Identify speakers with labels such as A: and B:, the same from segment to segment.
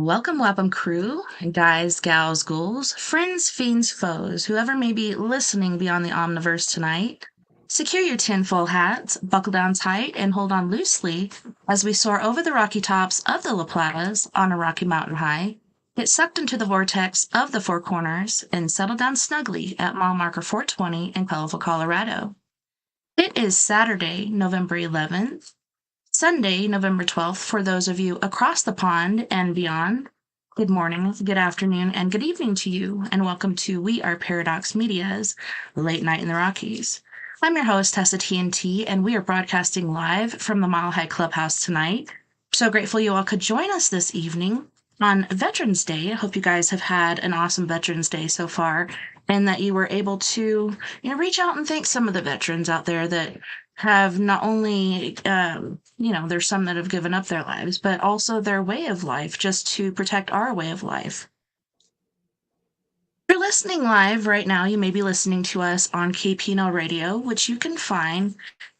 A: Welcome, crew, guys, gals, ghouls, friends, fiends, foes, whoever may be listening beyond the omniverse tonight. Secure your tinfoil hats, buckle down tight, and hold on loosely as we soar over the rocky tops of the La Platas on a rocky mountain high, get sucked into the vortex of the Four Corners, and settle down snugly at mile marker 420 in colorful Colorado. It is Saturday, November 11th, Sunday, November 12th, for those of you across the pond and beyond. Good morning, good afternoon, and good evening to you, and welcome to We Are Paradox Media's Late Night in the Rockies. I'm your host, Tessa TNT, and we are broadcasting live from the Mile High Clubhouse tonight. So grateful you all could join us this evening on Veterans Day. I hope you guys have had an awesome Veterans Day so far, and that you were able to, reach out and thank some of the veterans out there that have not only, there's some that have given up their lives, but also their way of life just to protect our way of life. If you're listening live right now, you may be listening to us on KPNL Radio, which you can find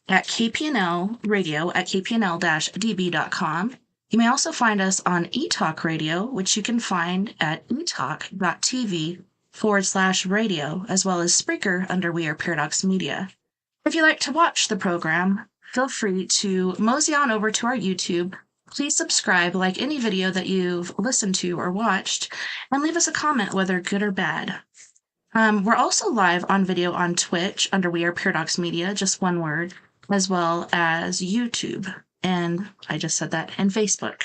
A: at KPNL Radio at kpnl-db.com. You may also find us on eTalk Radio, which you can find at etalk.tv/radio, as well as Spreaker under We Are Paradox Media. If you like to watch the program, feel free to mosey on over to our YouTube. Please subscribe, like any video that you've listened to or watched, and leave us a comment, whether good or bad. We're also live on video on Twitch under We Are Paradox Media, just one word, as well as YouTube, and I just said that, and Facebook.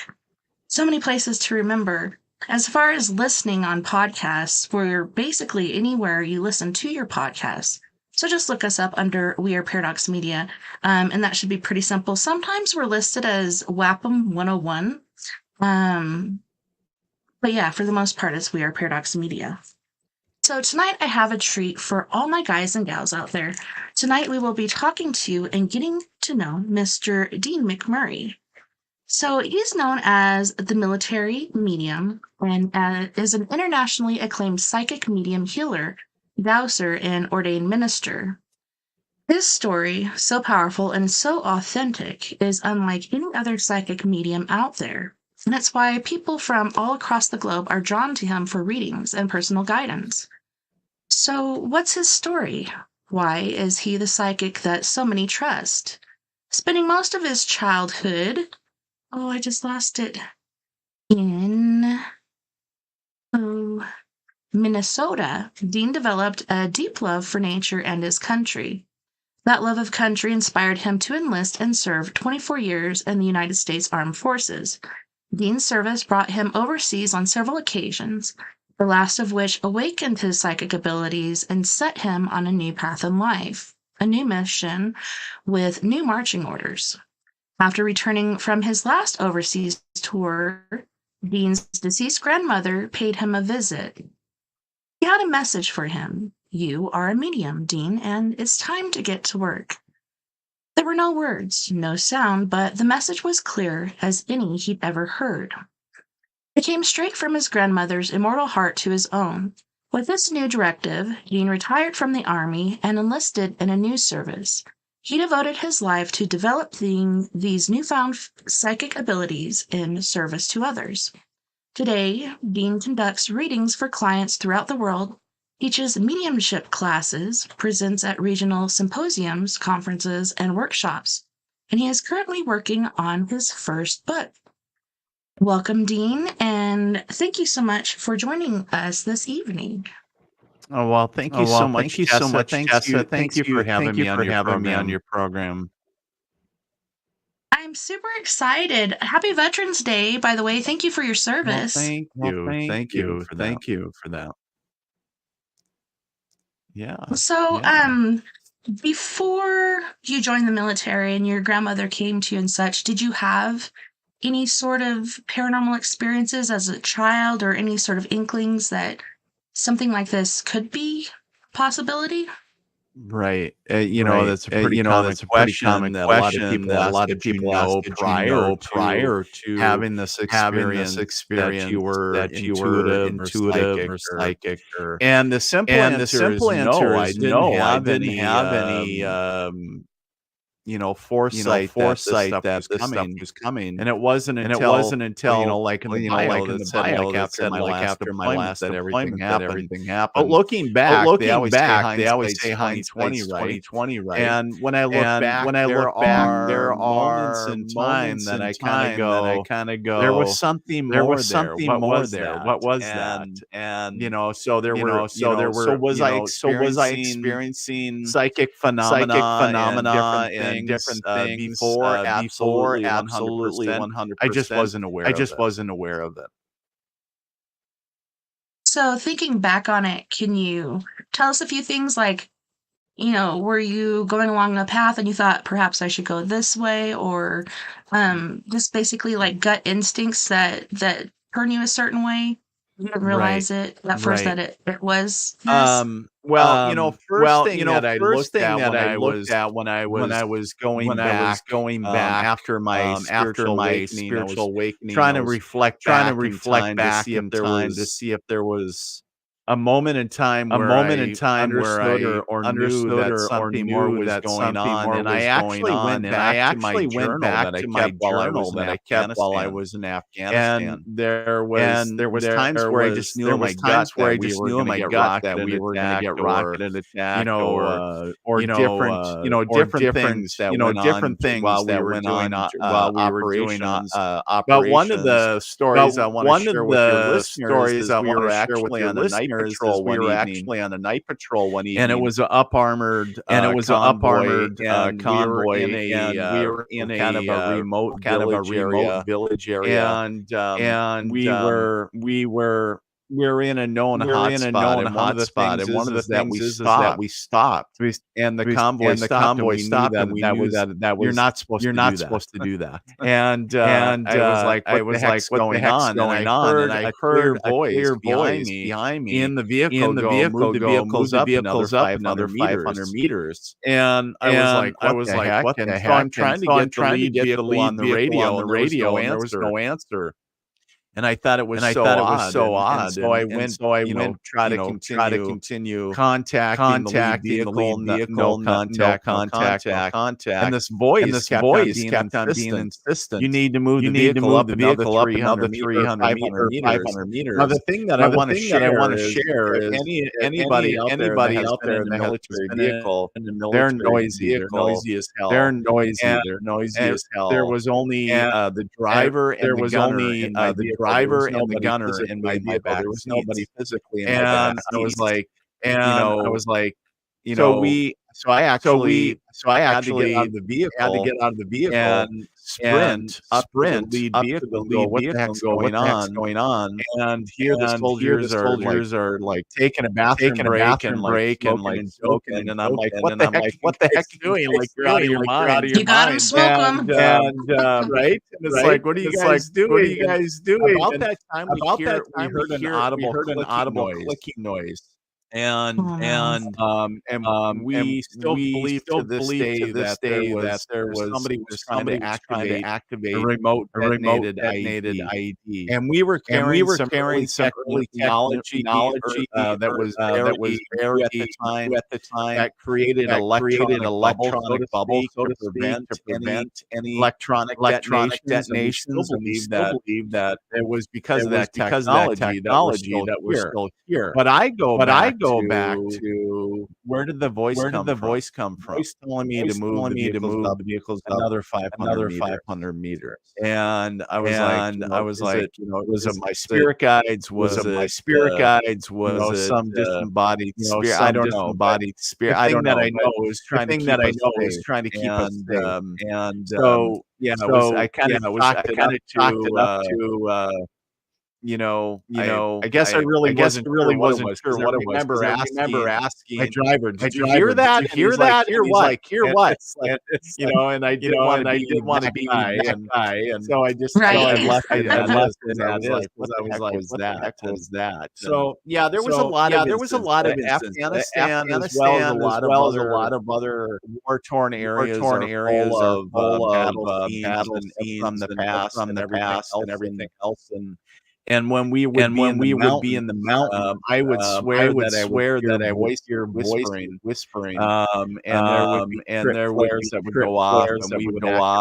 A: So many places to remember. As far as listening on podcasts, we're basically anywhere you listen to your podcasts. So just look us up under We Are Paradox Media, and that should be pretty simple. Sometimes we're listed as WAPM 101, but yeah, for the most part, it's We Are Paradox Media. So tonight I have a treat for all my guys and gals out there. Tonight we will be talking to and getting to know Mr. Dean McMurray. So he's known as the military medium and is an internationally acclaimed psychic medium healer, dowser, and ordained minister. His story, so powerful and so authentic, is unlike any other psychic medium out there, and it's why people from all across the globe are drawn to him for readings and personal guidance. So what's his story? Why is he the psychic that so many trust? Spending most of his childhood, I just lost it, in Minnesota, Dean developed a deep love for nature and his country. That love of country inspired him to enlist and serve 24 years in the United States Armed Forces. Dean's service brought him overseas on several occasions, the last of which awakened his psychic abilities and set him on a new path in life, a new mission with new marching orders. After returning from his last overseas tour, Dean's deceased grandmother paid him a visit. He had a message for him. You are a medium, Dean, and it's time to get to work. There were no words, no sound, but the message was clear as any he'd ever heard. It came straight from his grandmother's immortal heart to his own. With this new directive, Dean retired from the Army and enlisted in a new service. He devoted his life to developing these newfound psychic abilities in service to others. Today, Dean conducts readings for clients throughout the world, teaches mediumship classes, presents at regional symposiums, conferences, and workshops, and he is currently working on his first book. Welcome, Dean, and thank you so much for joining us this evening.
B: Oh, well, thank you so much, Tessa. Thank you for having me on your program.
A: I'm super excited. Happy Veterans Day, by the way. Thank you for your service.
B: Thank you for that. Yeah.
A: So, before you joined the military and your grandmother came to you and such, did you have any sort of paranormal experiences as a child or any sort of inklings that something like this could be a possibility?
B: Right. That's a pretty common question that a lot of people ask prior to having this experience that you were intuitive or psychic. And the simple answer is no, I didn't have any foresight that this stuff was coming. And it wasn't until, like in the bio that said, like after my last deployment that everything happened. But looking back, they always say hindsight's 20/20, right? And when I look back, there are moments in time that I kind of go, there was something more there. What was there? What was that? And was I experiencing psychic phenomena and different things before? Absolutely 100%. I just wasn't aware of it.
A: So thinking back on it, can you tell us a few things like, were you going along a path and you thought perhaps I should go this way, or just basically like gut instincts that turn you a certain way? You didn't realize it at first that it was this?
B: First thing that I looked at when I was going back after my spiritual awakening, trying to reflect back to see if there was a moment in time where I understood or knew that something more was going on. And I actually went back to my journal that I kept while I was in Afghanistan. And there was times where I just knew in my gut that we were going to get rocketed attack, or different things that went on while we were doing operations. But one of the stories I want to share with your listeners is we were actually on the night patrol. We were actually on a night patrol one evening, and it was an up armored convoy, and we were in a kind of a remote village area, and we were in a known hotspot, and one of the things is that we stopped, and the convoy stopped, and we knew that you're not supposed to do that. And I was like, what the heck's going on? And I heard a clear voice behind me in the vehicle move the vehicles up another 500 meters. And I was like, what the heck? So I'm trying to get the lead on the radio, and there was no answer. And I thought it was so odd. And so I went, try to continue contacting the lead vehicle, no contact. And this voice kept on being insistent. You need to move the vehicle up another 300 meters. Now, the thing that I want to share is anybody out there in the military vehicle, they're noisy as hell. They're noisy as hell. There was only the driver and the gunner in my vehicle. There was nobody physically in my back. I was like, so I actually had to get out of the vehicle and sprint up to the lead vehicle. What the heck's going on? And here the soldiers are like taking a bathroom break and like joking. And I'm like, what the heck you doing? Like, you're out of your mind.
A: You got him, smoke him.
B: Right? And it's like, what are you guys doing? About that time, we heard an audible clicking noise. And we still believe to this day that there was somebody was trying to activate a remote detonated IED. And we were carrying some early technology that was very at the time that created electronic bubble, so to prevent any electronic detonations. And we still believe that it was because of that technology that was still here. But I go back to where did the voice come from? Voice telling me to move the vehicles another 500 meters. And I was like, was it my spirit guides? Was it some disembodied spirit? I don't know. Bodied spirit. I don't know. I know was trying to keep us safe. And so I kind of chalked it up to. I guess I really wasn't sure what it was. I remember asking my driver, "Did you hear that? Hear what? And I didn't want to be that guy, and so I just I left it as is. What the heck was that? So there was a lot of Afghanistan as well as a lot of other war-torn areas of battle themes from the past and everything else. And when we would be in the mountain, I would swear that I would hear voices whispering. And there would be trip flares that would go off,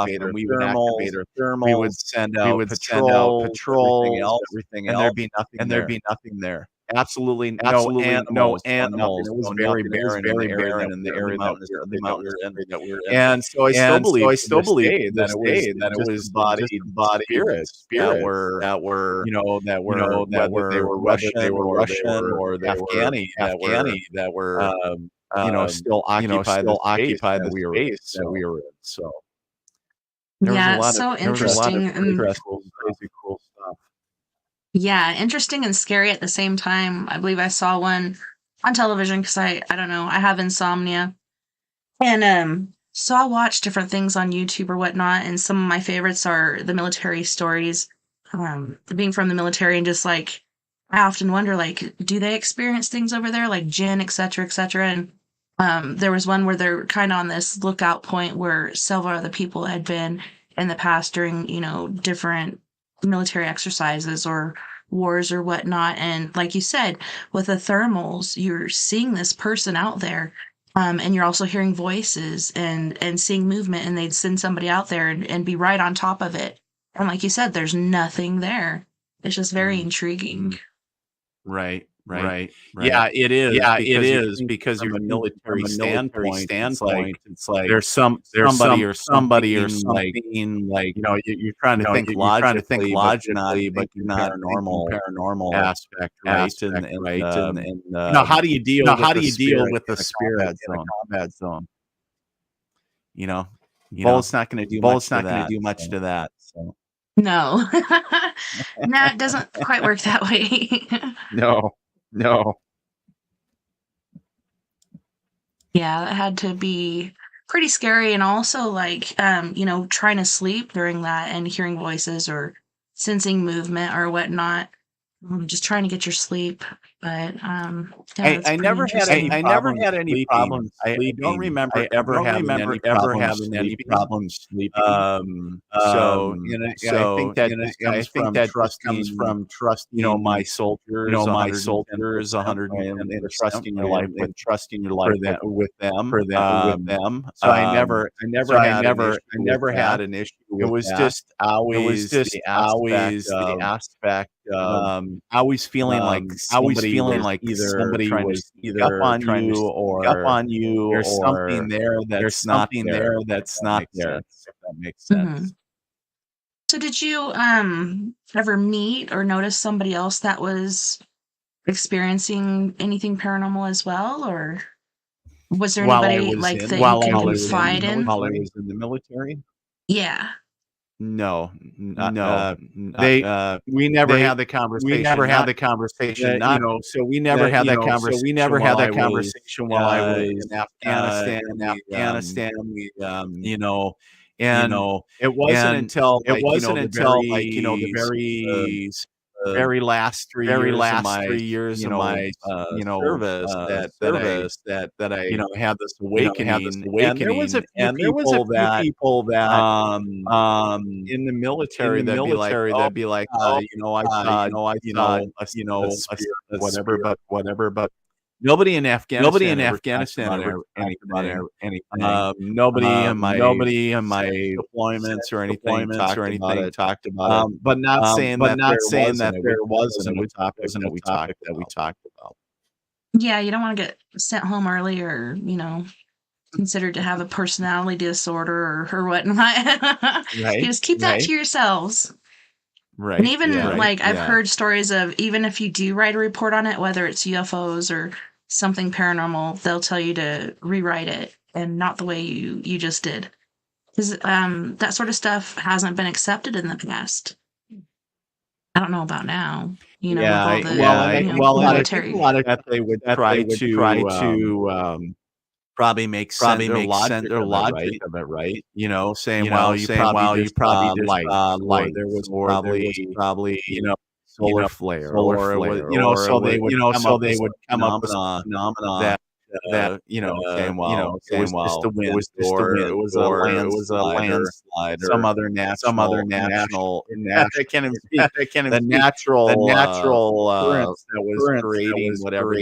B: and we would activate our thermals. We would send out patrols, everything else, and there'd be nothing there. Absolutely no animals. It was very barren in the area that we were in. And so I still believe that it was bodied spirits that were whether they were Russian or Afghani that were still occupied the space that we were in. So
A: Yeah, it's so interesting and
B: crazy cool stuff.
A: yeah, interesting and scary at the same time. I believe I saw one on television because I don't know, I have insomnia. And so I'll watch different things on YouTube or whatnot, and some of my favorites are the military stories. Being from the military and just like I often wonder, like, do they experience things over there, like gin, et cetera, et cetera? And there was one where they're kind of on this lookout point where several other people had been in the past during, different military exercises or wars or whatnot. And like you said, with the thermals, you're seeing this person out there. And you're also hearing voices and seeing movement, and they'd send somebody out there and be right on top of it. And like you said, there's nothing there. It's just very intriguing.
B: Right. Yeah, it is. Yeah, it is because from a military standpoint, it's like there's somebody or something like you're trying to think logically, but you're not paranormal aspect, right? And now how do you deal with the spirit in a combat zone? Bullet's not going to do much to that. So.
A: No, no, it doesn't quite work that way.
B: No.
A: Yeah, that had to be pretty scary, and also like trying to sleep during that and hearing voices or sensing movement or whatnot. Just trying to get your sleep, but yeah,
B: I never had any problems. I don't remember ever having any problems sleeping. So I think that comes from trusting my soldiers, 110%, and trusting your life with them. So I never had an issue. It was just always the aspect. Always feeling like either somebody was either up on you, or there's something there that's not there. If that makes sense.
A: Mm-hmm. So did you ever meet or notice somebody else that was experiencing anything paranormal as well, or was there anybody like that you can confide in?
B: While I was in the military?
A: Yeah.
B: No. We never had the conversation. So we never had that conversation while I was in Afghanistan. It wasn't until the very last 3 years of my service that I had this awakening. And there was a few people that in the military that'd be like, I saw a spirit, whatever, but nobody in Afghanistan ever anything. Nobody in my deployments or anything talked about it. But not saying that there wasn't a topic that we talked about.
A: Yeah, you don't want to get sent home early or considered to have a personality disorder or whatnot.
B: Right.
A: You just keep that to yourselves.
B: Right.
A: And even I've heard stories of, even if you do write a report on it, whether it's UFOs or something paranormal, they'll tell you to rewrite it and not the way you just did. Because that sort of stuff hasn't been accepted in the past. I don't know about now. A lot of that they would try to probably make sense their logic of it, right? Saying, you probably just light. There was probably solar flare, or so they would come up with a phenomenon
B: saying, well, it was just a wind, it was a landslide, some other national. I can't even speak. The natural currents that was creating whatever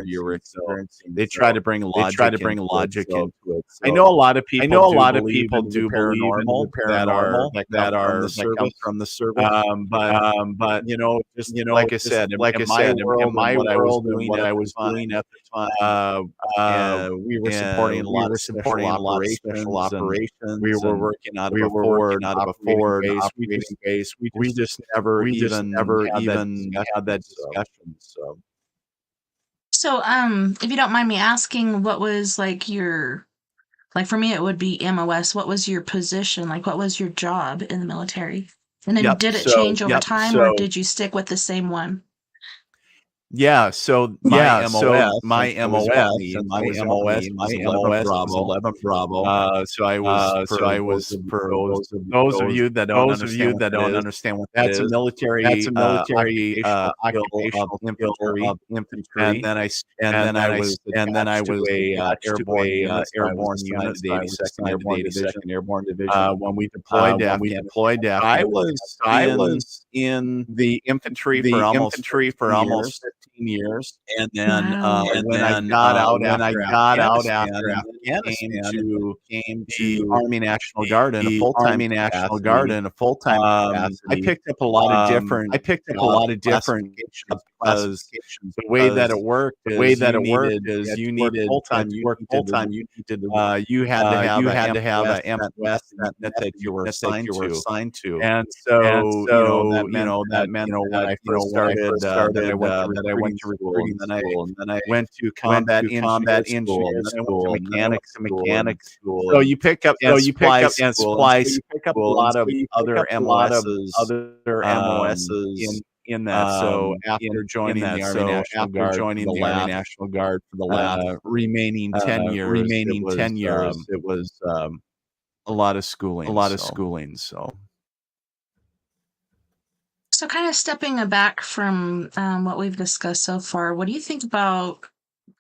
B: you were experiencing. They try to bring logic into it. I know a lot of people do believe in the paranormal that come from the service. But just like I said, in my world and what I was doing at the time, we were supporting a lot of special operations. We were working out of a Ford operating base. We just never even had that discussion.
A: So, if you don't mind me asking, what was like your, like for me, it would be MOS. What was your position? Like, what was your job in the military? And then did it change over time, or did you stick with the same one?
B: Yeah, so my MOS was 11 Bravo. So I was for those of you that don't understand what that is. That's a military occupational infantry. And then I was a airborne unit, the 82nd Airborne Division. When we deployed to Afghanistan, I was in the infantry for almost 15 years, and then when I got out after Afghanistan, came to Army National Guard in a full-time capacity. I picked up a lot of different classifications. The way that it worked is you needed full-time. You had to have a MOS that you were assigned to, and so that meant when I first started that I went to recruiting, and then I went to combat engineering school, mechanics school. So you pick up supply. You pick up a lot of other MOSs in that. So after joining the Army National Guard for the last remaining 10 years, it was a lot of schooling.
A: So kind of stepping back from what we've discussed so far, what do you think about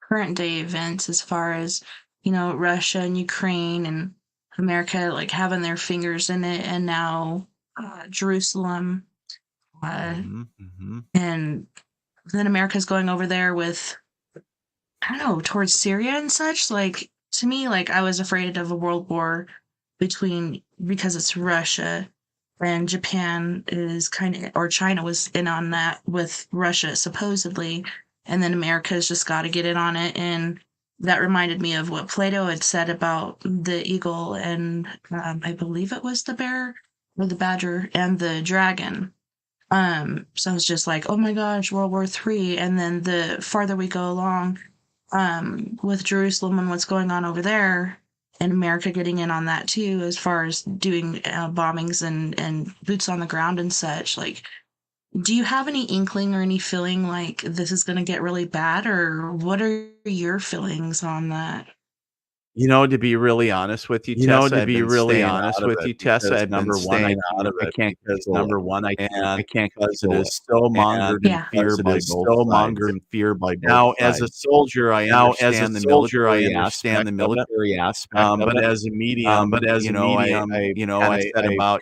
A: current day events as far as, Russia and Ukraine and America like having their fingers in it, and now Jerusalem, and then America's going over there with, I don't know, towards Syria and such. Like, to me, like, I was afraid of a world war because it's Russia, and Japan is or China was in on that with Russia, supposedly, and then America's just got to get in on it. And that reminded me of what Plato had said about the eagle and I believe it was the bear or the badger and the dragon. So I was just like, oh my gosh, World War III. And then the farther we go along with Jerusalem and what's going on over there, and America getting in on that too, as far as doing bombings and boots on the ground and such. Like, do you have any inkling or any feeling like this is going to get really bad, or what are your feelings on that?
B: To be really honest with you, Tessa, I've been staying out of it. I can't because it is so mongered in fear by both sides. Now, as a soldier, I understand the military aspect. But as a medium, I said about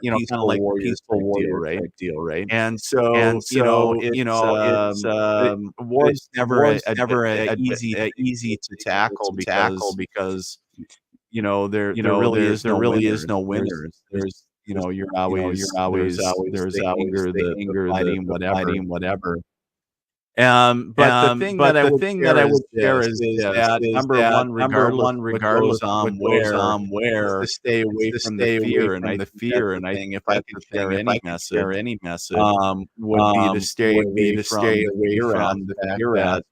B: peaceful warrior type deal, right? And so war's never easy to tackle because there really is no winners. There's you're always there's anger, the fighting, whatever. But the thing that I would share is that number one, regardless of what where, is to stay away from the fear. And I think if I could share any message, would be to stay away from the fear aspect.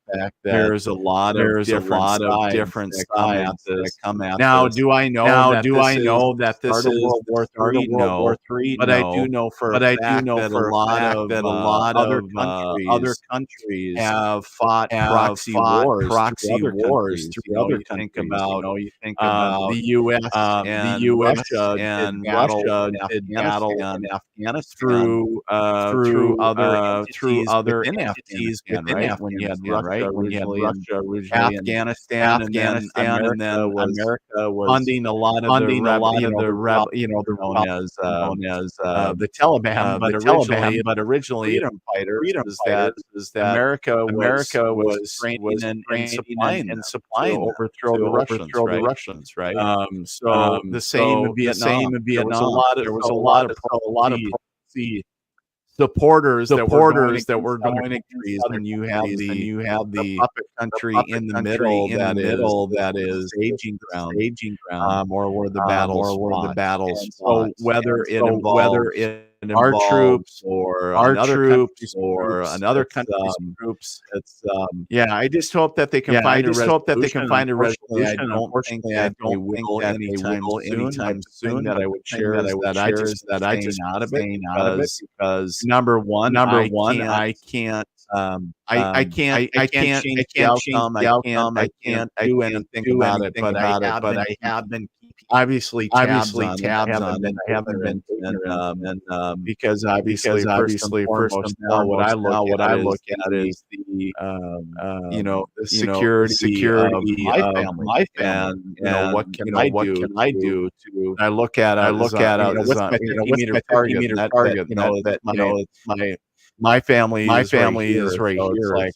B: There's a lot of different sides that come at. Now, do I know that this is World War III? No, but I do know for a fact that a lot of other countries have fought proxy wars through other countries. You think about the U.S. and Russia did battle in Afghanistan through other entities within Afghanistan, right? When you had right? When you had Russia originally, Afghanistan, and then America was funding a lot of the known as the Taliban, but originally freedom fighters. Is that America was training and supplying to overthrow the Russians, right? So the same in Vietnam. There was a lot of proxy supporters that were going against, and you have the puppet country in the middle that is staging ground, or where the battles fought. So whether it involves our troops or another country's troops, it's I just hope that they can find a resolution. I don't think that they will anytime soon. That I would share is that I just staying out of it, because number one, I can't change the outcome. I can't do anything about it. But I have been obviously tabs on. I haven't been because obviously first and foremost now what I look at is the the security of my family, and what can I do to I look at what's my 50-meter target, that my family is right here. I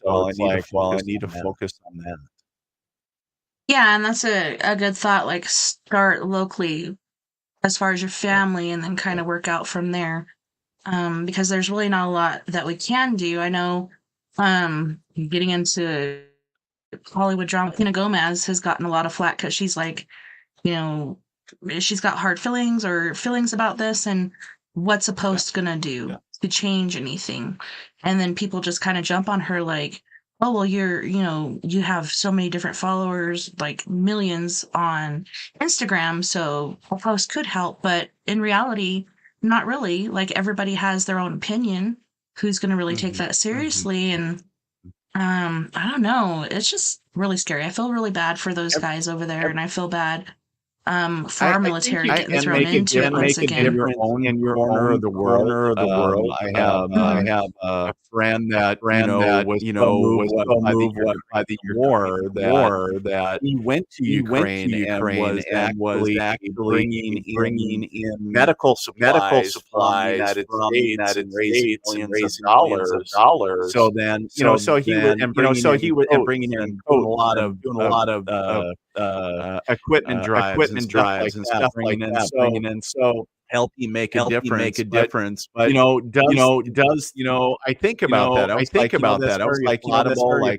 B: need to focus on that.
A: Yeah, and that's a good thought. Like, start locally as far as your family, and then kind of work out from there. Because there's really not a lot that we can do. I know, getting into Hollywood drama, Selena Gomez has gotten a lot of flack because she's like, she's got hard feelings about this, and what's a post gonna do to change anything? And then people just kind of jump on her like, oh, well, you have so many different followers, like millions on Instagram, so a post could help. But in reality, not really. Like, everybody has their own opinion. Who's going to really take that seriously? And I don't know. It's just really scary. I feel really bad for those guys over there, and I feel bad for our military getting thrown into it once again.
B: In your corner of the world. I have a friend that was moved by the war, that he went to Ukraine and was actually bringing in medical supplies from the United States and raising millions of dollars. So then, he was bringing in a lot of equipment drives and stuff like that, bringing in, so helping make a difference. But I think about that. I was like,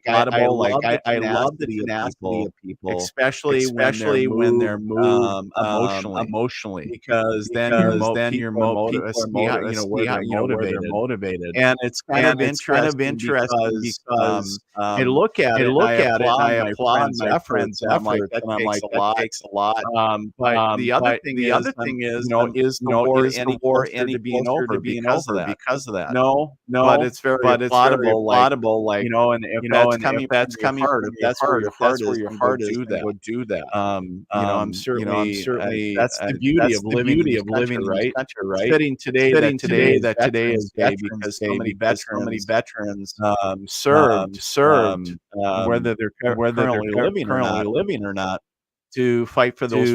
B: I love the tenacity of people, especially when they're moved emotionally, because then you're motivated. And it's kind of interesting because I look at it and I applaud my friends' efforts, and I'm like, that takes a lot. But the other thing is the war to being over because of that. No, but it's very laudable, like, and if that's coming from your heart, if that's where your heart is, would do that. I'm certainly that's the beauty of living in this country, right? Fitting today is day, because so many veterans served, whether they're currently living or not, to fight for those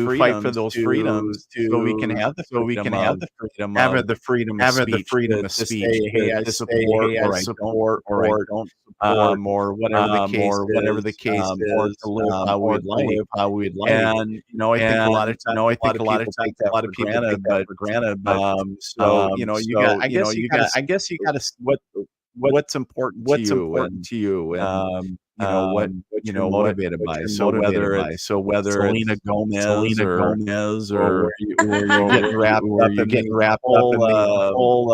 B: freedoms, so we can have the freedom of speech, say, hey, I support, or I don't support, or whatever the case is, or to live how we'd like. And I think a lot of times take that for granted. But I guess you got to what's important to you, and what you're motivated by. So whether it's Selena Gomez or you're getting wrapped up in the whole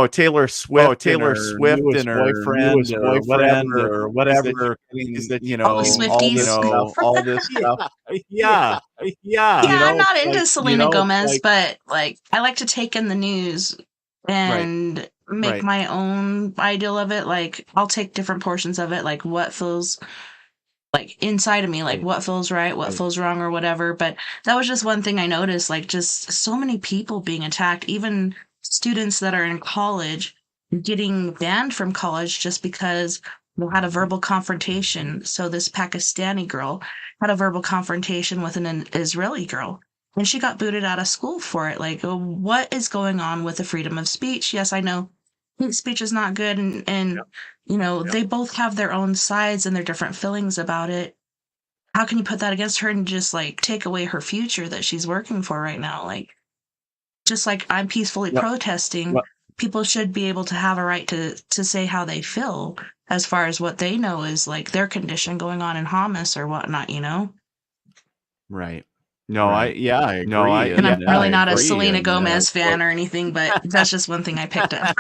B: Taylor Swift and her boyfriend or whatever,
A: Swifties.
B: all this stuff. Yeah.
A: I'm not into Selena Gomez, but like, I like to take in the news and make my own ideal of it. Like, I'll take different portions of it, like what feels like inside of me, like what feels right, what feels wrong, or whatever. But that was just one thing I noticed, like, just so many people being attacked, even students that are in college getting banned from college just because they had a verbal confrontation. So this Pakistani girl had a verbal confrontation with an Israeli girl, and she got booted out of school for it. Like, what is going on with the freedom of speech? Yes, I know hate speech is not good, and they both have their own sides and their different feelings about it. How can you put that against her and just like take away her future that she's working for right now? Like, just like I'm peacefully protesting, people should be able to have a right to say how they feel as far as what they know is like their condition going on in Hamas or whatnot,
B: Right. No, I agree.
A: And I'm really not a Selena Gomez fan or anything, but that's just one thing I picked up.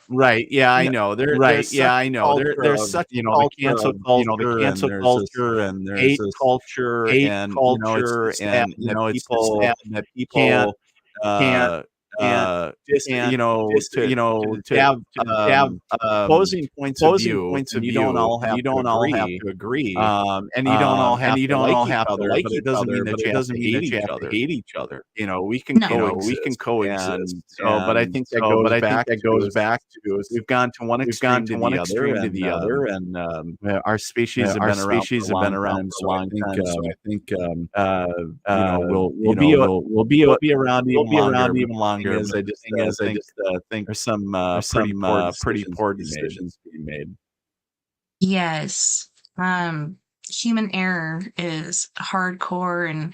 B: Right. Yeah, I know. There's such the cancel culture, and there's hate culture, and it's sad that people to have opposing points of view, and you don't all have to agree, and you don't all have to like each other, but it doesn't mean that you have to hate each other. We can coexist. And but I think that goes back to we've gone to one extreme to the other, and our species have been around for a long time. So I think we'll be around even longer. I just think there's some pretty poor decisions being made.
A: Yes. Human error is hardcore, and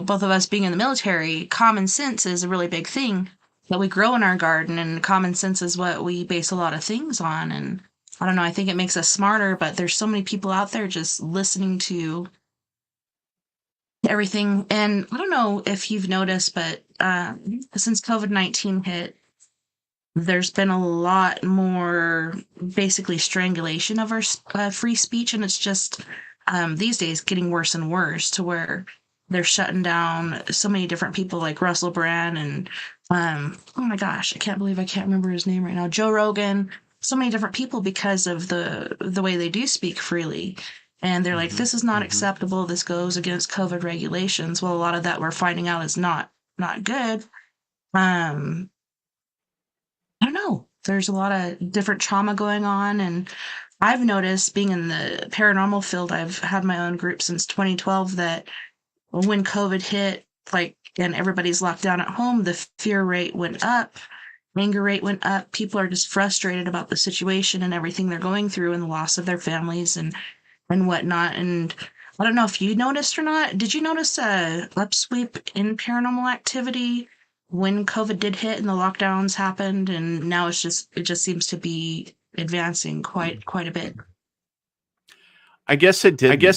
A: both of us being in the military, common sense is a really big thing that we grow in our garden, and common sense is what we base a lot of things on. And I don't know, I think it makes us smarter, but there's so many people out there just listening to everything. And I don't know if you've noticed, but since COVID-19 hit, there's been a lot more basically strangulation of our free speech, and it's just these days getting worse and worse to where they're shutting down so many different people like Russell Brand and oh my gosh, I can't believe I can't remember his name right now, Joe Rogan, so many different people because of the way they do speak freely. And they're like, this is not acceptable. This goes against COVID regulations. Well, a lot of that we're finding out is not good. I don't know. There's a lot of different trauma going on. And I've noticed being in the paranormal field, I've had my own group since 2012, that when COVID hit, and everybody's locked down at home, the fear rate went up. Anger rate went up. People are just frustrated about the situation and everything they're going through and the loss of their families and whatnot. And I don't know if you noticed or not. Did you notice a upsweep in paranormal activity when COVID did hit and the lockdowns happened? And now it just seems to be advancing quite a bit.
B: I guess it did. I've been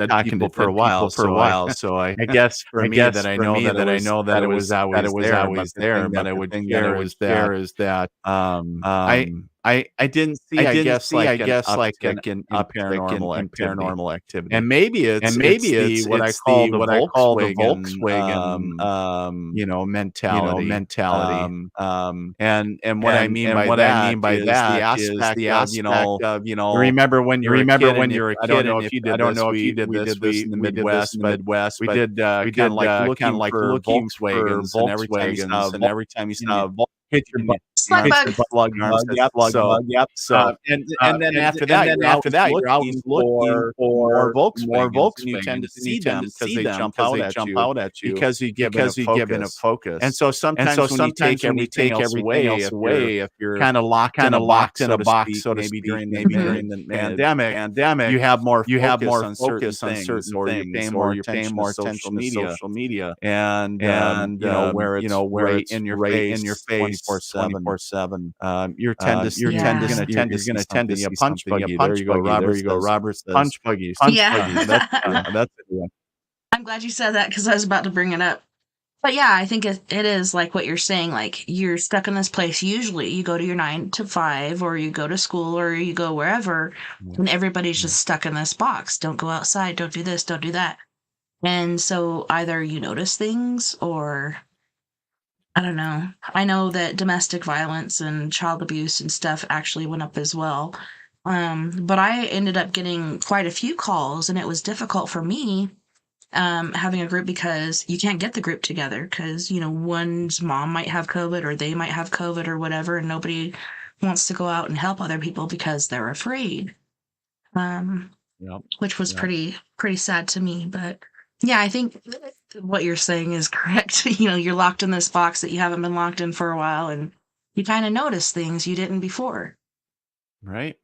B: talking to for a while. So I guess for me that I know that it was there. But I would share is that I didn't see. I guess like an uptick in paranormal activity, and maybe it's what I call the Volkswagen mentality. And what I mean by that is the aspect of remember when you were a kid. I don't know if you did this in the Midwest, but we did kind of like looking for Volkswagens, and every time you saw hit your butt.
A: Slug bug.
B: So and then after that, you're out looking for Volkswagens. And you tend to see them because they jump out at you because you give in a focus. And so sometimes when you take everything else away, if you're kind of locked in a box, so to speak, maybe during the pandemic, you have more focus on certain things, or you're paying more attention to social media, and where it's right in your face 24/7. You're gonna tend to see a punch buggy. There you go, Robert says punch buggy.
A: Yeah.
B: That's a good one.
A: I'm glad you said that because I was about to bring it up. But yeah, I think it is like what you're saying. Like, you're stuck in this place. Usually you go to your 9 to 5, or you go to school, or you go wherever, and everybody's just stuck in this box. Don't go outside. Don't do this. Don't do that. And so either you notice things, or I don't know. I know that domestic violence and child abuse and stuff actually went up as well. But I ended up getting quite a few calls, and it was difficult for me having a group because you can't get the group together because, one's mom might have COVID or they might have COVID or whatever, and nobody wants to go out and help other people because they're afraid. Which was pretty sad to me. But yeah, I think what you're saying is correct. You're locked in this box that you haven't been locked in for a while, and you kind of notice things you didn't before.
B: Right.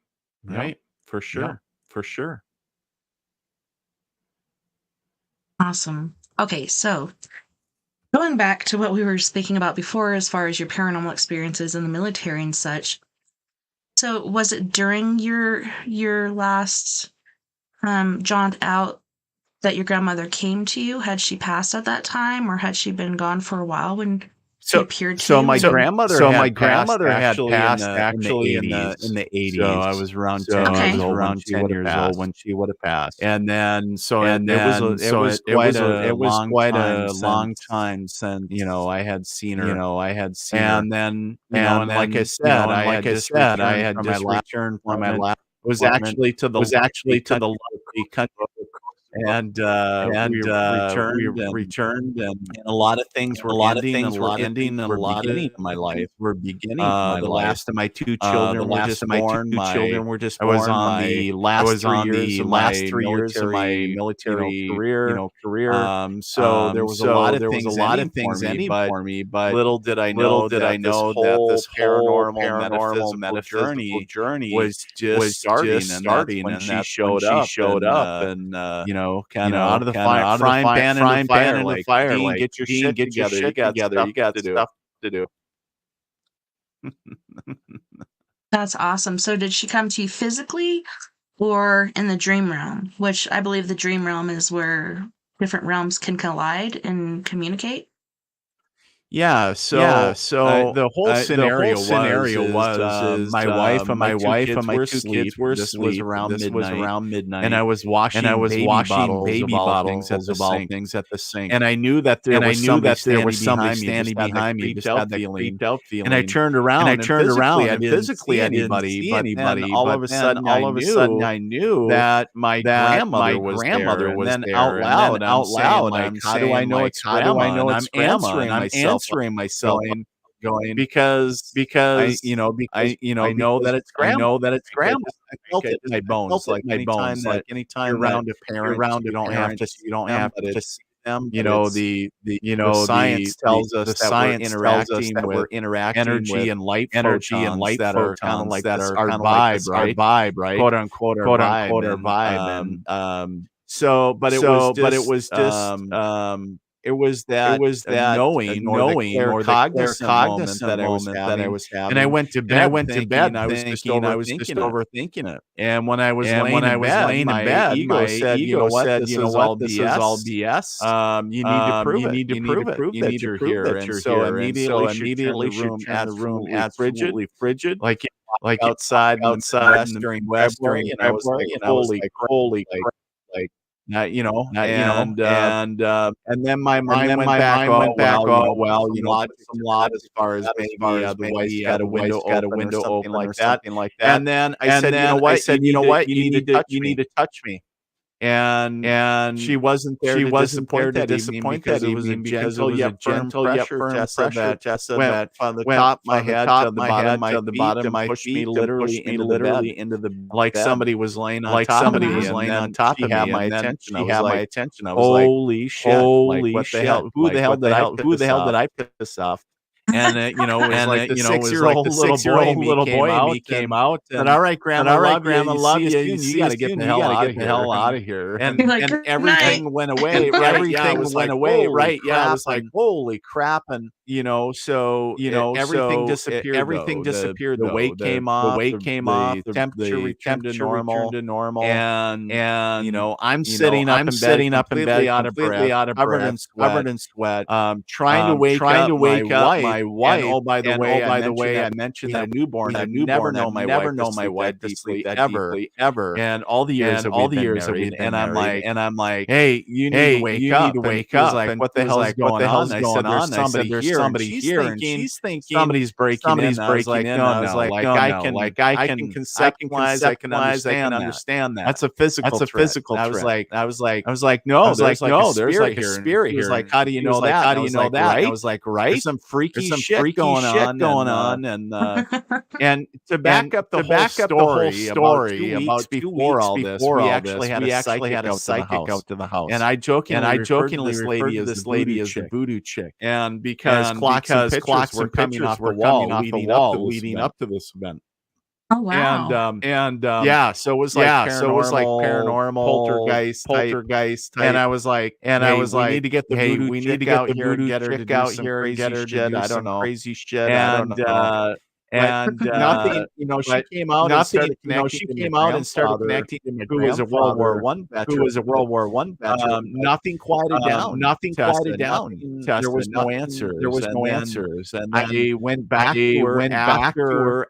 B: For sure. For sure.
A: Awesome. Okay, so going back to what we were speaking about before as far as your paranormal experiences in the military and such. So was it during your last jaunt out that your grandmother came to you? Had she passed at that time, or had she been gone for a while when she appeared to you?
B: My grandmother had passed actually in the 80s. So I was around 10 years old when she would have passed. And then it was quite a long time since I had seen her. And then like I said, I had just returned from my last. It was actually to the country. And we returned, and a lot of things were ending, and a lot of things were beginning in my life. The last of my two children were just born. I was on the last 3 years of my military career. So there was a lot of things ending for me, but little did I know that this paranormal metaphysical journey was just starting, and she showed up, and kind of out of the frying pan into the fire, like, get your shit together. You got stuff to do.
A: That's awesome. So did she come to you physically or in the dream realm? Which I believe the dream realm is where different realms can collide and communicate.
B: Yeah, so the whole scenario was my wife and my two kids were asleep. This was around midnight, and I was washing baby bottles at the sink. And I knew that there was somebody standing behind me. Just had that creeped out feeling. And I turned around, and physically I didn't see anybody. All of a sudden, I knew that my grandmother was there. And then out loud, I'm saying, how do I know it's grandma? And I'm answering myself going because I know that it's grandma. I felt it in my bones. Like anytime you're around a parent, you don't have to see them. The science tells us that we're interacting energy and light photons that are kind of like our vibe, right? Quote unquote our vibe. It was that knowing or the cognizant moment that I was having. And I went to bed thinking I was just overthinking it. And when I was laying in bed, my ego said, you know what, this is all BS. You need to prove it that you're here. And so immediately she turned the room absolutely frigid, like outside during February. And I was like, holy crap. And then my mind went back. Well, some lot as far as maybe the wife had a window open or something like that. And then I said, you know what, you need to touch me. And she wasn't there. She wasn't there to disappoint that evening because it was a gentle yet firm pressure that went from the top of my head to the bottom of my feet, pushed me literally into the like somebody was laying on top of me. She had my attention. I was like, holy shit! What the hell? Who the hell did I piss off? And it was like the 6-year-old little boy in me came out and said, all right, grandma, love you. You got to get the hell out of here. And everything went away. Everything went away. Right. Yeah. I was like, holy crap. And, everything disappeared. The weight came off. The temperature returned to normal. And I'm sitting up in bed, completely out of breath, covered in sweat, trying to wake up my wife. And by the way, I mentioned that newborn. I never know my wife to sleep deeply ever. And all the years that we've been married. And I'm like, hey, you need to wake up. And he was like, what the hell is going on? I said, there's here, and she's thinking somebody's breaking in. I was like, no, I can conceptualize, I can understand that. That's a physical threat. I was like, no, there's like a spirit here. Like, how do you know that? How do you know that? I was like, right? There's some freaky shit going on, and to back up the whole story, about 2 weeks before all this, we actually had a psychic out to the house, and I jokingly referred to this lady as the voodoo chick, and because clocks and pictures were coming off the wall leading up to this event.
A: Oh, wow.
B: Yeah, so it was like paranormal, poltergeist type. And I was like, we need to get the voodoo chick out here and get her to do some crazy shit. And nothing, she came out and started connecting to my grandfather, who was a World War I veteran. Nothing quieted down. There was no answers. And then I went back to her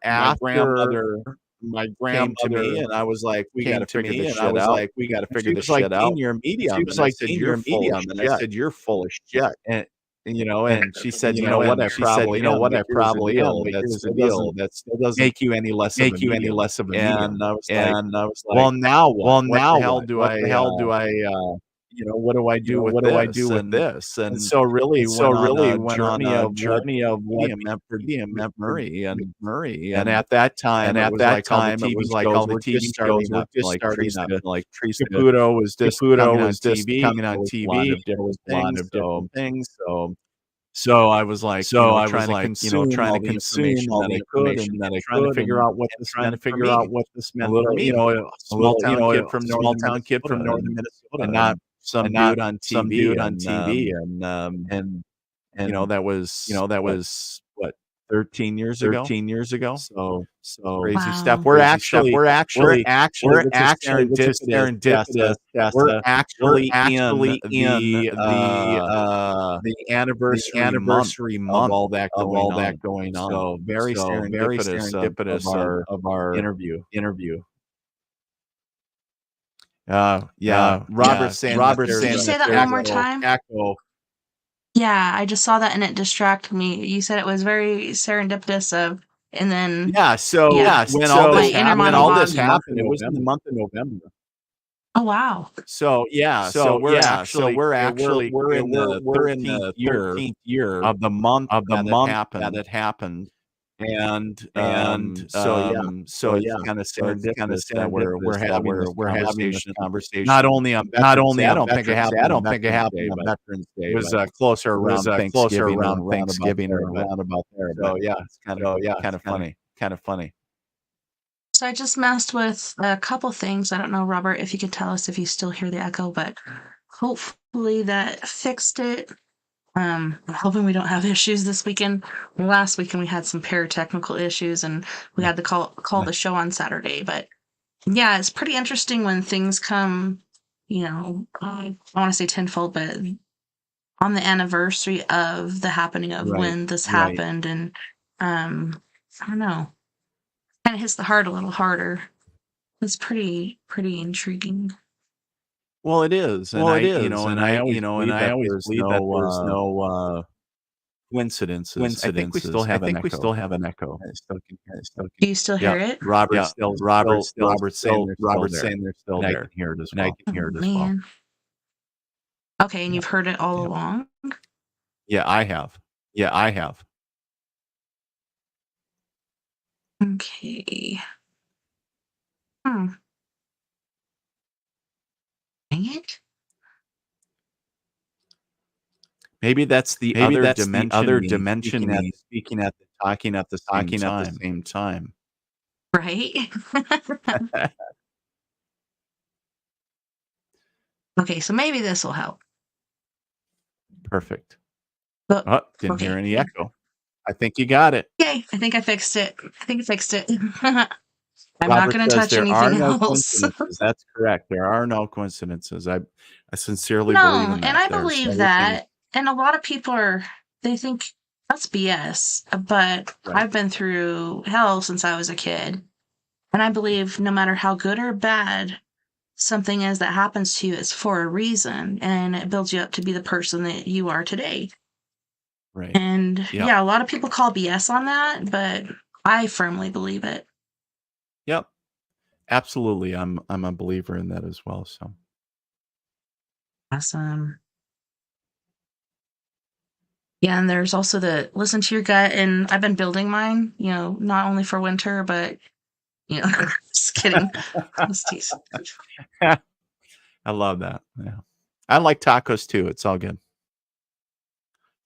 B: after my grandmother came to me, and I was like, we got to figure this shit out. In your medium. She was like, in your medium. And I said, you're full of shit. And she said, you know what, I probably am. That's the deal. That doesn't make you any less of a medium. And I was like, well, now what? What the hell do I what do I do with this? And so really went on a journey of what medium McMurray and at that time it was like all the TV shows were just starting up, like Caputo was just coming on TV. There was a lot of different things. So I was like, trying to consume all the information that I could, and trying to figure out what this meant for me. A small town kid from northern Minnesota, and not some dude on TV, and that was what, 13 years ago. So crazy stuff. We're actually serendipitous. We're actually in the anniversary month of all that going on. So very serendipitous of our interview. Robert saying.
A: Did you say that one more time?
B: Echo.
A: Yeah, I just saw that and it distracted me. You said it was very serendipitous and then
B: when all this happened, it was in the month of November.
A: Oh, wow.
B: So we're in the 13th year of the month that it happened. And so it's kind of serendipitous that we're having this conversation. Not only I don't think it happened on Veterans Day. It was closer around Thanksgiving or around about there. So yeah, it's kind of funny.
A: So I just messed with a couple things. I don't know, Robert, if you could tell us if you still hear the echo, but hopefully that fixed it. I'm hoping we don't have issues this weekend. Last weekend we had some paratechnical issues and we had to call the show on Saturday. But yeah, it's pretty interesting when things come, I want to say tenfold, but on the anniversary of the happening of when this happened. And I don't know, kind of hits the heart a little harder. It's pretty intriguing.
B: Well, it is, and I always believe that there's no coincidences. I think we still have an echo. I still can hear it.
A: Do you still hear it?
B: Robert's saying they're still there. I can hear it as well.
A: Okay, and you've heard it all along?
B: Yeah, I have.
A: Okay. Dang it.
B: Maybe that's the other dimension speaking at the same time.
A: Right? Okay, so maybe this will help.
B: Perfect. Didn't hear any echo. I think you got it.
A: Yay, I think I fixed it. I'm not going to touch anything else.
B: That's correct. There are no coincidences. I sincerely believe in that.
A: And I believe that. And a lot of people they think that's BS. But I've been through hell since I was a kid. And I believe no matter how good or bad something is that happens to you, it's for a reason. And it builds you up to be the person that you are today. And
B: Yep.
A: yeah, a lot of people call BS on that, but I firmly believe it.
B: Yep. Absolutely. I'm a believer in that as well. So
A: Awesome. Yeah, and there's also the listen to your gut, and I've been building mine, not only for winter, but just kidding. Just teasing.
B: I love that. Yeah. I like tacos too. It's all good.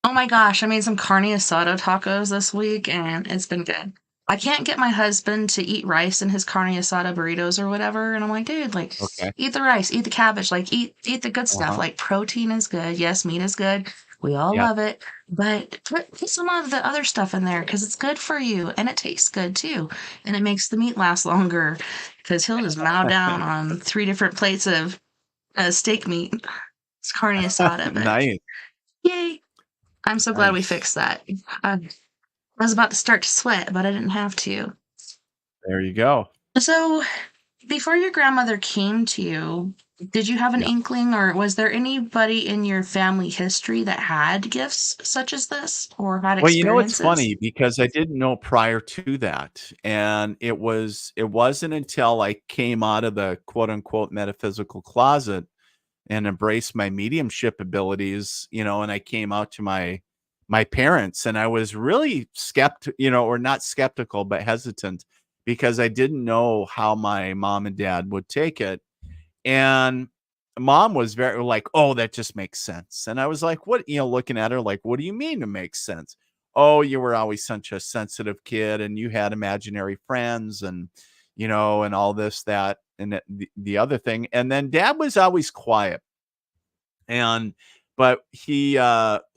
A: Oh my gosh, I made some carne asada tacos this week, and it's been good. I can't get my husband to eat rice in his carne asada burritos or whatever, and I'm like, dude, like,
B: Okay.
A: eat the rice, eat the cabbage, like, eat the good stuff. Like, protein is good. Yes, meat is good. We all
B: Yeah.
A: love it, but put some of the other stuff in there because it's good for you, and it tastes good too, and it makes the meat last longer because he'll just mow down on 3 different plates of steak meat. It's carne asada, but
B: Nice.
A: yay! I'm so glad we fixed that. I was about to start to sweat, but I didn't have to.
B: There you go.
A: So, before your grandmother came to you, did you have an
B: Yeah.
A: inkling, or was there anybody in your family history that had gifts such as this or had
B: Well, it's
A: experiences?
B: funny because I didn't know prior to that, and it wasn't until I came out of the quote unquote metaphysical closet and embraced my mediumship abilities, and I came out to my parents, and I was really or not skeptical, but hesitant because I didn't know how my mom and dad would take it. And mom was very like, "Oh, that just makes sense." And I was like, "What?" Looking at her like, "What do you mean it makes sense?" "Oh, you were always such a sensitive kid and you had imaginary friends and and all this, that, and the other thing." And then dad was always quiet. And but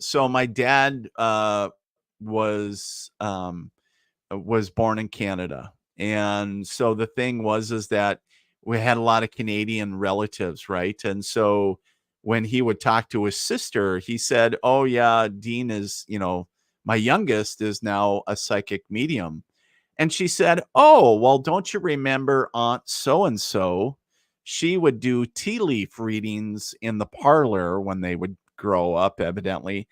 B: so my dad was was born in Canada. And so the thing was is that we had a lot of Canadian relatives, right? And so when he would talk to his sister, he said, "Oh yeah, Dean is, my youngest is now a psychic medium." And she said, "Oh, well, don't you remember Aunt so and so? She would do tea leaf readings in the parlor when they would grow up, evidently."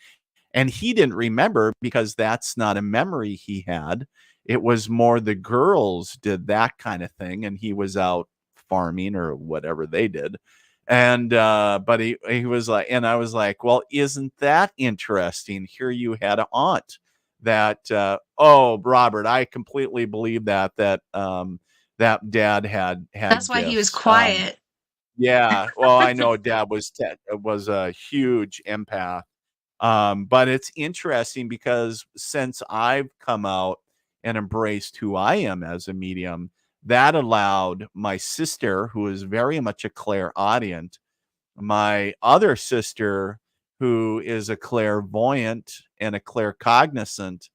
B: And he didn't remember because that's not a memory he had. It was more the girls did that kind of thing, and he was out farming or whatever they did. And but he was like, and I was like, "Well, isn't that interesting? Here you had an aunt that oh, Robert, I completely believe that dad had
A: That's why he was
B: gifts."
A: quiet.
B: Yeah, well, I know dad was a huge empath. But it's interesting because since I've come out and embraced who I am as a medium, that allowed my sister, who is very much a clairaudient, my other sister, who is a clairvoyant and a claircognizant,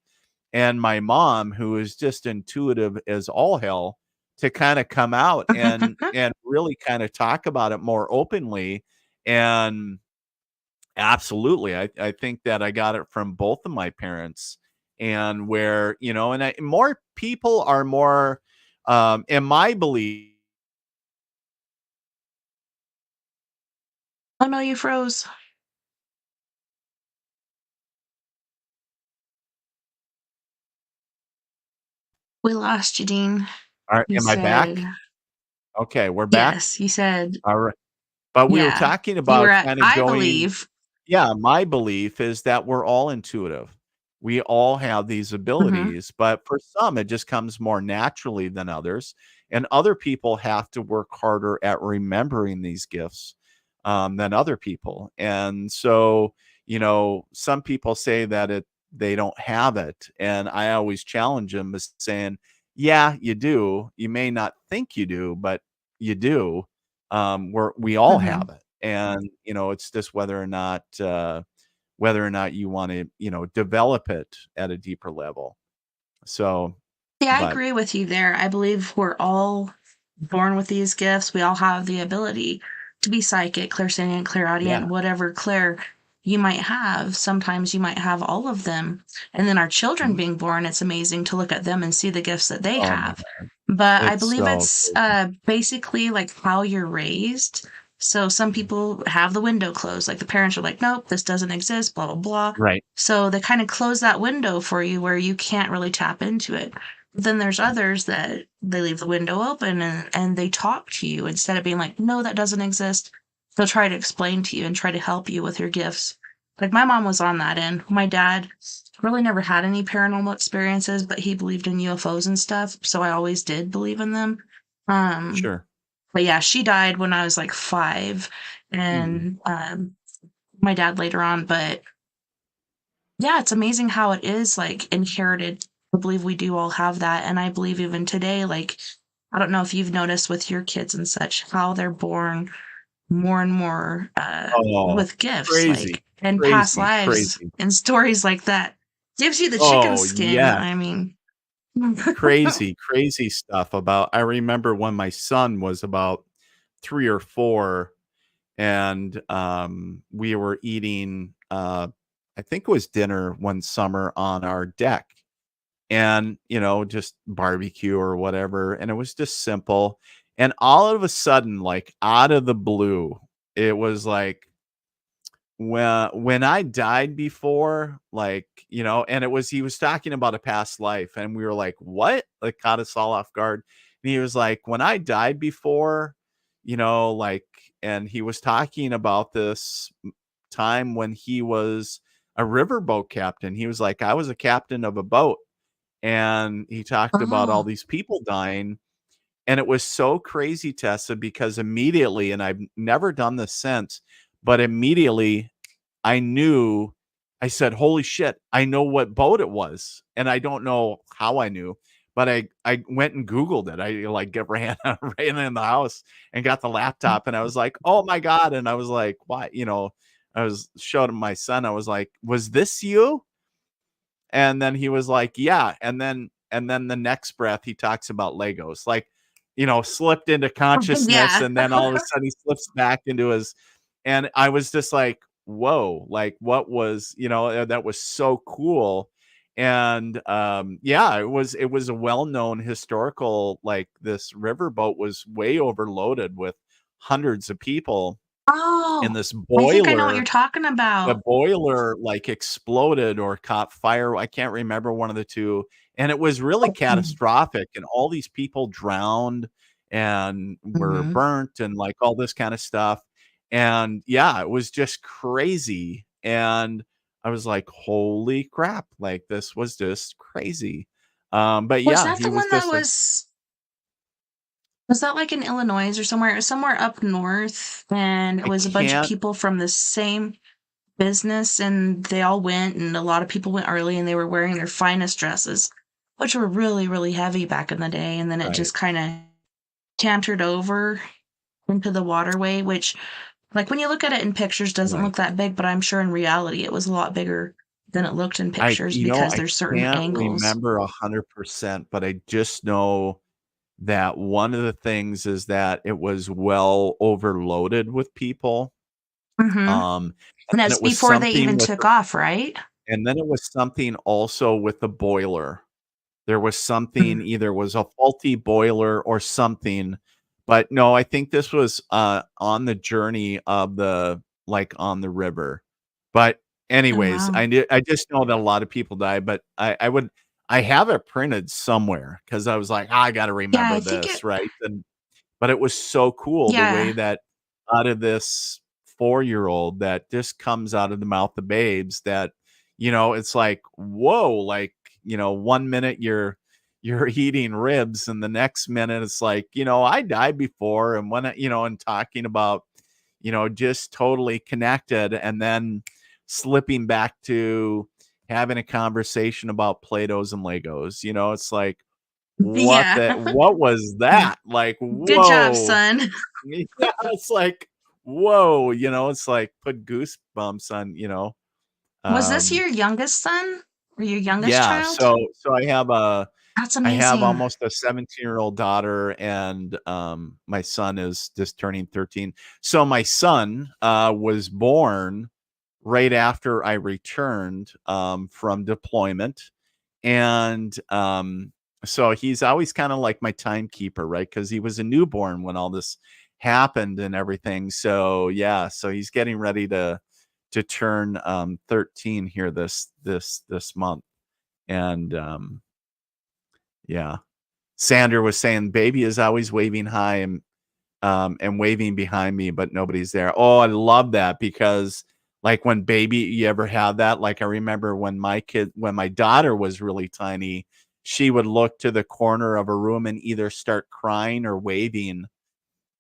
B: and my mom, who is just intuitive as all hell, to kind of come out and really kind of talk about it more openly. And absolutely. I think that I got it from both of my parents, and where, more people are more, in my belief.
A: Oh no, you froze. We lost you, Dean. You
B: Am I
A: said,
B: back? Okay, we're back.
A: yes, you said,
B: All right. But we were
A: yeah.
B: talking
A: You were
B: about
A: at,
B: kind of
A: I
B: going.
A: believe.
B: Yeah, my belief is that we're all intuitive. We all have these
A: Hmm.
B: abilities, but for some, it just comes more naturally than others. And other people have to work harder at remembering these gifts than other people. And so, some people say that they don't have it. And I always challenge them as saying, yeah, you do. You may not think you do, but you do. We all
A: Hmm.
B: have it. And, it's just whether or not you want to, develop it at a deeper level. So,
A: Yeah, I
B: but
A: agree with you there. I believe we're all born with these gifts. We all have the ability to be psychic, clairsentient,
B: yeah.
A: clairaudient, whatever clair you might have. Sometimes you might have all of them. And then our children
B: Mhm.
A: being born, it's amazing to look at them and see the gifts that they
B: Oh my
A: have.
B: god.
A: But I
B: It's
A: believe
B: so
A: it's
B: crazy.
A: basically like how you're raised. So some people have the window closed. Like the parents are like, nope, this doesn't exist, blah, blah, blah.
B: Right.
A: So they kind of close that window for you where you can't really tap into it. Then there's others that they leave the window open and they talk to you instead of being like, no, that doesn't exist. They'll try to explain to you and try to help you with your gifts. Like my mom was on that end. My dad really never had any paranormal experiences, but he believed in UFOs and stuff. So I always did believe in them. Um,
B: Sure.
A: but yeah, she died when I was like 5, and my dad later on. But yeah, it's amazing how it is like inherited. I believe we do all have that, and I believe even today, like I don't know if you've noticed with your kids and such how they're born more and more
B: Oh,
A: with gifts,
B: crazy,
A: like in past
B: crazy,
A: lives
B: crazy.
A: and stories like that. Gives you the chicken
B: Oh,
A: skin.
B: yes.
A: I mean,
B: Crazy, crazy stuff about I remember when my son was about 3 or 4 and, we were eating, I think it was dinner one summer on our deck and, just barbecue or whatever, and it was just simple, and all of a sudden, like, out of the blue, it was like, when I died before, like, and he was talking about a past life, and we were like, "What?" Like, caught us all off guard, and he was like, "When I died before," like, and he was talking about this time when he was a riverboat captain. He was like, "I was a captain of a boat," and he talked about all
A: oh,
B: these people dying, and it was so crazy, Tessa, because immediately, and I've never done this since, but immediately I knew I said, "Holy shit, I know what boat it was." And I don't know how I knew, but I went and Googled it. I, like, get ran ran in the house and got the laptop, and I was like, "Oh my god," and I was like, "Why?" I was showed him my son. I was like, "Was this you?" And then he was like, "Yeah." And then the next breath, he talks about Legos, like, slipped into consciousness,
A: yeah.
B: and then all of a sudden he slips back into his and I was just like, "Whoa," like, what was that was so cool. And, yeah, it was a well-known historical like, this riverboat was way overloaded with hundreds of people, and
A: Oh,
B: this
A: I think I know what you're
B: boiler
A: talking
B: the
A: about.
B: boiler, like, exploded or caught fire, I can't remember one of the 2, and it was really catastrophic, and all these people drowned and were
A: Mm-hmm.
B: burnt and, like, all this kinda stuff, and, yeah, it was just crazy, and I was like, "Holy crap," like, this was just crazy. But
A: Was
B: yeah,
A: that
B: he
A: the
B: was
A: one that
B: just like
A: was that like in Illinois or somewhere? It was somewhere up north, and it
B: I
A: was a bunch of
B: can't
A: people from the same business, and they all went, and a lot of people went early, and they were wearing their finest dresses, which were really, really heavy back in the day, and then it
B: right,
A: just kind of cantered over into the waterway, which, like, when you look at it in pictures, doesn't
B: right.
A: look that big, but I'm sure in reality it was a lot bigger than it looked in pictures because
B: I
A: there's certain
B: can't
A: angles.
B: remember 100%, but I just know that one of the things is that it was well overloaded with people,
A: Mhm.
B: and
A: And
B: then
A: that's
B: it was
A: before they
B: something
A: even
B: with
A: took off, right?
B: also with the boiler. There was something
A: Mm.
B: either was a faulty boiler or something, but no, I think this was, on the journey of on the river. But
A: Oh,
B: anyways,
A: wow.
B: I just know that a lot of people died, but I have it printed somewhere because I was like, "I gotta
A: Yeah, I
B: remember
A: think
B: this,"
A: it
B: right? But it was so cool the way
A: yeah.
B: that out of this 4-year-old that just comes out of the mouth of babes that, it's like, whoa, like, 1 minute you're eating ribs and the next minute it's like, I died before and and talking about, just totally connected and then slipping back to having a conversation about Play-Dohs and Legos. It's like,
A: Yeah.
B: what was that? Like,
A: Good job,
B: whoa.
A: son.
B: Yeah, it's like, whoa, it's like put goosebumps on,
A: Was this
B: um
A: your youngest son or your youngest
B: yeah,
A: child?
B: so
A: That's
B: I have
A: amazing.
B: almost a 17-year-old daughter and, my son is just turning 13. So my son, was born right after I returned, from deployment, and, so he's always kinda like my timekeeper, right? Because he was a newborn when all this happened and everything. So yeah, so he's getting ready to turn 13 here this month. And yeah. Sander was saying baby is always waving high and waving behind me, but nobody's there. Oh, I love that, because like when baby, you ever have that? Like I remember when my daughter was really tiny, she would look to the corner of a room and either start crying or waving.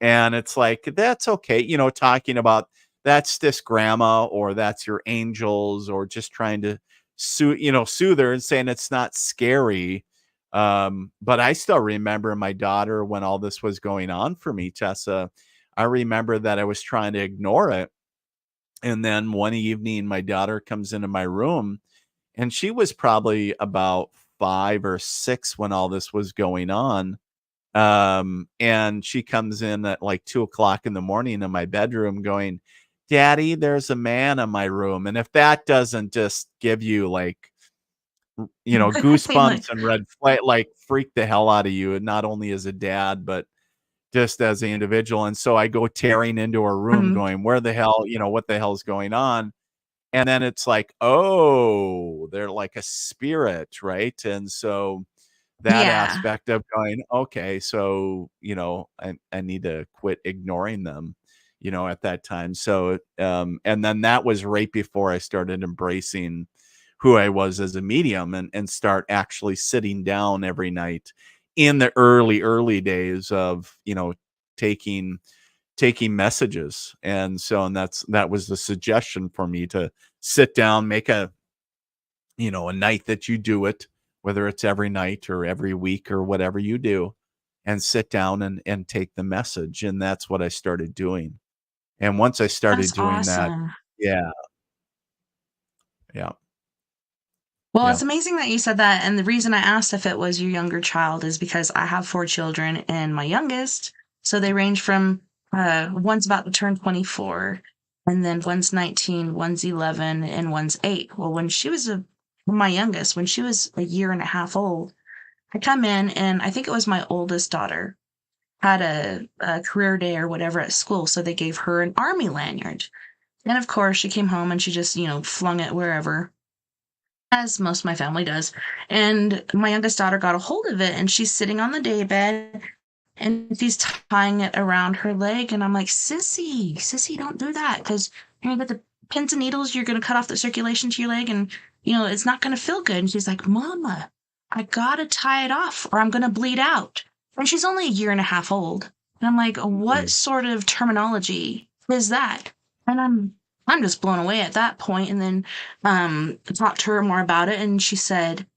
B: And it's like, that's okay, talking about that's this grandma, or that's your angels, or just trying to soothe her and saying it's not scary. But I still remember my daughter when all this was going on for me, Tessa. I remember that I was trying to ignore it. And then one evening, my daughter comes into my room, and she was probably about 5 or 6 when all this was going on. And she comes in at like 2 o'clock in the morning in my bedroom going, Daddy, there's a man in my room. And if that doesn't just give you like,
A: Like,
B: goosebumps and red flag, like freak the hell out of you, not only as a dad, but just as an individual. And so I go tearing into her room
A: mhm.
B: going, where the hell, what the hell's going on? And then it's like, oh, they're like a spirit, right? And so that
A: Yeah.
B: aspect of going, okay, so, I need to quit ignoring them, at that time. So, and then that was right before I started embracing who I was as a medium, and start actually sitting down every night in the early days of, taking messages. And that was the suggestion for me to sit down, make a night that you do it, whether it's every night or every week or whatever you do, and sit down and take the message. And that's what I started doing. And once I started
A: That's
B: doing that,
A: awesome.
B: yeah, yeah,
A: Well,
B: yeah.
A: it's amazing that you said that, and the reason I asked if it was your younger child is because I have 4 children, and my youngest, so they range from, one's about to turn 24, and then one's 19, one's 11, and one's 8. Well, my youngest, when she was a year and a half old, I come in, and I think it was my oldest daughter had a career day or whatever at school, so they gave her an army lanyard. And of course, she came home and she just, flung it wherever, as most of my family does. And my youngest daughter got a hold of it, and she's sitting on the daybed and she's tying it around her leg. And I'm like, Sissy, don't do that, because you're going to get the pins and needles. You're going to cut off the circulation to your leg, and, it's not going to feel good. And she's like, Mama, I got to tie it off or I'm going to bleed out. And she's only a year and a half old. And I'm like, what
B: Mhm.
A: sort of terminology is that? And I'm just blown away at that point. And then talked to her more about it, and she said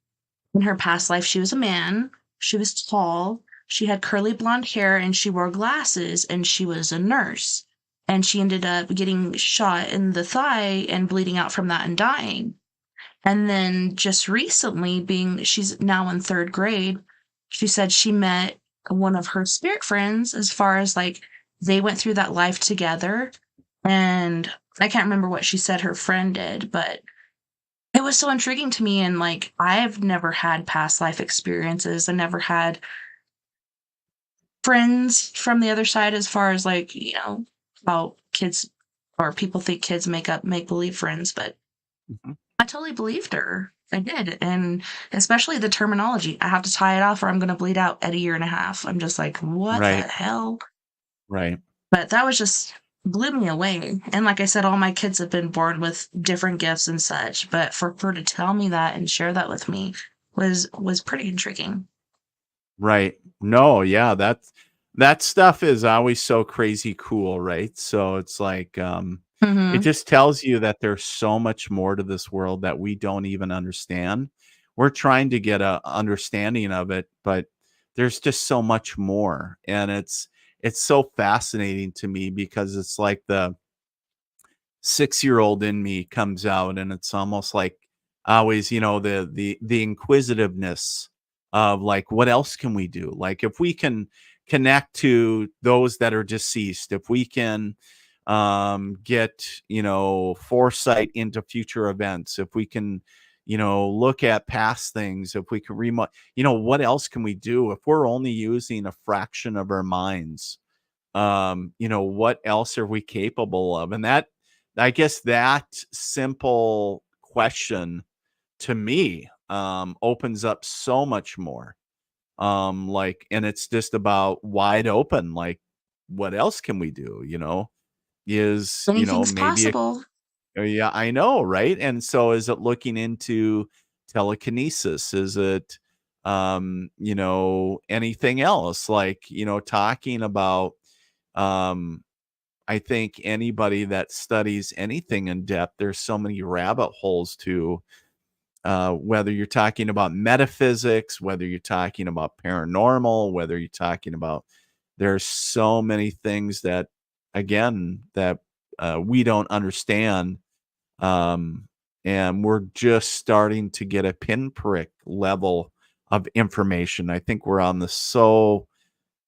A: in her past life she was a man, she was tall, she had curly blonde hair, and she wore glasses, and she was a nurse. And she ended up getting shot in the thigh and bleeding out from that and dying. And then just recently, she's now in 3rd grade, she said she met one of her spirit friends, as far as like they went through that life together. And I can't remember what she said her friend did, but it was so intriguing to me. And like, I've never had past life experiences. I never had friends from the other side, as far as like, how kids or people think kids make believe friends. But
B: Mhm.
A: I totally believed her. I did. And especially the terminology, I have to tie it off or I'm going to bleed out at a year and a half. I'm just like, what the
B: Right,
A: hell?
B: right.
A: But that was just blew me away. And like I said, all my kids have been born with different gifts and such. But for her to tell me that and share that with me was pretty intriguing.
B: Right. No, yeah, that stuff is always so crazy cool, right? So it's like, it
A: Hmm.
B: just tells you that there's so much more to this world that we don't even understand. We're trying to get a understanding of it, but there's just so much more. And it's so fascinating to me, because it's like the 6-year-old in me comes out, and it's almost like always, the inquisitiveness of like, what else can we do? Like, if we can connect to those that are deceased, if we can get, foresight into future events, if we can, look at past things, if we can remote, what else can we do if we're only using a fraction of our minds? what else are we capable of? And that, I guess that simple question to me, opens up so much more. And it's just about wide open, like, what else can we do?
A: Anything's
B: Maybe
A: possible.
B: yeah, I know, right? And so is it looking into telekinesis? Is it, anything else? Like, talking about, um, I think anybody that studies anything in depth, there's so many rabbit holes to, whether you're talking about metaphysics, whether you're talking about paranormal, whether you're talking about, there's so many things that, again, that we don't understand, um, and we're just starting to get a pinprick level of information. I think we're on the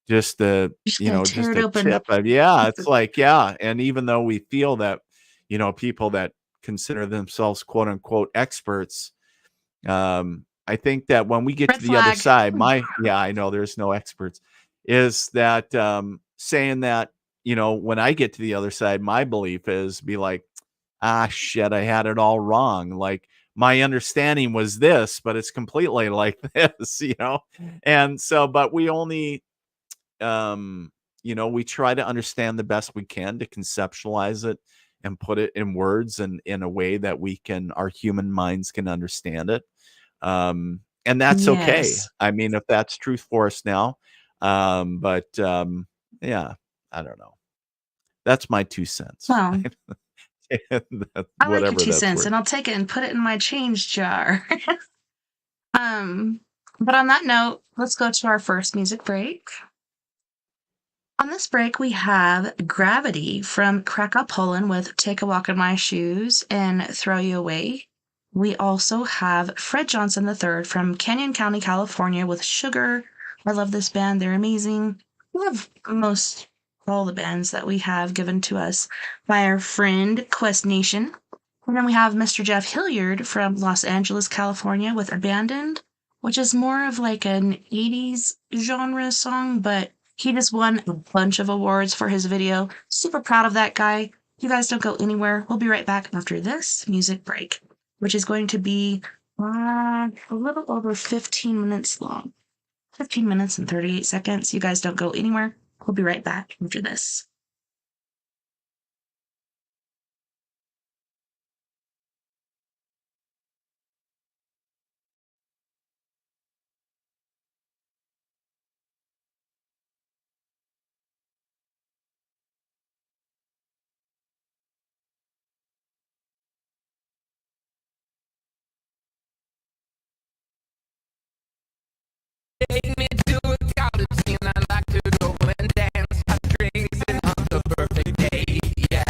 B: just the,
A: Just gonna tear
B: just
A: it
B: a
A: open.
B: tip of, yeah, it's like, yeah. And even though we feel that, people that consider themselves quote unquote experts, I think that when we get
A: Red
B: to the other
A: flag.
B: side, yeah, I know there's no experts, is that, saying that, when I get to the other side, my belief is be like, ah, shit, I had it all wrong. Like, my understanding was this, but it's completely like this. And so, but we only, we try to understand the best we can to conceptualize it and put it in words and in a way that our human minds can understand it. And that's okay.
A: Yes.
B: I mean, if that's truth for us now. Yeah, I don't know. That's my 2 cents.
A: Well, I like your
B: Whatever
A: two
B: that's
A: cents,
B: worth.
A: and I'll take it and put it in my change jar. um, but on that note, let's go to our first music break. On this break, we have Gravity from Krakow, Poland with Take a Walk in My Shoes and Throw You Away. We also have Fred Johnson III from Canyon County, California with Sugar. I love this band. They're amazing. I love most all the bands that we have given to us by our friend Quest Nation. And then we have Mr. Jeff Hilliard from Los Angeles, California with Abandoned, which is more of like an 80s genre song, but he just won a bunch of awards for his video. Super proud of that guy. You guys don't go anywhere. We'll be right back after this music break, which is going to be a little over 15 minutes long. 15 minutes and 38 seconds. You guys don't go anywhere. We'll be right back after this.
C: Take me to a crowded scene. I'd like to go and dance, have drinks, and on the perfect day, yeah.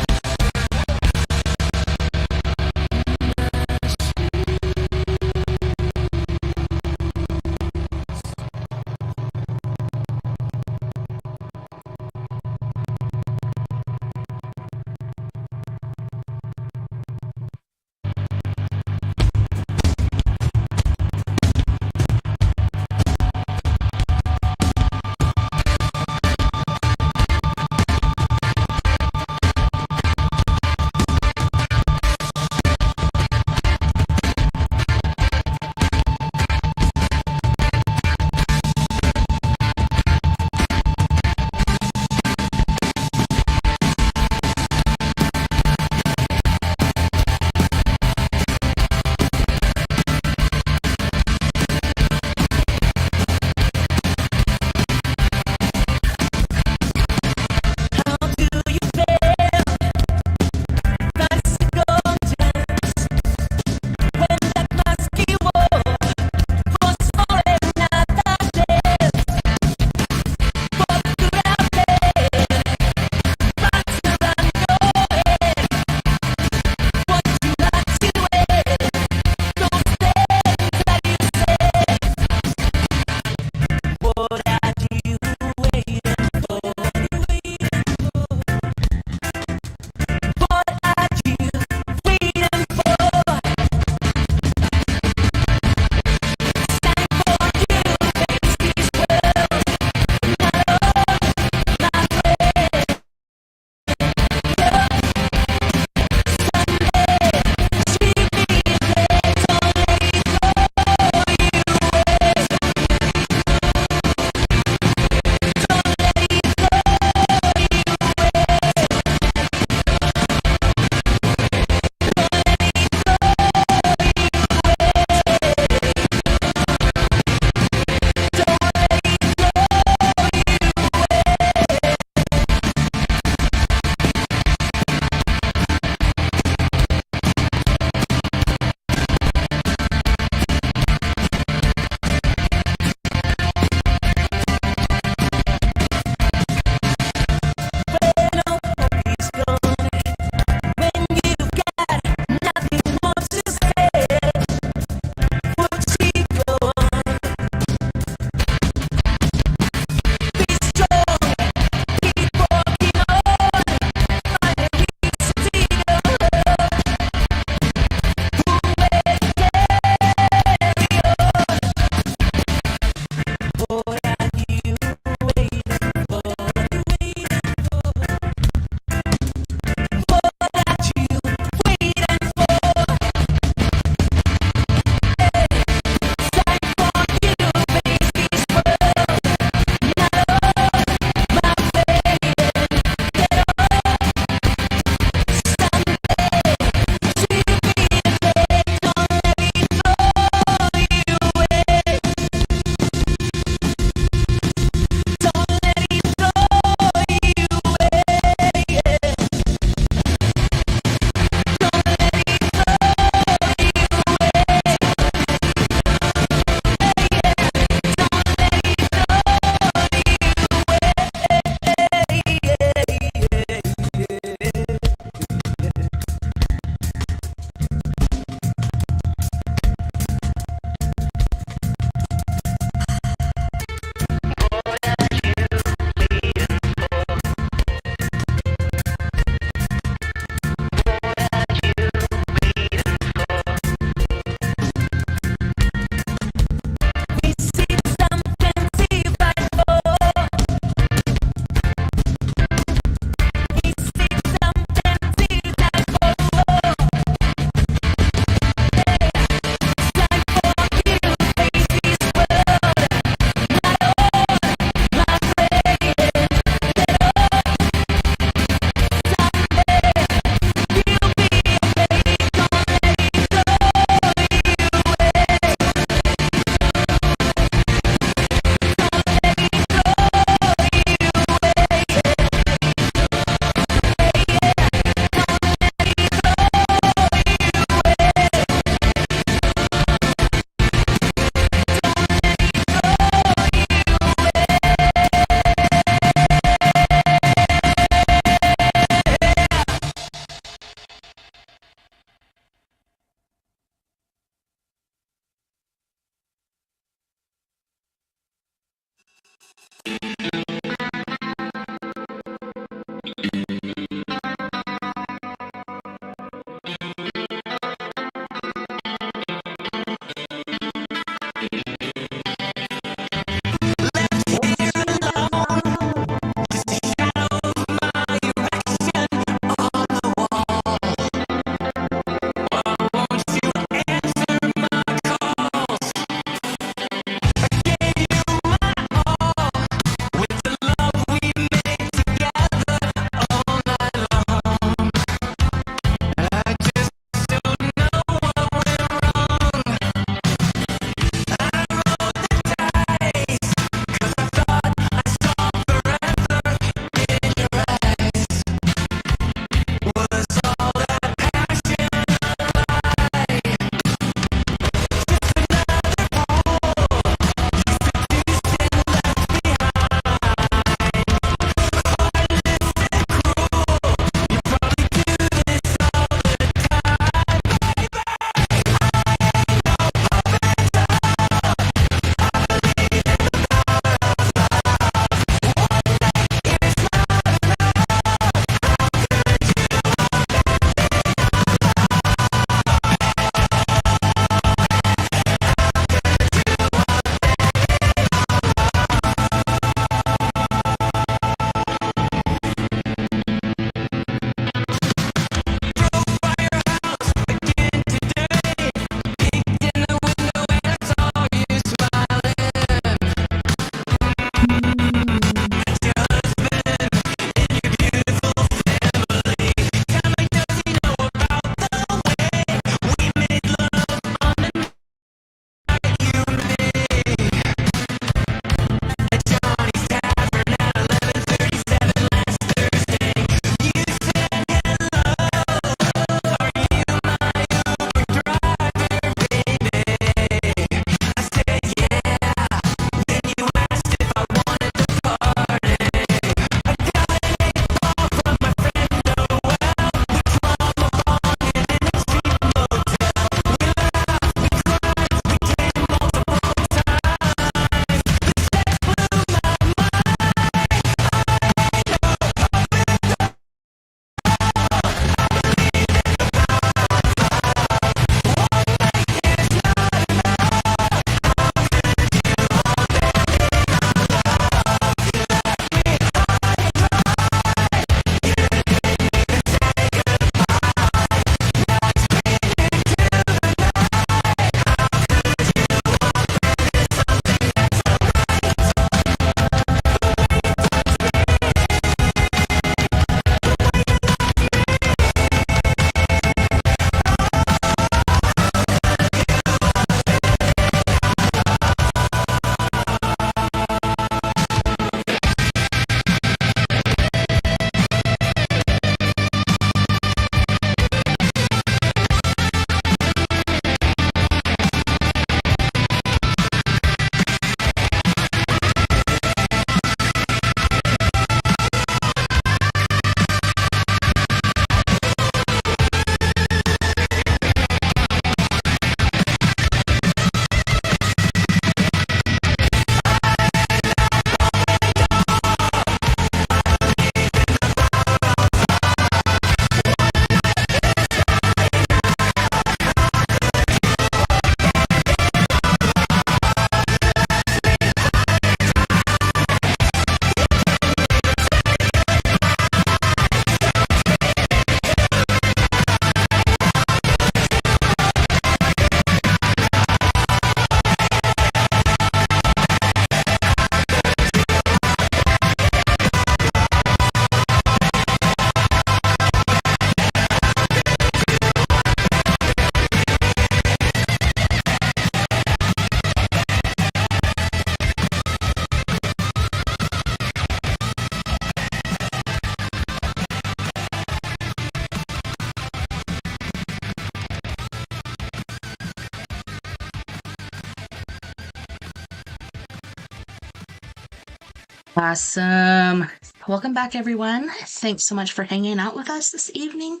A: Awesome. Welcome back, everyone. Thanks so much for hanging out with us this evening.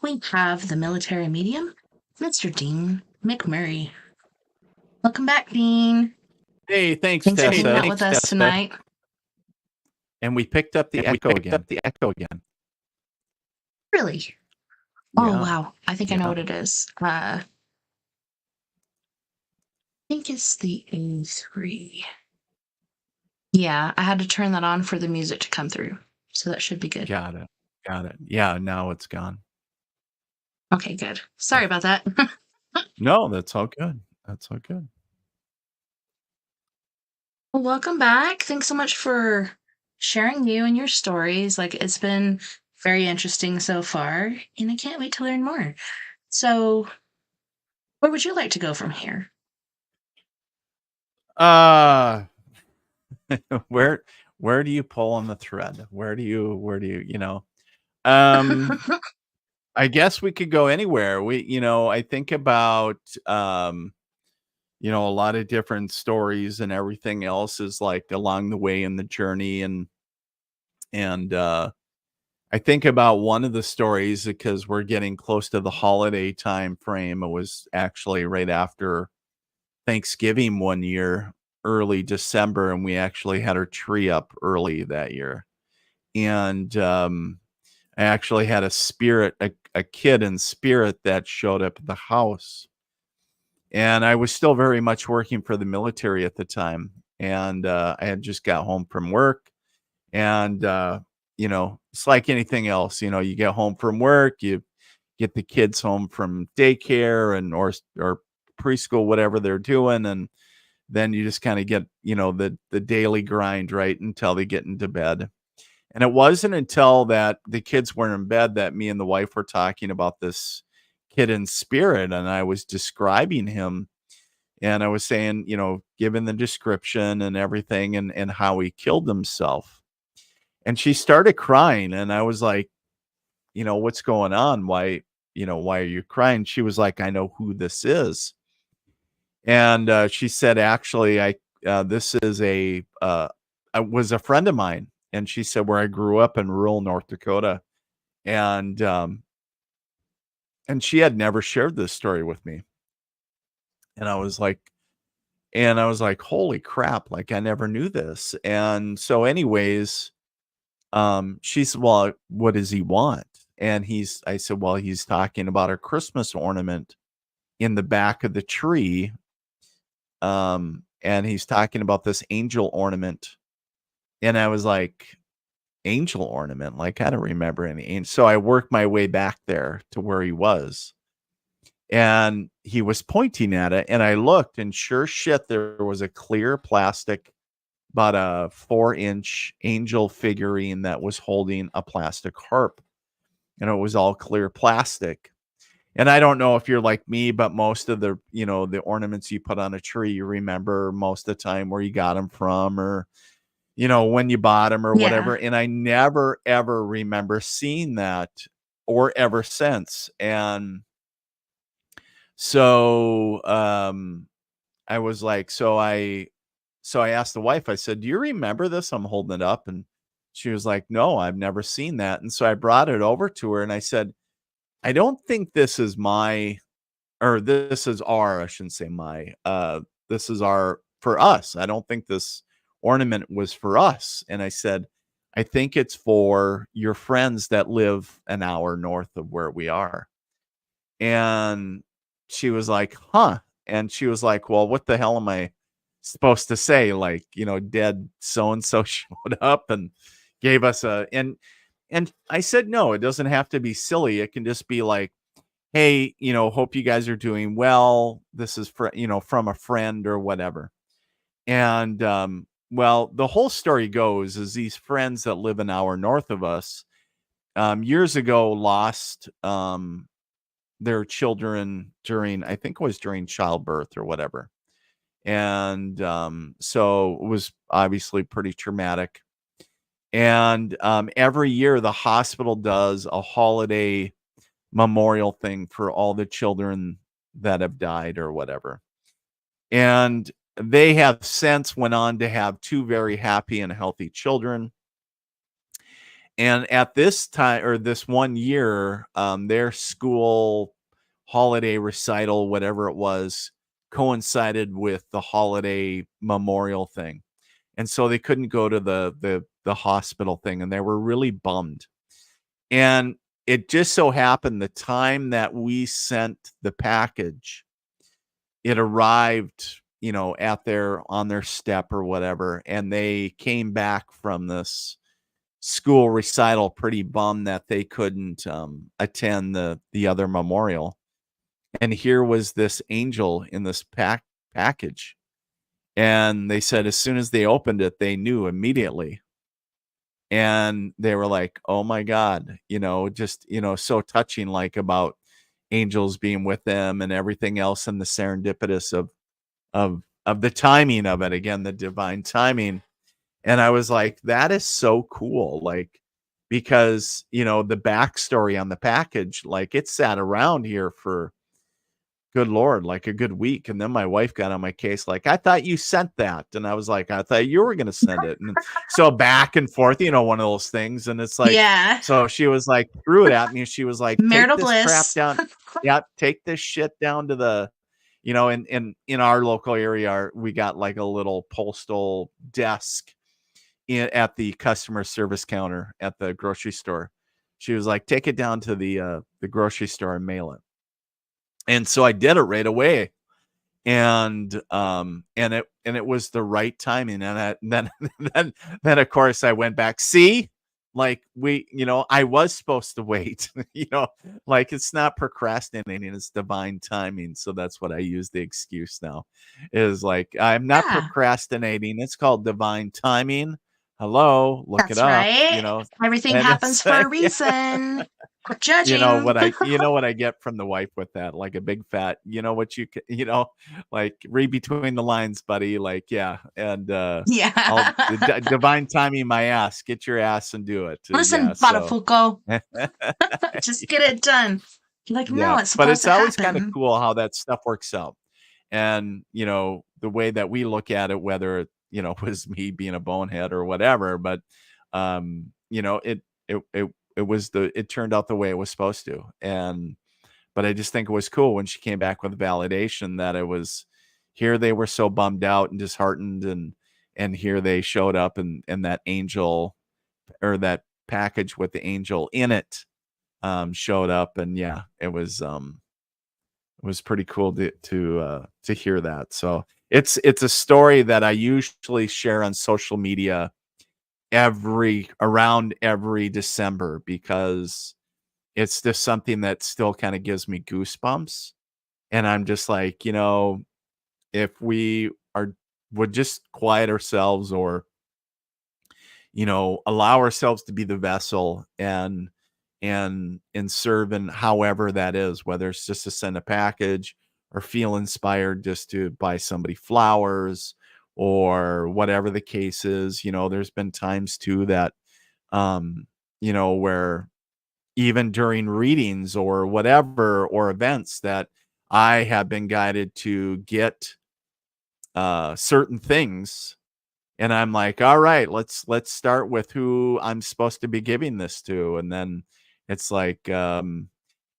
A: We have the military medium, Mr. Dean McMurray. Welcome back, Dean.
B: Hey, thanks,
A: Thanks for
B: Tessa.
A: hanging out with us tonight.
B: And we picked up the echo again.
A: Really? Oh, wow. I think I know what it is. I think it's the A3. Yeah, I had to turn that on for the music to come through. So that should be good.
B: Got it. Yeah, now it's gone.
A: Okay, good. Sorry about that.
B: No, that's all good.
A: Well, welcome back. Thanks so much for sharing you and your stories. Like, it's been very interesting so far, and I can't wait to learn more. So, where would you like to go from here?
B: Where do you pull on the thread? Where do you I guess we could go anywhere. I think about a lot of different stories and everything else is like along the way in the journey, and I think about one of the stories because we're getting close to the holiday time frame. It was actually right after Thanksgiving one year, early December, and we actually had our tree up early that year. And I actually had a kid in spirit that showed up at the house. And I was still very much working for the military at the time. And I had just got home from work. And, it's like anything else. You get home from work, you get the kids home from daycare or preschool, whatever they're doing. And then you just kind of get, the daily grind, right, until they get into bed. And it wasn't until that the kids weren't in bed that me and the wife were talking about this kid in spirit. And I was describing him. And I was saying, given the description and everything and how he killed himself. And she started crying. And I was like, what's going on? Why are you crying? She was like, I know who this is. And she said, actually, this is was a friend of mine. And she said, where I grew up in rural North Dakota. And she had never shared this story with me. And I was like, holy crap, like I never knew this. And so anyways, she said, well, what does he want? And I said, well, he's talking about a Christmas ornament in the back of the tree. And he's talking about this angel ornament. And I was like, angel ornament? Like, I don't remember any angel. So I worked my way back there to where he was. And he was pointing at it. And I looked, and sure shit, there was a clear plastic, about a 4-inch angel figurine that was holding a plastic harp. And it was all clear plastic. And I don't know if you're like me, but most of the, the ornaments you put on a tree, you remember most of the time where you got them from, or, when you bought them or whatever. And I never, ever remember seeing that or ever since. And so I was like, so I asked the wife, I said, do you remember this? I'm holding it up. And she was like, no, I've never seen that. And so I brought it over to her and I said, I don't think this is this is our, I shouldn't say my, this is for us. I don't think this ornament was for us. And I said, I think it's for your friends that live an hour north of where we are. And she was like, huh. And she was like, well, what the hell am I supposed to say? Like, dead so-and-so showed up and gave us and I said, no, it doesn't have to be silly. It can just be like, hey, hope you guys are doing well. This is from a friend or whatever. And, well, the whole story goes is these friends that live an hour north of us, years ago lost, their children I think it was during childbirth or whatever. And, so it was obviously pretty traumatic. And every year the hospital does a holiday memorial thing for all the children that have died or whatever. And they have since went on to have 2 very happy and healthy children. And at this time, or this one year, their school holiday recital, whatever it was, coincided with the holiday memorial thing. And so they couldn't go to the hospital thing, and they were really bummed. And it just so happened the time that we sent the package, it arrived, on their step or whatever, and they came back from this school recital pretty bummed that they couldn't attend the other memorial. And here was this angel in this package. And they said as soon as they opened it, they knew immediately. And they were like, oh my God, just, so touching, like about angels being with them and everything else, and the serendipitous of the timing of it. Again, the divine timing. And I was like, that is so cool. Like, because, the backstory on the package, like it sat around here for, good Lord, like a good week. And then my wife got on my case, like, I thought you sent that. And I was like, I thought you were going to send it. And so back and forth, one of those things. And it's like,
A: Yeah.
B: So she was like, threw it at me. She was like,
A: Marital
B: take this
A: bliss.
B: crap down. Yeah. Take this shit down to the, in our local area, we got like a little postal desk at the customer service counter at the grocery store. She was like, take it down to the grocery store and mail it. And so I did it right away. And it was the right timing. And then of course I went back. See, like I was supposed to wait, like it's not procrastinating, it's divine timing. So that's what I use the excuse now, is like, I'm not procrastinating. It's called divine timing. Hello, look
A: That's
B: it up.
A: Right. Everything happens for a reason. Quit judging.
B: What I get from the wife with that, like a big fat, like read between the lines, buddy. Like, yeah. And divine timing my ass. Get your ass and do it.
A: Listen, Badafuko. Just get it done. Like, no, it's supposed to happen.
B: But it's always kind of cool how that stuff works out. And, the way that we look at it, whether it, was me being a bonehead or whatever, but, it turned out the way it was supposed to. But I just think it was cool when she came back with validation that it was here. They were so bummed out and disheartened, and here they showed up, and that angel, or that package with the angel in it, showed up. And yeah, it was pretty cool to hear that. So it's a story that I usually share on social media around every December, because it's just something that still kind of gives me goosebumps. And I'm just like, if we would just quiet ourselves, or, allow ourselves to be the vessel and serve in however that is, whether it's just to send a package or feel inspired just to buy somebody flowers, or whatever the case is. There's been times too that, where even during readings or whatever, or events, that I have been guided to get certain things. And I'm like, all right, let's start with who I'm supposed to be giving this to. And then it's like, and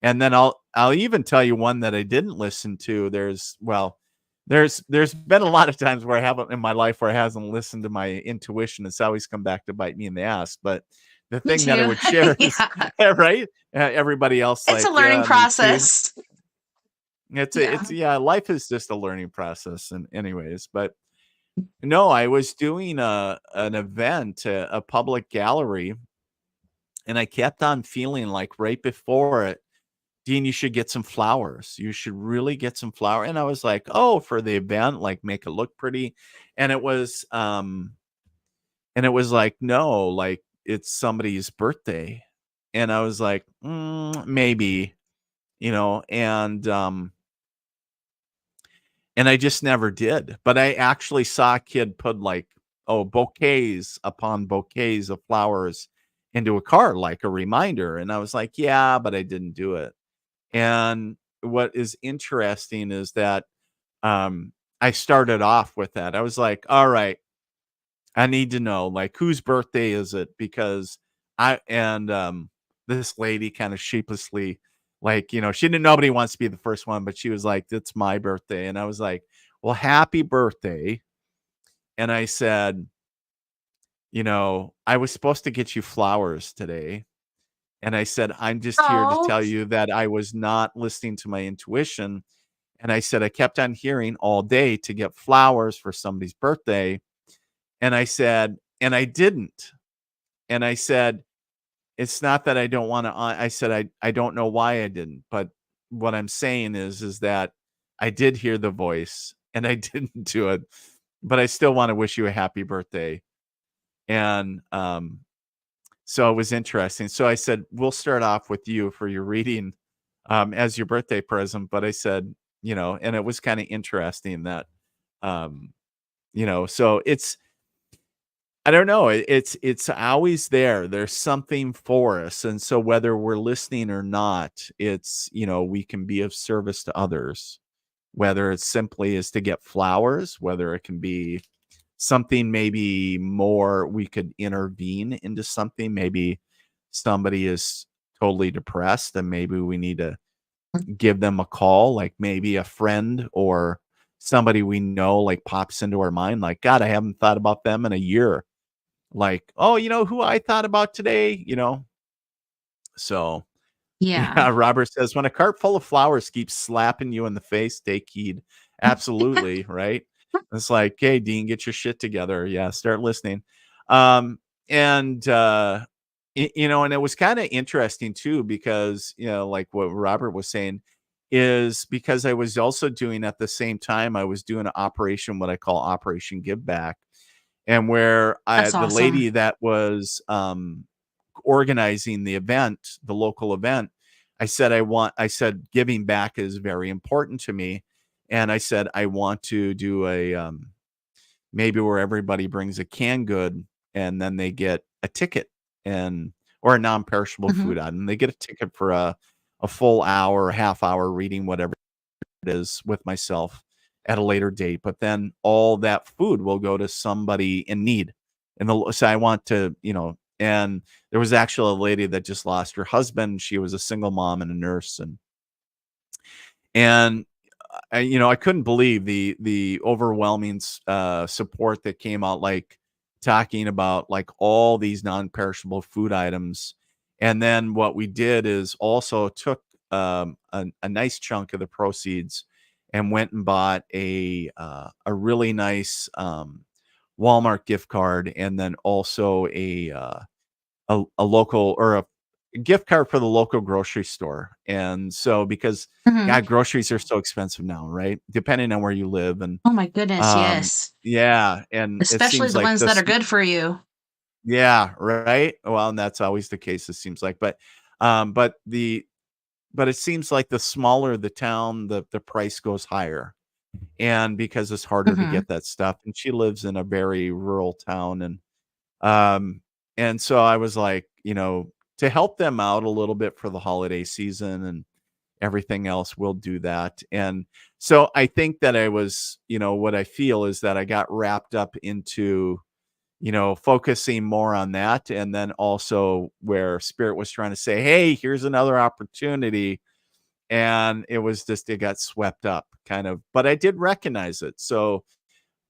B: then I'll even tell you one that I didn't listen to. There's been a lot of times where I haven't in my life where I hasn't listened to my intuition. It's always come back to bite me in the ass. But the thing that I would share is, right? Everybody else,
A: it's a learning process.
B: Life is just a learning process. And anyways, but no, I was doing an event, a public gallery, and I kept on feeling like right before it, Dean, you should get some flowers. You should really get some flower. And I was like, oh, for the event, like make it look pretty. And it was like, no, like it's somebody's birthday. And I was like, maybe, and I just never did. But I actually saw a kid put like, bouquets upon bouquets of flowers into a card, like a reminder. And I was like, yeah, but I didn't do it. And what is interesting is that I started off with that. I was like, all right, I need to know, like, whose birthday is it? Because this lady kind of sheepishly, like, nobody wants to be the first one, but she was like, it's my birthday. And I was like, well, happy birthday. And I said, I was supposed to get you flowers today. And I said, I'm just here to
A: Oh,
B: tell you that I was not listening to my intuition. And I said, I kept on hearing all day to get flowers for somebody's birthday. And I said, and I didn't. And I said, it's not that I don't want to, I said, I don't know why I didn't. But what I'm saying is that I did hear the voice and I didn't do it. But I still want to wish you a happy birthday. And so it was interesting. So I said, we'll start off with you for your reading as your birthday present. But I said, and it was kind of interesting that, so I don't know. It's always there. There's something for us. And so whether we're listening or not, it's, we can be of service to others, whether it simply is to get flowers, whether it can be something maybe more, we could intervene into something. Maybe somebody is totally depressed and maybe we need to give them a call, like maybe a friend or somebody we know, like pops into our mind, like, God, I haven't thought about them in a year. Like, oh, who I thought about today, So
A: yeah.
B: yeah, Robert says, when a cart full of flowers keeps slapping you in the face, take heed. Absolutely, right? It's like, hey, Dean, get your shit together. Yeah, start listening. And and it was kind of interesting too, because like what Robert was saying, is because I was also doing at the same time, I was doing an operation, what I call Operation Give Back, and where
A: That's
B: the
A: awesome.
B: lady that was organizing the event, the local event, I said giving back is very important to me. And I said, I want to do a maybe where everybody brings a canned good and then they get a ticket and or a non-perishable
A: Hmm.
B: food item. And they get a ticket for a full hour, a half hour reading, whatever it is with myself at a later date. But then all that food will go to somebody in need. And so I want to, and there was actually a lady that just lost her husband. She was a single mom and a nurse, and I couldn't believe the overwhelming support that came out, like talking about like all these non-perishable food items. And then what we did is also took a nice chunk of the proceeds and went and bought a really nice Walmart gift card, and then also a local or a gift card for the local grocery store. And so because
A: Hmm.
B: God, groceries are so expensive now, right? Depending on where you live. And
A: Oh my goodness,
B: um
A: yes.
B: yeah, and it
A: Especially
B: seems
A: the
B: like
A: ones that are good for you.
B: yeah, right. Well, and that's always the case, it seems like. But um but the but it seems like the smaller the town, the price goes higher. And because it's harder to
A: Hmm.
B: get that stuff. And she lives in a very rural town. Um, and so I was like, to help them out a little bit for the holiday season and everything else, we'll do that. And so I think that I was, what I feel is that I got wrapped up into, focusing more on that. And then also where Spirit was trying to say, hey, here's another opportunity. And it was just, it got swept up kind of, but I did recognize it. So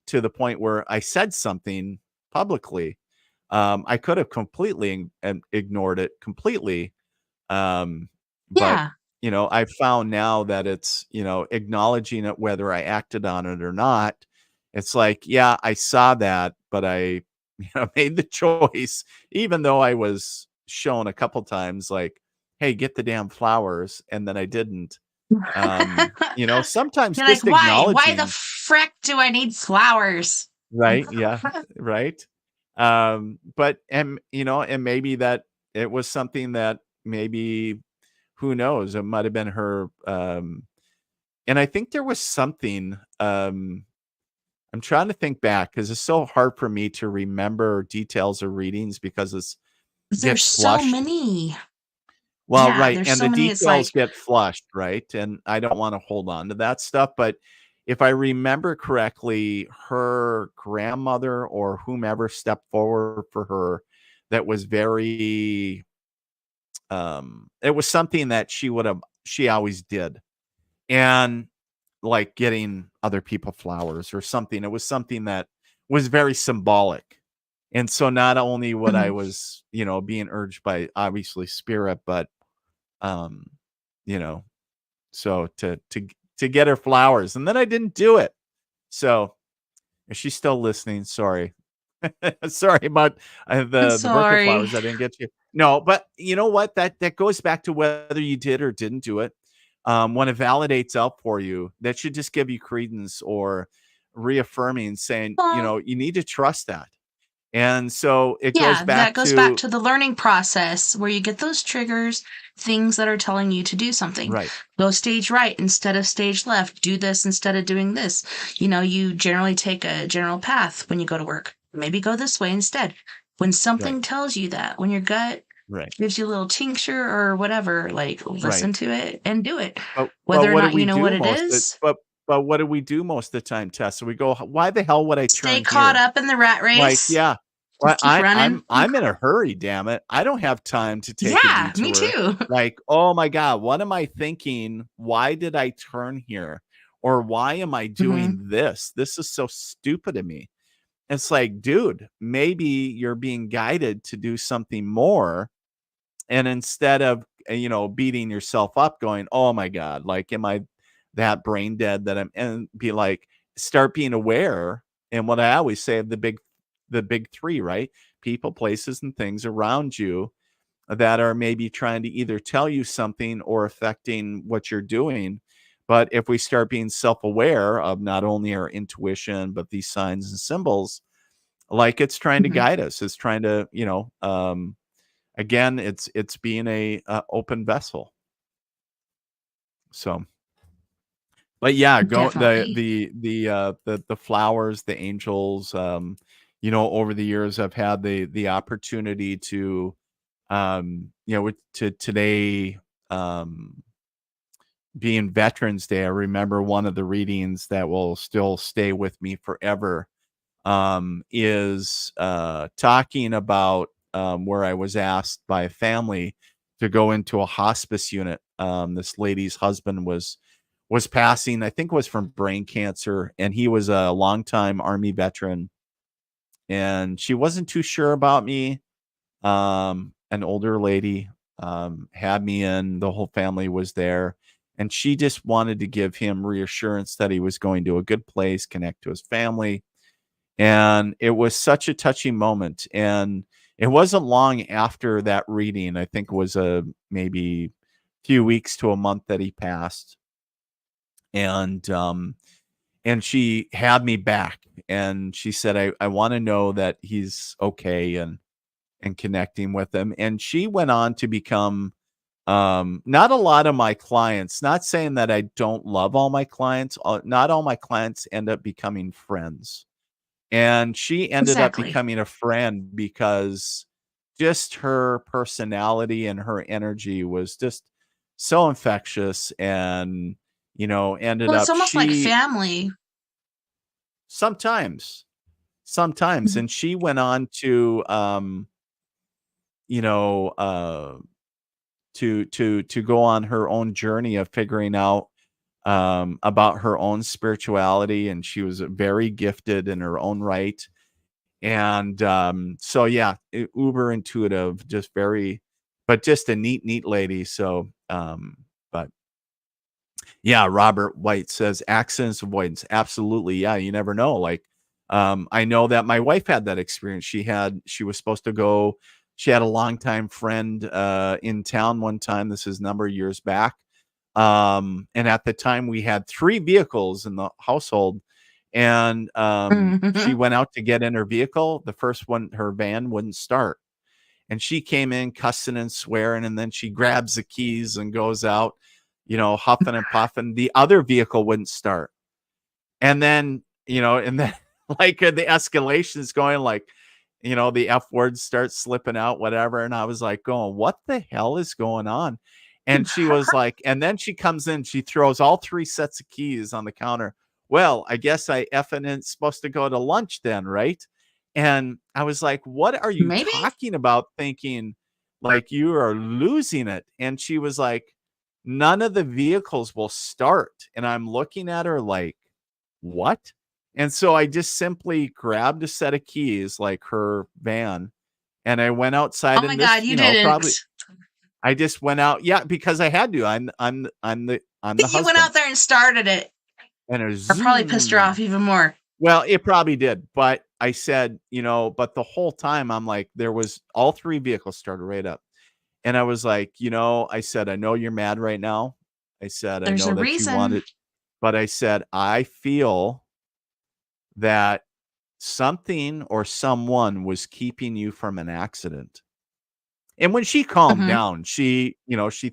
B: to the point where I said something publicly, I could have completely ignored it completely. But,
A: Yeah.
B: I've found now that it's, acknowledging it, whether I acted on it or not. It's like, yeah, I saw that, but I, made the choice, even though I was shown a couple times, like, hey, get the damn flowers. And then I didn't. Sometimes
A: You're like,
B: just
A: why? Why the
B: acknowledging,
A: frick do I need flowers?
B: right? Yeah, right. But and maybe that it was something that maybe, who knows, it might have been her. And I think there was something. I'm trying to think back because it's so hard for me to remember details of readings because it's
A: There's
B: gets
A: so
B: flushed.
A: many.
B: Well,
A: Yeah,
B: right,
A: there's
B: and
A: so
B: the
A: many. It's
B: details
A: like,
B: get flushed, right? And I don't want to hold on to that stuff, but if I remember correctly, her grandmother or whomever stepped forward for her that was very, it was something that she always did. And like getting other people flowers or something. It was something that was very symbolic. And so not only what I
A: Mhm.
B: was, being urged by obviously spirit, but um, you know, so to get her flowers. And then I didn't do it. So if she's still listening, sorry. Sorry about
A: I'm
B: the birthday
A: sorry.
B: flowers I didn't get you. No, but you know what? That goes back to whether you did or didn't do it. When it validates out for you, that should just give you credence or reaffirming, saying,
A: Well,
B: you need to trust that. And so it goes
A: yeah, that
B: back
A: goes back
B: to
A: to the learning process where you get those triggers, things that are telling you to do something.
B: right,
A: Go stage right instead of stage left. Do this instead of doing this. You generally take a general path when you go to work. Maybe go this way instead. When
B: right,
A: something tells you that, when your gut
B: right,
A: gives you a little tincture or whatever, like
B: right.
A: listen to it and do it.
B: But
A: Whether or
B: what do
A: not you
B: we
A: know what
B: do
A: it
B: most of
A: is,
B: but what do we do most of the time, Tess? So we go, why the hell would I
A: stay
B: turn
A: caught
B: here?
A: up in the rat
B: Like,
A: race.
B: yeah. Well,
A: Just keep running.
B: I'm in a hurry, damn it. I don't have time to take a
A: Yeah, me
B: detour.
A: too.
B: Like, oh my God, what am I thinking? Why did I turn here? Or why am I
A: Hmm.
B: doing this? This is so stupid to me. It's like, dude, maybe you're being guided to do something more. And instead of, beating yourself up going, "Oh my God, like, am I that brain dead that I'm," and be like, start being aware. And what I always say, the big 3, right? People, places, and things around you that are maybe trying to either tell you something or affecting what you're doing. But if we start being self-aware of not only our intuition, but these signs and symbols, like it's trying to
A: Hmm.
B: guide us, it's trying to, again, it's being a open vessel. So, but yeah, go
A: Definitely.
B: the flowers, the angels, over the years I've had the opportunity to, to today, um being Veterans Day, I remember one of the readings that will still stay with me forever, is talking about, where I was asked by a family to go into a hospice unit. This lady's husband was passing, I think it was from brain cancer, and he was a longtime Army veteran, and she wasn't too sure about me. An older lady had me in, the whole family was there, and she just wanted to give him reassurance that he was going to a good place, connect to his family. And it was such a touching moment. And it wasn't long after that reading, I think it was a maybe few weeks to a month that he passed. And she had me back and she said, I want to know that he's okay and connecting with him. And she went on to become, not a lot of my clients, not saying that I don't love all my clients, not all my clients end up becoming friends. And she ended up
A: Exactly.
B: becoming a friend because just her personality and her energy was just so infectious. And, ended
A: Well, it's
B: up
A: almost like
B: she
A: family.
B: sometimes, sometimes,
A: Mhm.
B: and she went on to, you know, to go on her own journey of figuring out, about her own spirituality, and she was very gifted in her own right. And so yeah, uber intuitive, just very, but just a neat lady. So, but yeah, Robert White says accidents avoidance. Absolutely. Yeah, you never know. Like, I know that my wife had that experience. She was supposed to go, she had a longtime friend in town one time. This is a number of years back. And at the time we had 3 vehicles in the household. And she
A: Mhm.
B: went out to get in her vehicle. The first one, her van wouldn't start. And she came in cussing and swearing, and then she grabs the keys and goes out, huffing and puffing. The other vehicle wouldn't start. And then like the escalation is going, like, the F words start slipping out, whatever. And I was like going, what the hell is going on? And she was like, and then she comes in, she throws all 3 sets of keys on the counter. well, I guess I effing supposed to go to lunch then, right? And I was like, what are you
A: Maybe.
B: talking about? Thinking like you are losing it. And she was like, none of the vehicles will start. And I'm looking at her like, what? And so I just simply grabbed a set of keys, like her van, and I went outside.
A: Oh my
B: And
A: God,
B: this,
A: you didn't.
B: probably I just went out, yeah, because I had to. I'm the
A: You
B: husband.
A: went out there and started it.
B: And it
A: Or probably pissed her off even more.
B: Well, it probably did, but I said, but the whole time I'm like, there was all 3 vehicles started right up. And I was like, I said, I know you're mad right now. I said,
A: There's
B: I know
A: a
B: that
A: reason.
B: you wanted, but I said, I feel that something or someone was keeping you from an accident. And when she calmed down, she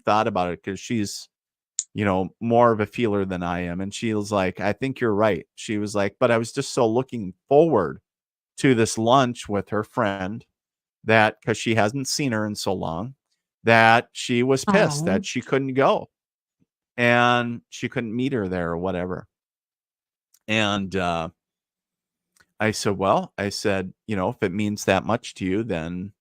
B: thought about it because she's, more of a feeler than I am. And she was like, I think you're right. She was like, but I was just so looking forward to this lunch with her friend that because she hasn't seen her in so long, that she was pissed that she couldn't go and she couldn't meet her there or whatever. And I said, well, if it means that much to you, then,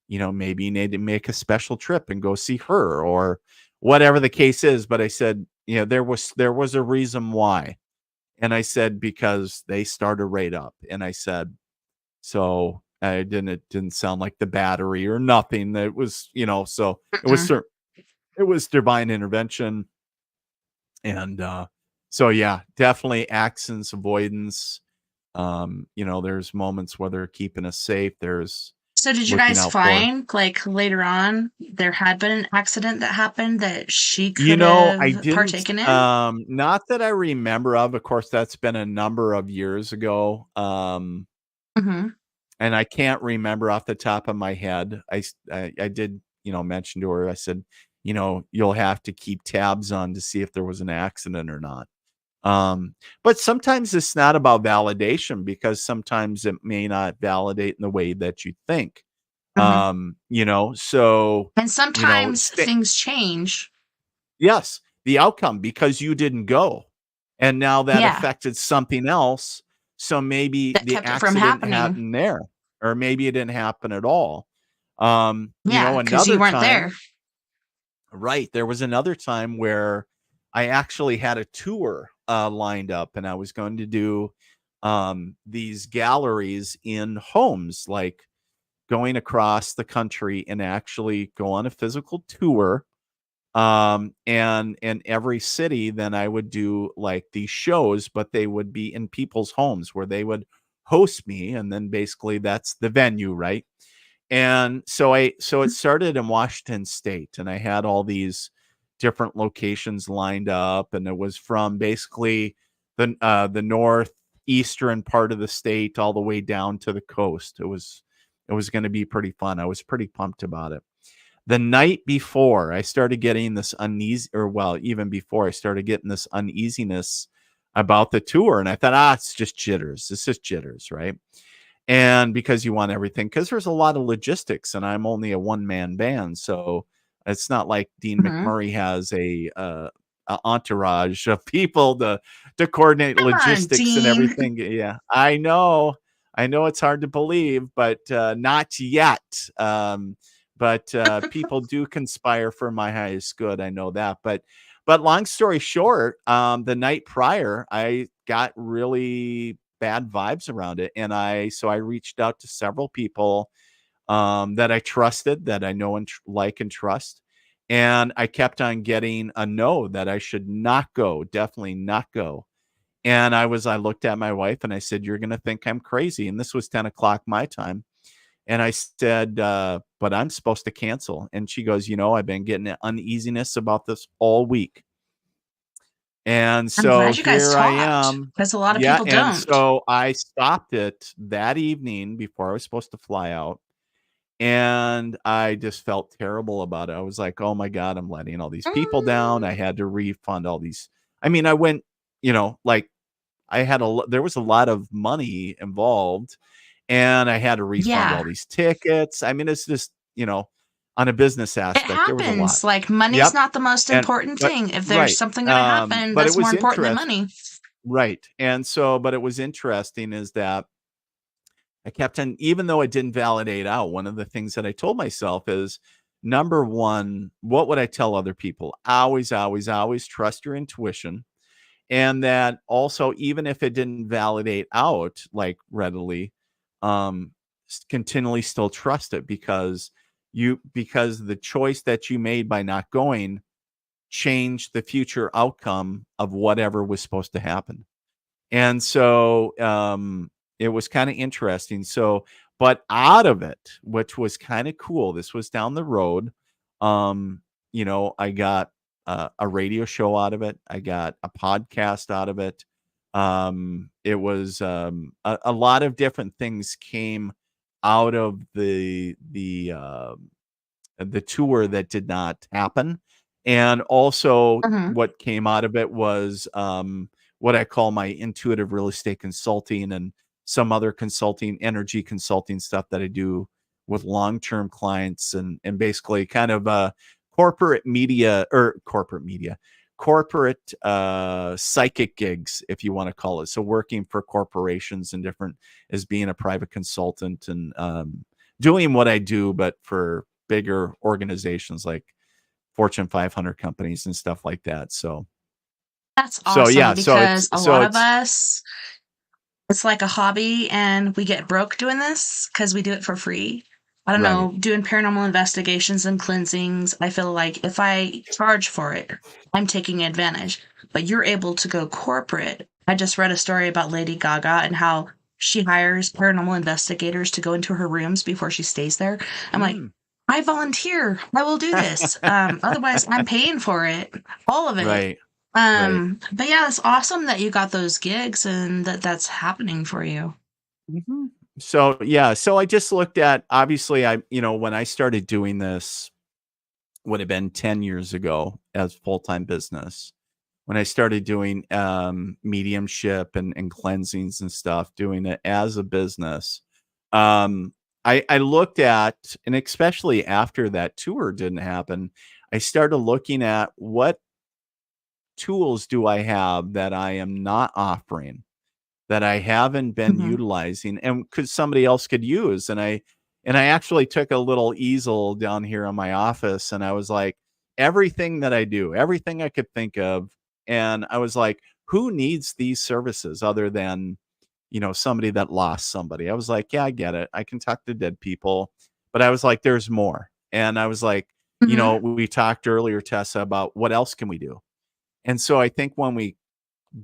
B: maybe you need to make a special trip and go see her or whatever the case is. But I said, there was a reason why. And I said, because they started right up. And I said, so it didn't sound like the battery or nothing. It was, so it was divine intervention. And so, yeah, definitely accidents avoidance. There's moments where they're keeping us safe.
A: So did you guys find like later on there had been an accident that happened that she could have partaken in?
B: Not that I remember of. Of course, that's been a number of years ago. And I can't remember off the top of my head. I did, mention to her, I said, you'll have to keep tabs on to see if there was an accident or not. But sometimes it's not about validation because sometimes it may not validate in the way that you think. So
A: and sometimes things change.
B: Yes, the outcome because you didn't go. And now that affected something else. So maybe
A: that
B: the accident happened there, or maybe it didn't happen at all.
A: Because you weren't there.
B: Right. There was another time where I actually had a tour lined up and I was going to do these galleries in homes, like going across the country and actually go on a physical tour. And in every city, then I would do like these shows, but they would be in people's homes where they would host me. And then basically that's the venue. Right. And so it started in Washington State and I had all these different locations lined up, and it was from basically the northeastern part of the state all the way down to the coast. It was going to be pretty fun. I was pretty pumped about it. The night before, I started getting this even before I started getting this uneasiness about the tour, and I thought, it's just jitters. It's just jitters, right? And because you want everything, because there's a lot of logistics, and I'm only a one-man band, so it's not like Dean McMurray has a entourage of people to coordinate logistics and everything. Yeah, I know it's hard to believe, but not yet. But people do conspire for my highest good. I know that. But long story short, the night prior, I got really bad vibes around it, and I reached out to several people that I trusted, that I know and like and trust. And I kept on getting a no, that I should not go, definitely not go. And I looked at my wife and I said, you're going to think I'm crazy. And this was 10 o'clock my time. And I said, but I'm supposed to cancel. And she goes, I've been getting an uneasiness about this all week. And so here I am.
A: Because a lot of people don't.
B: And so I stopped it that evening before I was supposed to fly out. And I just felt terrible about it. I was like, oh my God, I'm letting all these people down. I had to refund all these. I mean, I went, like there was a lot of money involved and I had to refund all these tickets. I mean, it's just, on a business aspect,
A: it happens.
B: There was a lot.
A: Like money's not the most important thing. If there's something going to happen, that's more important than money.
B: Right. And so, but it was interesting is that I kept on, even though it didn't validate out, one of the things that I told myself is number one, what would I tell other people? Always, always, always trust your intuition. And that also, even if it didn't validate out like readily, continually still trust it because the choice that you made by not going changed the future outcome of whatever was supposed to happen. And so, it was kinda interesting. So but out of it, which was kinda cool, this was down the road, I got a radio show out of it. I got a podcast out of it. It was, a lot of different things came out of the tour that did not happen. And also
A: Mhm.
B: what came out of it was, what I call my intuitive real estate consulting and some other consulting, energy consulting stuff that I do with long-term clients and basically kind of corporate media or corporate psychic gigs, if you want to call it. So working for corporations and different as being a private consultant and doing what I do, but for bigger organizations like Fortune 500 companies and stuff like that.
A: That's
B: So
A: awesome
B: yeah, so it's
A: because a
B: so
A: lot of
B: it's
A: us, it's like a hobby and we get broke doing this because we do it for free. I don't
B: right.
A: know, doing paranormal investigations and cleansings, I feel like if I charge for it, I'm taking advantage. But you're able to go corporate. I just read a story about Lady Gaga and how she hires paranormal investigators to go into her rooms before she stays there. I'm like,
B: Mm.
A: I volunteer. I will do this. Otherwise, I'm paying for it, all of it.
B: Right. Right.
A: But yeah, it's awesome that you got those gigs and that that's happening for you.
B: Mhm. So yeah, so I just looked at obviously when I started doing this would have been 10 years ago as full-time business. When I started doing mediumship and cleansings and stuff, doing it as a business. Um I looked at, and especially after that tour didn't happen, I started looking at what tools do I have that I am not offering, that I haven't been
A: Mhm.
B: utilizing and could somebody else could use. And I actually took a little easel down here in my office and I was like, everything that I do, everything I could think of. And I was like, who needs these services other than, somebody that lost somebody? I was like, yeah, I get it. I can talk to dead people. But I was like, there's more. And I was like,
A: Mhm.
B: we talked earlier, Tessa, about what else can we do? And so I think when we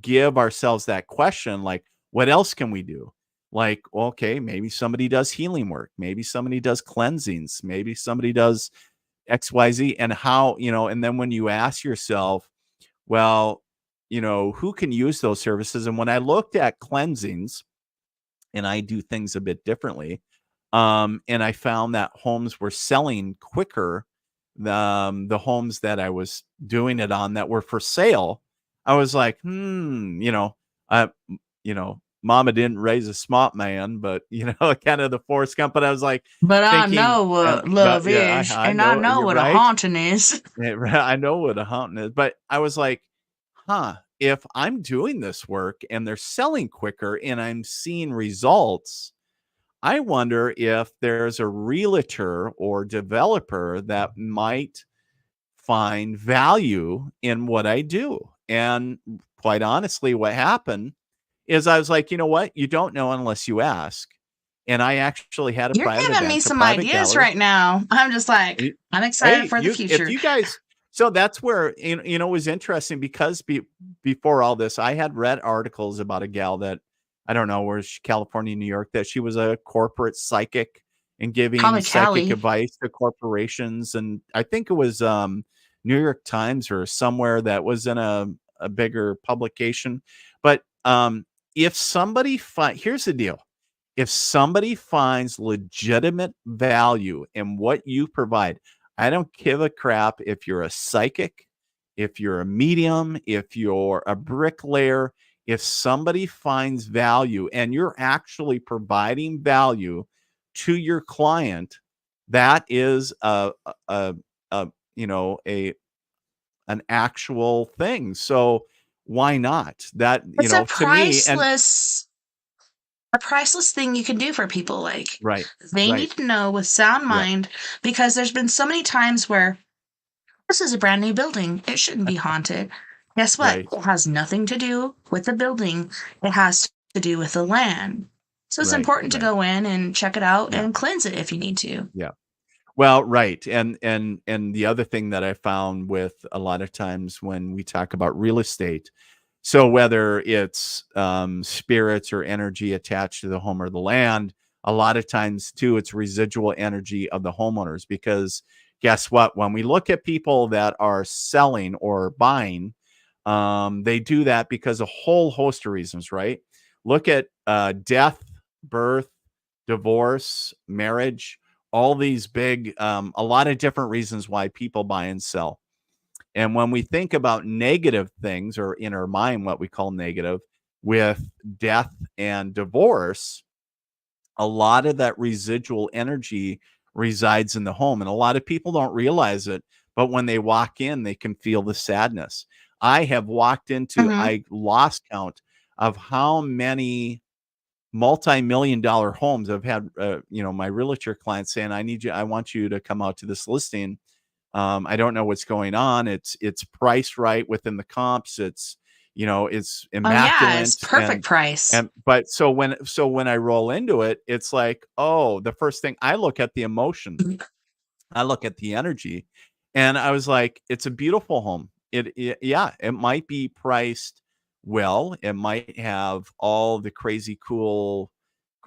B: give ourselves that question, like, what else can we do? Like, okay, maybe somebody does healing work. Maybe somebody does cleansings. Maybe somebody does XYZ. And and then when you ask yourself, well, who can use those services? And when I looked at cleansings, and I do things a bit differently, and I found that homes were selling quicker. The homes that I was doing it on that were for sale, I was like, I, Mama didn't raise a smart man, but kind of the Forrest Gump. But I was like
A: But I
B: thinking,
A: know what love
B: yeah,
A: is,
B: I
A: and I
B: know
A: know
B: you're
A: what a
B: right.
A: haunting is.
B: I know what a haunting is, but I was like, huh, if I'm doing this work and they're selling quicker and I'm seeing results, I wonder if there's a realtor or developer that might find value in what I do. And quite honestly, what happened is I was like, you know what? You don't know unless you ask. And I actually had a
A: You're
B: private
A: giving me
B: event, a
A: some
B: private
A: ideas
B: gallery.
A: right now. I'm just like,
B: Y-
A: I'm excited
B: Hey,
A: for the
B: if
A: future.
B: you guys, so that's where, it was interesting because before all this, I had read articles about a gal that I don't know, where she, California, New York, that she was a corporate psychic and giving
A: Probably
B: psychic
A: Callie.
B: advice to corporations. And I think it was New York Times or somewhere that was in a bigger publication. But if somebody here's the deal. If somebody finds legitimate value in what you provide, I don't give a crap if you're a psychic, if you're a medium, if you're a bricklayer. If somebody finds value and you're actually providing value to your client, that is a an actual thing. So why not? That,
A: It's a
B: to me, and
A: priceless thing you can do for people. Like,
B: right,
A: they
B: right,
A: need to know with sound
B: yeah,
A: mind, because there's been so many times where this is a brand new building. It shouldn't be haunted. Guess what?
B: right,
A: It has nothing to do with the building. It has to do with the land. So it's
B: right,
A: important to
B: right,
A: go in and check it out
B: yeah,
A: and cleanse it if you need to.
B: yeah. Well, right, and the other thing that I found with a lot of times when we talk about real estate, so whether it's spirits or energy attached to the home or the land, a lot of times too, it's residual energy of the homeowners. Because guess what? When we look at people that are selling or buying, they do that because a whole host of reasons, right? Look at death, birth, divorce, marriage, all these big, a lot of different reasons why people buy and sell. And when we think about negative things, or in our mind, what we call negative, with death and divorce, a lot of that residual energy resides in the home. And a lot of people don't realize it, but when they walk in, they can feel the sadness. I have walked into,
A: Mm-hmm.
B: I lost count of how many multi-million dollar homes I've had, my realtor clients saying, I want you to come out to this listing. I don't know what's going on. It's priced right within the comps. It's
A: Oh, yeah, it's
B: immaculate.
A: perfect price.
B: And but so when I roll into it, it's like, oh, the first thing I look at the emotion, I look at the energy, and I was like, it's a beautiful home. Yeah, it might be priced well. It might have all the crazy cool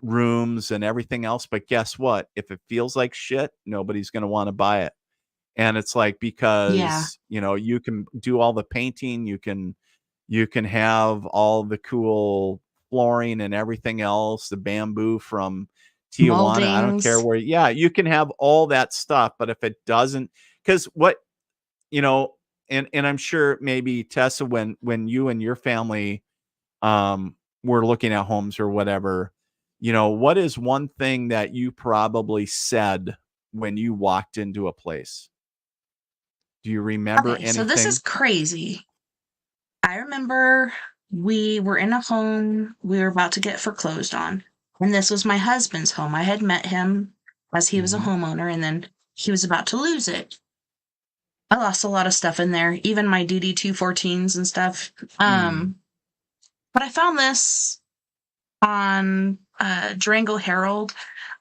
B: rooms and everything else, but guess what? If it feels like shit, nobody's going to want to buy it. And it's like,
A: Yeah.
B: because, you can do all the painting, you can have all the cool flooring and everything else, the bamboo from Tijuana. I don't care
A: Moldings.
B: where. Yeah, you can have all that stuff, but if it doesn't, because what, you know, and I'm sure maybe Tessa, when you and your family were looking at homes or whatever, what is one thing that you probably said when you walked into a place? Do you remember
A: Okay, so this is
B: anything?
A: crazy. I remember we were in a home we were about to get foreclosed on, and this was my husband's home. I had met him as he was a
B: Mhm.
A: homeowner, and then he was about to lose it. I lost a lot of stuff in there, even my DD 214s and stuff.
B: Mm.
A: But I found this on Durango Herald.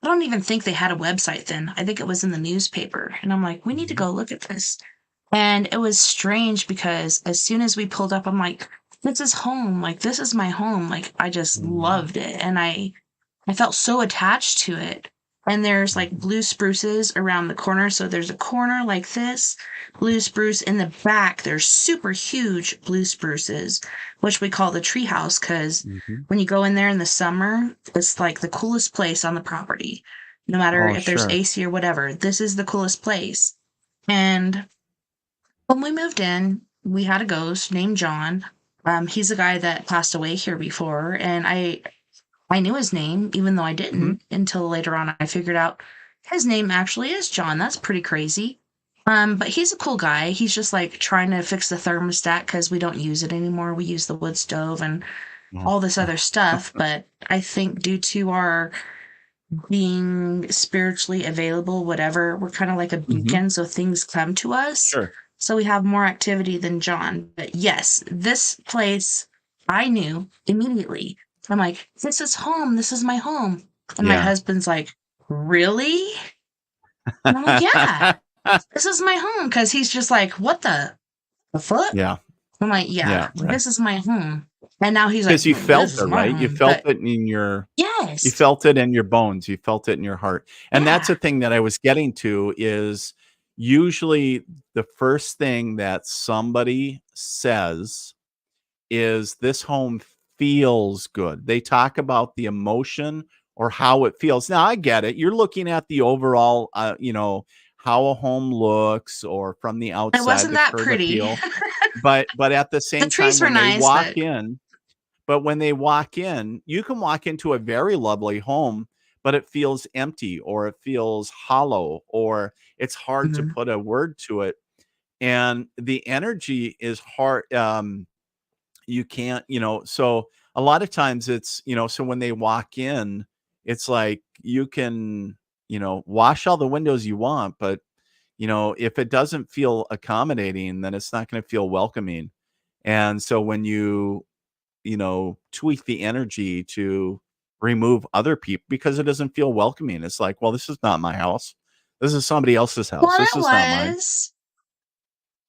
A: I don't even think they had a website then. I think it was in the newspaper. And I'm like, we need to
B: Mhm.
A: go look at this. And it was strange because as soon as we pulled up, I'm like, this is home. Like, this is my home. Like, I just
B: Mhm.
A: loved it. And I felt so attached to it. And there's like
B: Mhm.
A: blue spruces around the corner. So there's a corner like this, blue spruce. In the back, there's super huge blue spruces, which we call the treehouse because
B: Mhm.
A: when you go in there in the summer, it's like the coolest place on the property. No matter
B: Oh,
A: if there's
B: sure.
A: AC or whatever, this is the coolest place. And when we moved in, we had a ghost named John. He's a guy that passed away here before, and I knew his name, even though I
B: Mhm.
A: didn't until later on. I figured out his name actually is John. That's pretty crazy. But he's a cool guy. He's just like trying to fix the thermostat because we don't use it anymore. We use the wood stove and
B: Oh.
A: all this other stuff. But I think due to our being spiritually available, whatever, we're kind of like a
B: Mhm.
A: beacon, so things come to us.
B: Sure.
A: So we have more activity than John. But yes, this place I knew immediately. I'm like, this is home. This is my home. And my
B: Yeah.
A: husband's like, really? And I'm like, yeah, this is my home. Cause he's just like, what the fuck?
B: Yeah.
A: I'm like, yeah,
B: Yeah, right.
A: this is my home. And now he's like,
B: Because you felt
A: this
B: it,
A: is my
B: right? You
A: home.
B: felt
A: But
B: it in your you
A: yes,
B: felt it in your bones, you felt it in your heart. And that's
A: yeah.
B: the thing that I was getting to is usually the first thing that somebody says is, "This home feels good." They talk about the emotion or how it feels. Now, I get it. You're looking at the overall, how a home looks, or from the
A: It
B: outside,
A: wasn't
B: the
A: that
B: curb
A: pretty.
B: appeal. But at the
A: The
B: same time,
A: trees were
B: when they
A: nice,
B: walk
A: but
B: in, but when they walk in, you can walk into a very lovely home, but it feels empty, or it feels hollow, or it's hard to
A: mhm.
B: put a word to it. And the energy is hard. you can't, so a lot of times it's, so when they walk in, it's like you can, wash all the windows you want, but if it doesn't feel accommodating, then it's not going to feel welcoming. And so when tweak the energy to remove other people because it doesn't feel welcoming, it's like, well, this is not my house. This is somebody else's house.
A: Well,
B: This
A: it
B: is not mine.
A: was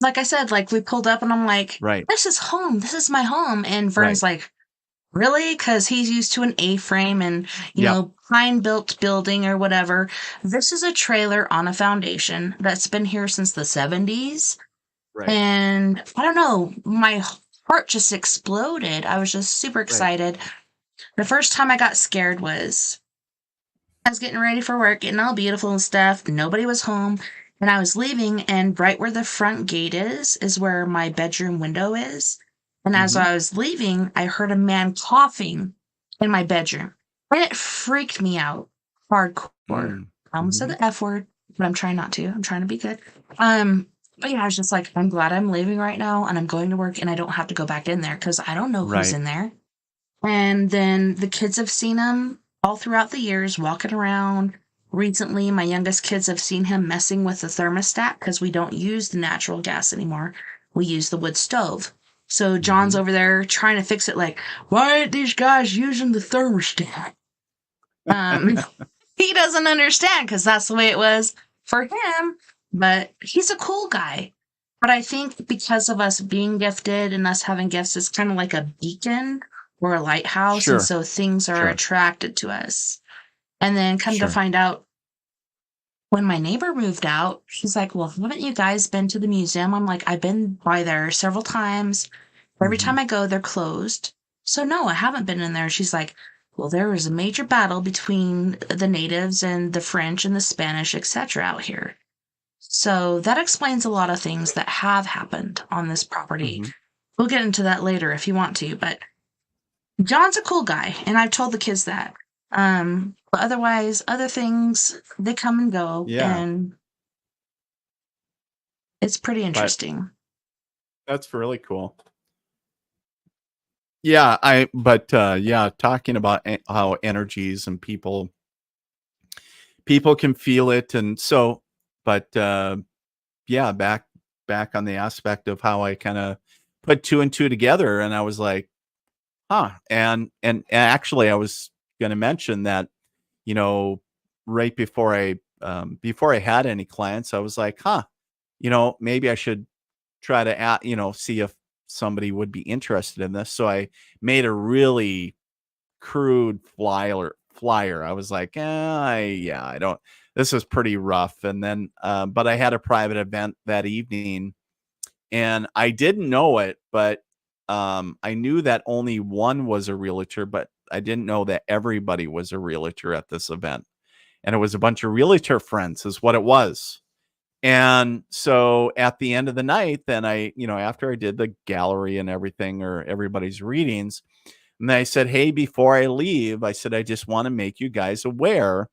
A: like I said, like we pulled up and I'm like,
B: Right.
A: this is home. This is my home. And
B: Right.
A: Vern's like, really? Because he's used to an A-frame and,
B: Yep.
A: pine-built building or whatever. This is a trailer on a foundation that's been here since the 70s.
B: Right.
A: And I don't know, my heart just exploded. I was just super excited. The first time I got scared was I was getting ready for work, getting all beautiful and stuff. Nobody was home. And I was leaving, and right where the front gate is where my bedroom window is. And as I was leaving, I heard a man coughing in my bedroom. And it freaked me out hardcore. I almost said the F word, but I'm trying not to. I'm trying to be good. But yeah, I was just like, I'm glad I'm leaving right now and I'm going to work and I don't have to go back in there because I don't know who's in there. And then the kids have seen him all throughout the years walking around. Recently, my youngest kids have seen him messing with the thermostat because we don't use the natural gas anymore. We use the wood stove. So John's over there trying to fix it like, why aren't these guys using the thermostat? He doesn't understand because that's the way it was for him. But he's a cool guy. But I think because of us being gifted and us having gifts, it's kind of like a beacon or a lighthouse.
B: Sure.
A: And so things are attracted to us. And then come to find out, when my neighbor moved out, she's like, well, haven't you guys been to the museum? I'm like, I've been by there several times. Every time I go, they're closed. So no, I haven't been in there. She's like, well, there was a major battle between the natives and the French and the Spanish, etc. out here. So that explains a lot of things that have happened on this property. We'll get into that later if you want to, but John's a cool guy, and I've told the kids that. But otherwise, other things, they come and go, and it's pretty interesting.
B: That's really cool. Yeah, talking about how energies and people can feel it, and so, but back on the aspect of how I kind of put two and two together, and I was like, huh, and actually, I was going to mention that, right before I had any clients, I was like, huh, maybe I should try to see if somebody would be interested in this. So I made a really crude flyer. I was like, I don't, this is pretty rough. And then, but I had a private event that evening and I didn't know it, but I knew that only one was a realtor, but I didn't know that everybody was a realtor at this event. And it was a bunch of realtor friends is what it was. And so at the end of the night, then after I did the gallery and everything or everybody's readings, and I said, hey, before I leave, I said, I just want to make you guys aware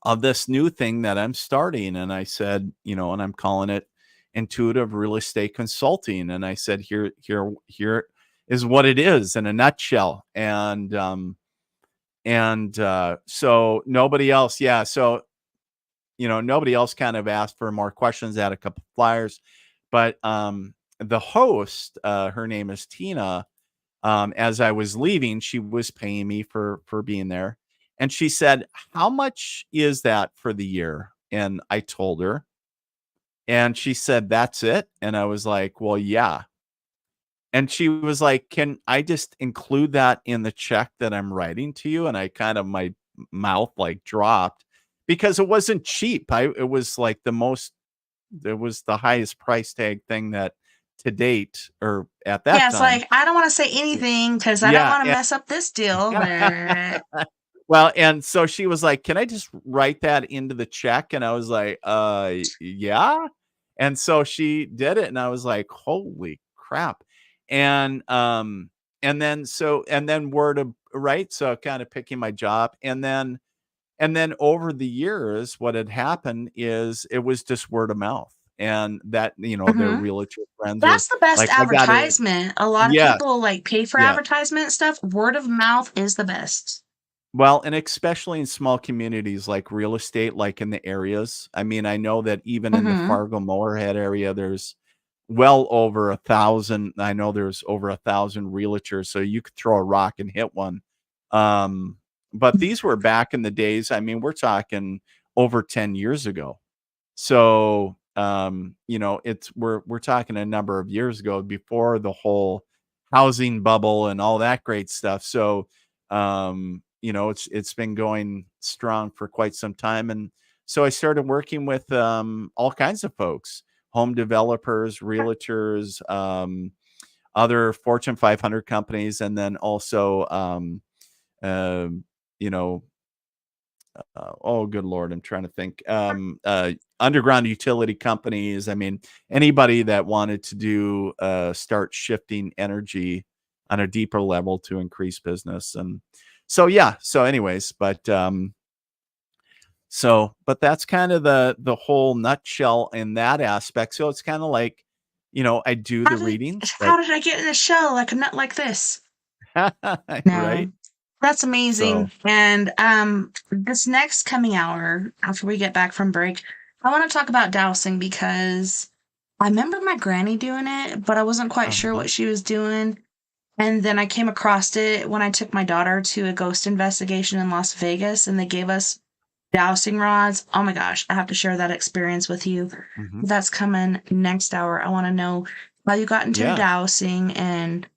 B: of this new thing that I'm starting. And I said, and I'm calling it intuitive real estate consulting. And I said, here is what it is in a nutshell. And so nobody else. Yeah. So, nobody else kind of asked for more questions. I had a couple flyers, but the host, her name is Tina. As I was leaving, she was paying me for being there. And she said, how much is that for the year? And I told her, and she said, that's it. And I was like, well, yeah. And she was like, can I just include that in the check that I'm writing to you? And I kind of, my mouth like dropped because it wasn't cheap. It was like it was the highest price tag thing that to date or at that time.
A: It's like, I don't want to say anything because I don't want to mess up this deal. But...
B: Well, and so she was like, can I just write that into the check? And I was like, yeah. And so she did it. And I was like, holy crap. And then word of right. So kind of picking my job. And then over the years, what had happened is it was just word of mouth. and that, their
A: Mhm.
B: realtor friends are
A: That's the best
B: like, I got it.
A: advertisement. A lot of
B: Yes.
A: people, like, pay for
B: Yeah.
A: advertisement stuff. Word of mouth is the best.
B: Well, and especially in small communities like real estate, like in the areas. I mean, I know that even in the
A: Mhm.
B: Fargo-Moorhead area, there's well over 1,000. I know there's over 1,000 realtors, so you could throw a rock and hit one. Um, but these were back in the days. I mean, we're talking over 10 years ago. So, we're talking a number of years ago before the whole housing bubble and all that great stuff. So, it's been going strong for quite some time. And so I started working with all kinds of folks, home developers, realtors, other Fortune 500 companies, and then also um, you know, oh, good Lord, I'm trying to think. Underground utility companies. I mean, anybody that wanted to start shifting energy on a deeper level to increase business. And so, yeah. So anyways, but that's kind of the whole nutshell in that aspect. So it's kind of like, I do
A: How
B: the
A: did
B: readings,
A: how
B: but
A: did I get in a show like a nut like this? No.
B: right.
A: That's amazing.
B: So,
A: And this next coming hour, after we get back from break, I want to talk about dowsing because I remember my granny doing it, but I wasn't quite sure
B: uh-huh.
A: what she was doing. And then I came across it when I took my daughter to a ghost investigation in Las Vegas and they gave us dowsing rods. Oh my gosh, I have to share that experience with you.
B: Mhm.
A: That's coming next hour. I want to know how you got into
B: Yeah.
A: dowsing and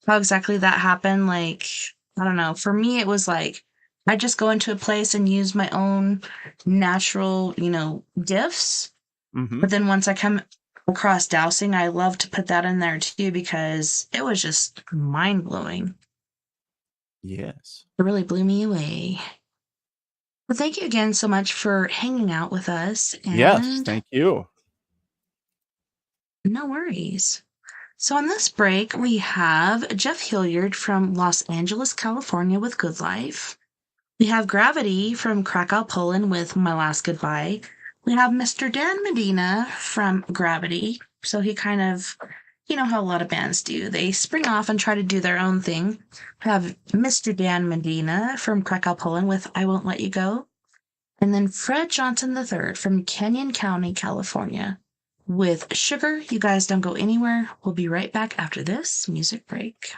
A: how exactly that happened. Like, I don't know. For me, it was like I just go into a place and use my own natural, gifts.
B: Mhm.
A: But then once I come across dowsing, I love to put that in there too because it was just mind blowing.
B: Yes.
A: It really blew me away. Well, thank you again so much for hanging out with us,
B: Yes.
A: and
B: Thank you.
A: no worries. So, on this break, we have Jeff Hilliard from Los Angeles, California with Good Life. We have Gravity from Krakow, Poland with My Last Goodbye. We have Mr. Dan Medina from Gravity. So he kind of, how a lot of bands do. They spring off and try to do their own thing. We have Mr. Dan Medina from Krakow, Poland with I Won't Let You Go. And then Fred Johnson III from Canyon County, California with Sugar. You guys don't go anywhere. We'll be right back after this music break.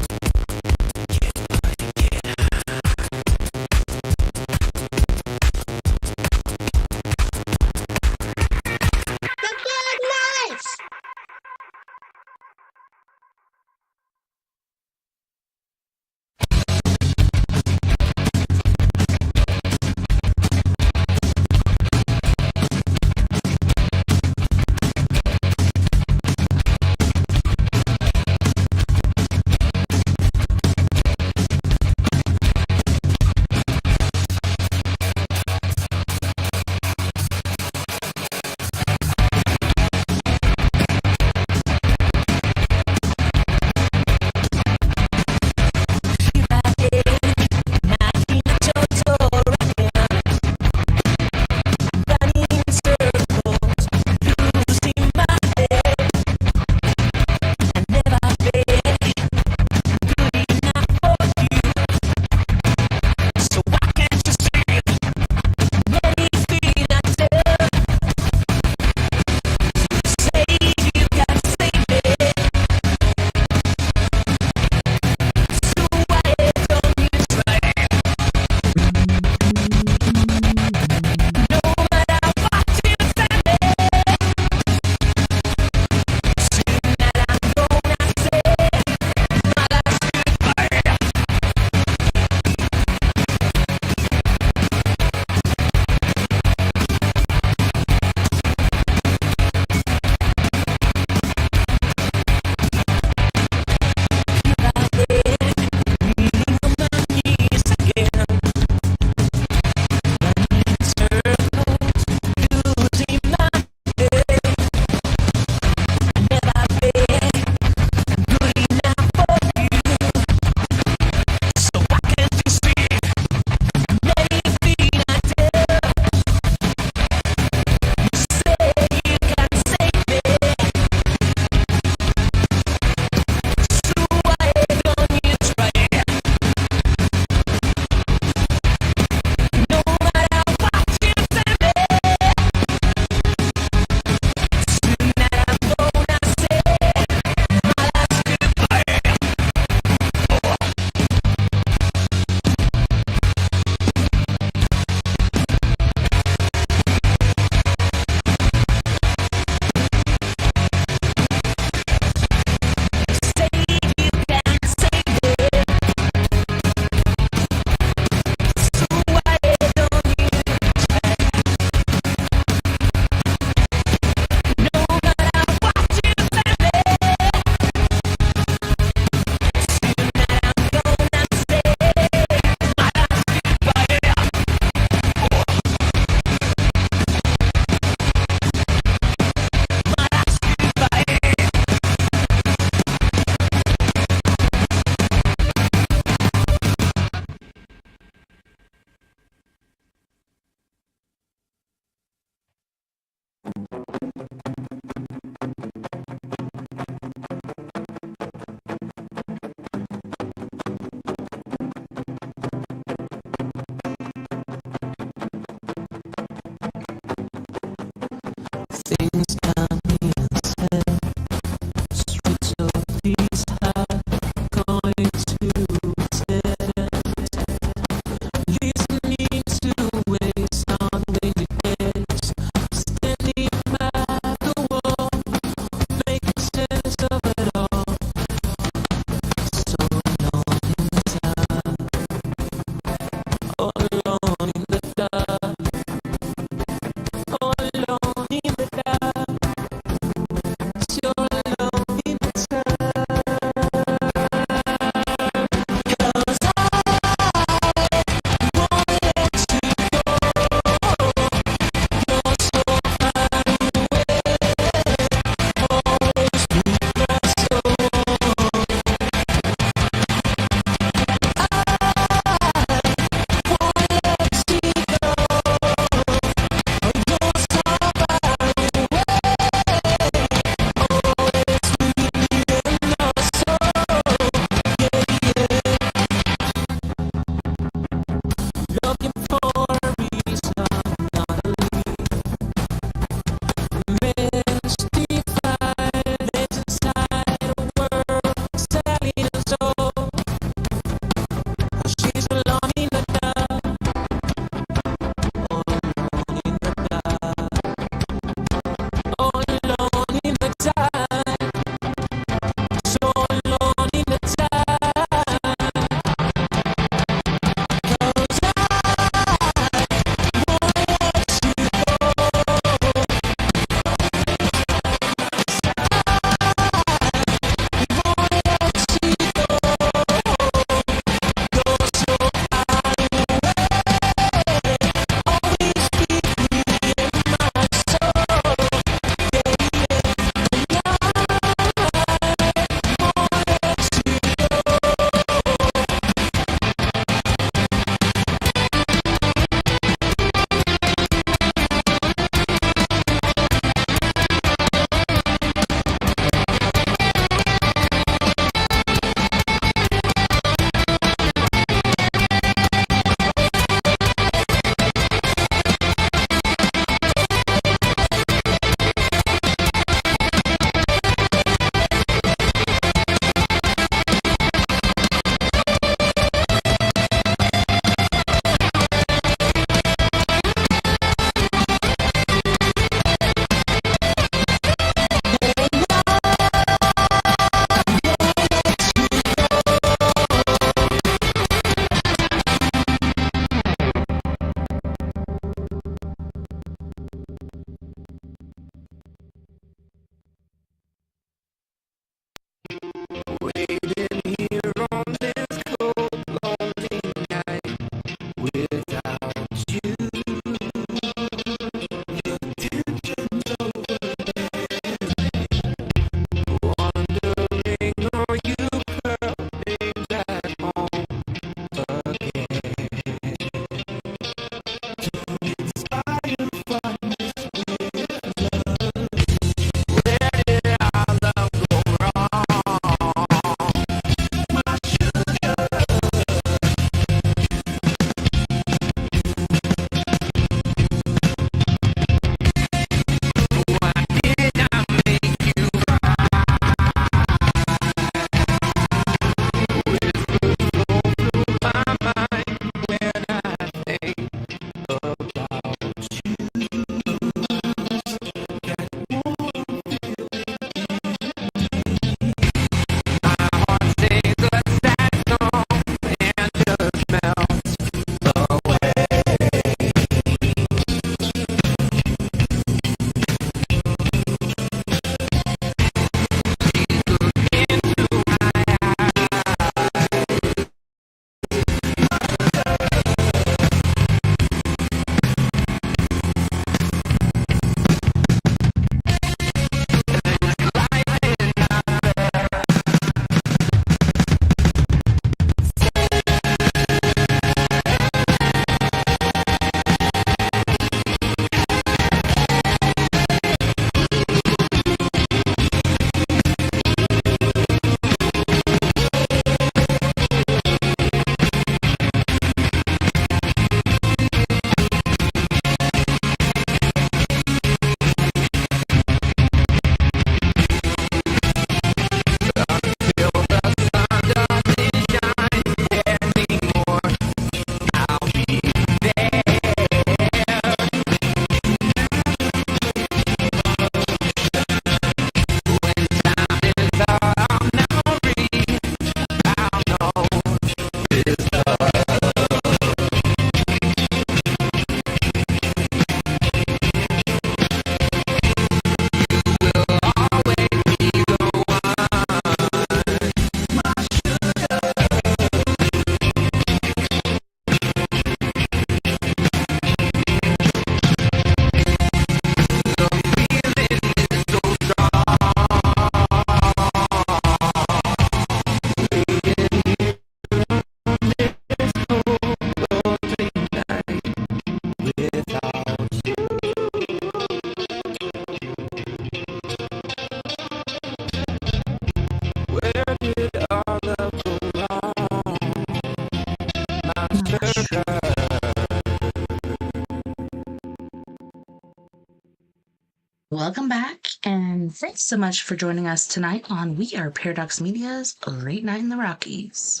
A: Welcome back, and thanks so much for joining us tonight on We Are Paradox Media's Late Night in the Rockies.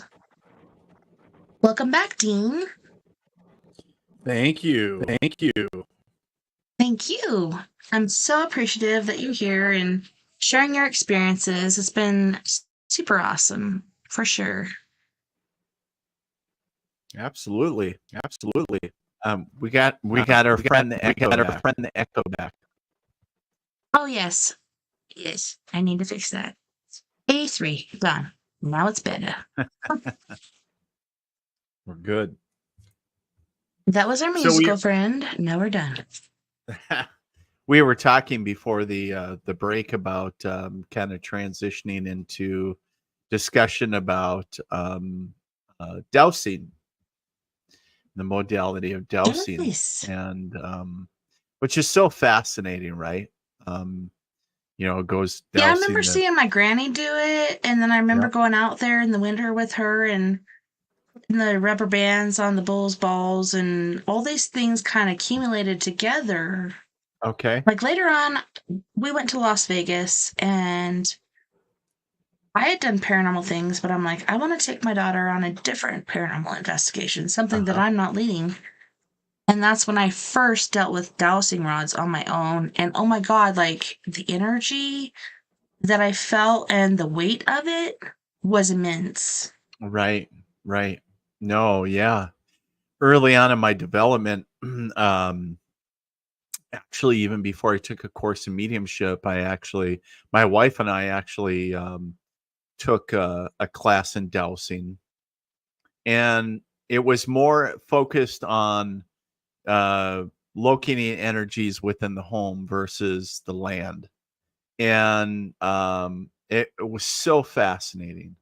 A: Welcome back, Dean.
B: Thank you. Thank you.
A: Thank you. I'm so appreciative that you're here and sharing your experiences. It's been super awesome, for sure.
B: Absolutely. Absolutely. We got our friend the Echo back.
A: Oh, yes. Yes, I need to fix that. A3, done. Now it's better.
B: We're good.
A: That was our musical friend. Now we're done.
B: We were talking before the break about kind of transitioning into discussion about dowsing, the modality of dowsing,
A: Nice.
B: and which is so fascinating, right? It goes dowsing.
A: Yeah, I remember seeing my granny do it, and then I remember going out there in the winter with her and the rubber bands on the bull's balls, and all these things kind of accumulated together.
B: Okay.
A: Like later on, we went to Las Vegas, and I had done paranormal things, but I'm like, I want to take my daughter on a different paranormal investigation, something that I'm not leading. And that's when I first dealt with dowsing rods on my own. And oh my God, like the energy that I felt and the weight of it was immense.
B: Right. No, yeah. Early on in my development, actually, even before I took a course in mediumship, my wife and I actually took a class in dowsing, and it was more focused on locating energies within the home versus the land, and it was so fascinating.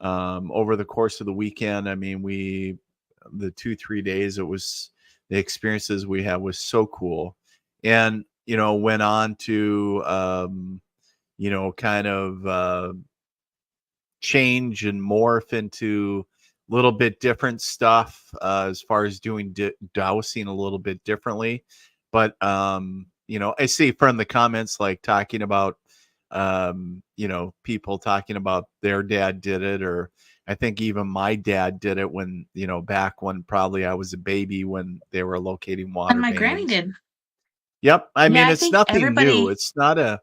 B: Over the course of the weekend, I mean, the 2-3 days, the experiences we had was so cool, and went on to kind of change and morph into a little bit different stuff as far as doing dowsing a little bit differently. But I see from the comments like talking about people talking about their dad did it, or I think even my dad did it when back when probably I was a baby, when they were locating water
A: And my
B: mains.
A: granny did.
B: Yep. I mean,
A: I
B: it's
A: think
B: nothing new. It's not a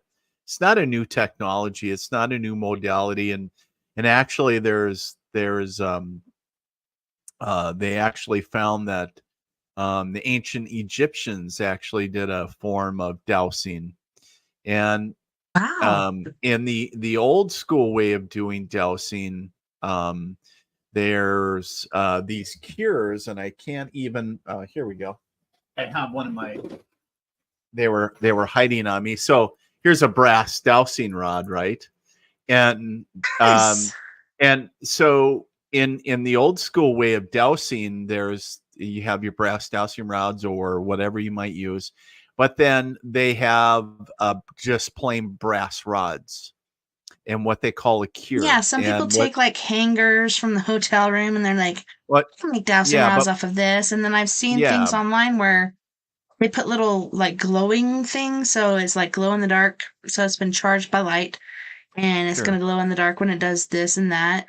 B: new technology. It's not a new modality. And actually there's they actually found that the ancient Egyptians actually did a form of dowsing. And
A: Wow.
B: in the old school way of doing dowsing, there's these cures, and I can't even here we go. I have one of my they were hiding on me. So here's a brass dowsing rod, right? And
A: Nice.
B: and so in the old school way of dowsing, you have your brass dowsing rods or whatever you might use, but then they have just plain brass rods and what they call a cure.
A: Yeah, some people take like hangers from the hotel room and they're like, I can make dowsing rods off of this. And then I've seen things online where they put little like glowing things, so it's like glow in the dark, so it's been charged by light, and it's going to glow in the dark when it does this and that.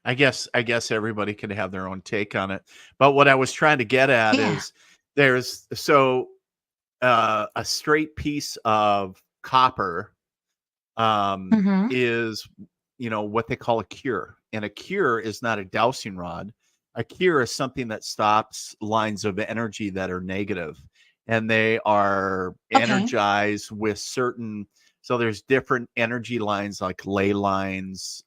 B: I guess everybody can have their own take on it. But what I was trying to get at is there's a straight piece of copper is what they call a cure. And a cure is not a dowsing rod. A cure is something that stops lines of energy that are negative, and they are energized with certain. So there's different energy lines like ley lines,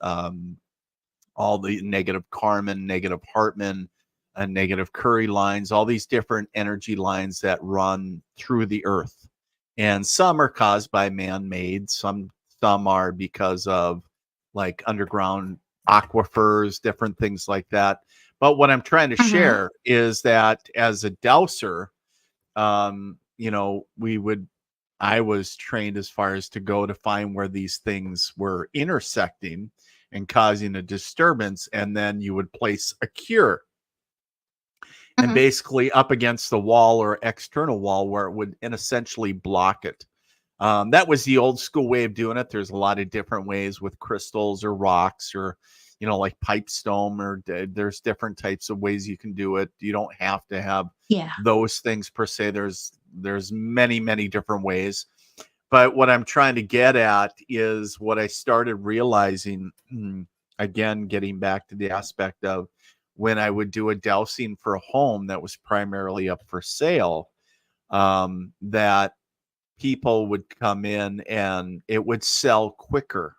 B: all the negative Karman, negative Hartman, and negative Curry lines, all these different energy lines that run through the earth. And some are caused by man-made, some are because of like underground aquifers, different things like that. But what I'm trying to share is that as a dowser, I was trained as far as to go to find where these things were intersecting and causing a disturbance, and then you would place a cure. and basically up against the wall or external wall where it would essentially block it. That was the old school way of doing it. There's a lot of different ways with crystals or rocks or, like pipestone, or there's different types of ways you can do it. You don't have to have those things per se. There's many, many different ways. But what I'm trying to get at is what I started realizing, again, getting back to the aspect of when I would do a dowsing for a home that was primarily up for sale, that people would come in and it would sell quicker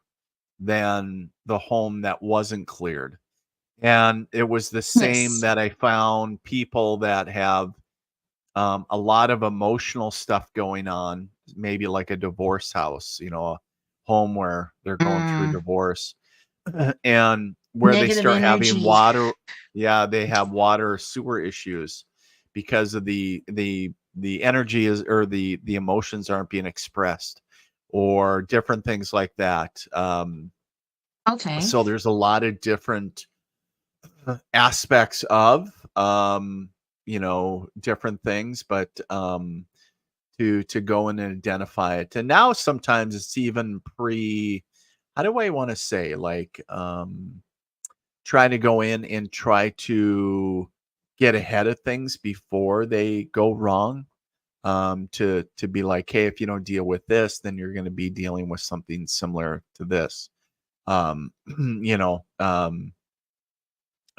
B: than the home that wasn't cleared. And it was the same that I found people that have a lot of emotional stuff going on, maybe like a divorce house, a home where they're going through divorce, and where
A: Negative
B: they start
A: energy.
B: having water. Yeah, they have water sewer issues because of the energy is, or the emotions aren't being expressed, or different things like that.
A: Okay.
B: So there's a lot of different aspects of different things, but to go in and identify it. And now sometimes it's even how do I want to say, like trying to go in and try to get ahead of things before they go wrong. To be like, hey, if you don't deal with this, then you're going to be dealing with something similar to this.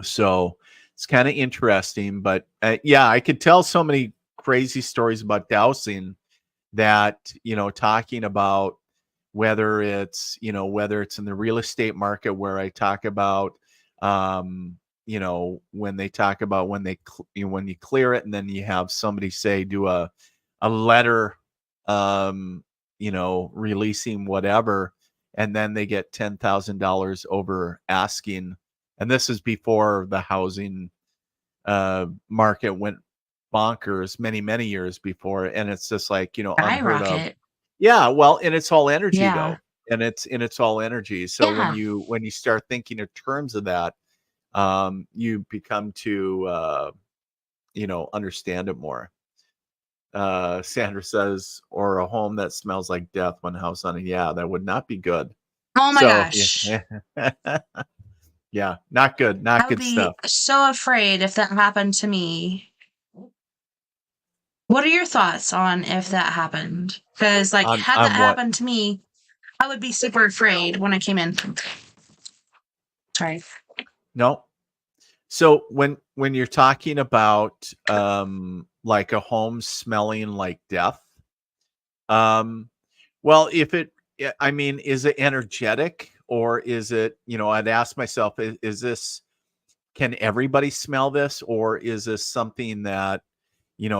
B: So it's kind of interesting, but yeah, I could tell so many crazy stories about dowsing that, talking about whether it's in the real estate market, where I talk about, when they talk about when you clear it, and then you have somebody say, do a letter, releasing whatever, and then they get $10,000 over asking. And this is before the housing market went bonkers, many, many years before. And it's just like, unheard of. Yeah, well, and it's all energy though. And it's all energy. So when you start thinking in terms of that, you become to understand it more. Sandra says, or a home that smells like death when house on it. Yeah, that would not be good.
A: Oh my gosh.
B: Yeah, not good. Not good stuff.
A: I would be so afraid if that happened to me. What are your thoughts on if that happened? Because, like, had that happened to me, I would be super afraid when I came in. Sorry.
B: No. So when you're talking about like a home smelling like death, well, is it energetic, or is it, I'd ask myself, is this, can everybody smell this, or is this something that,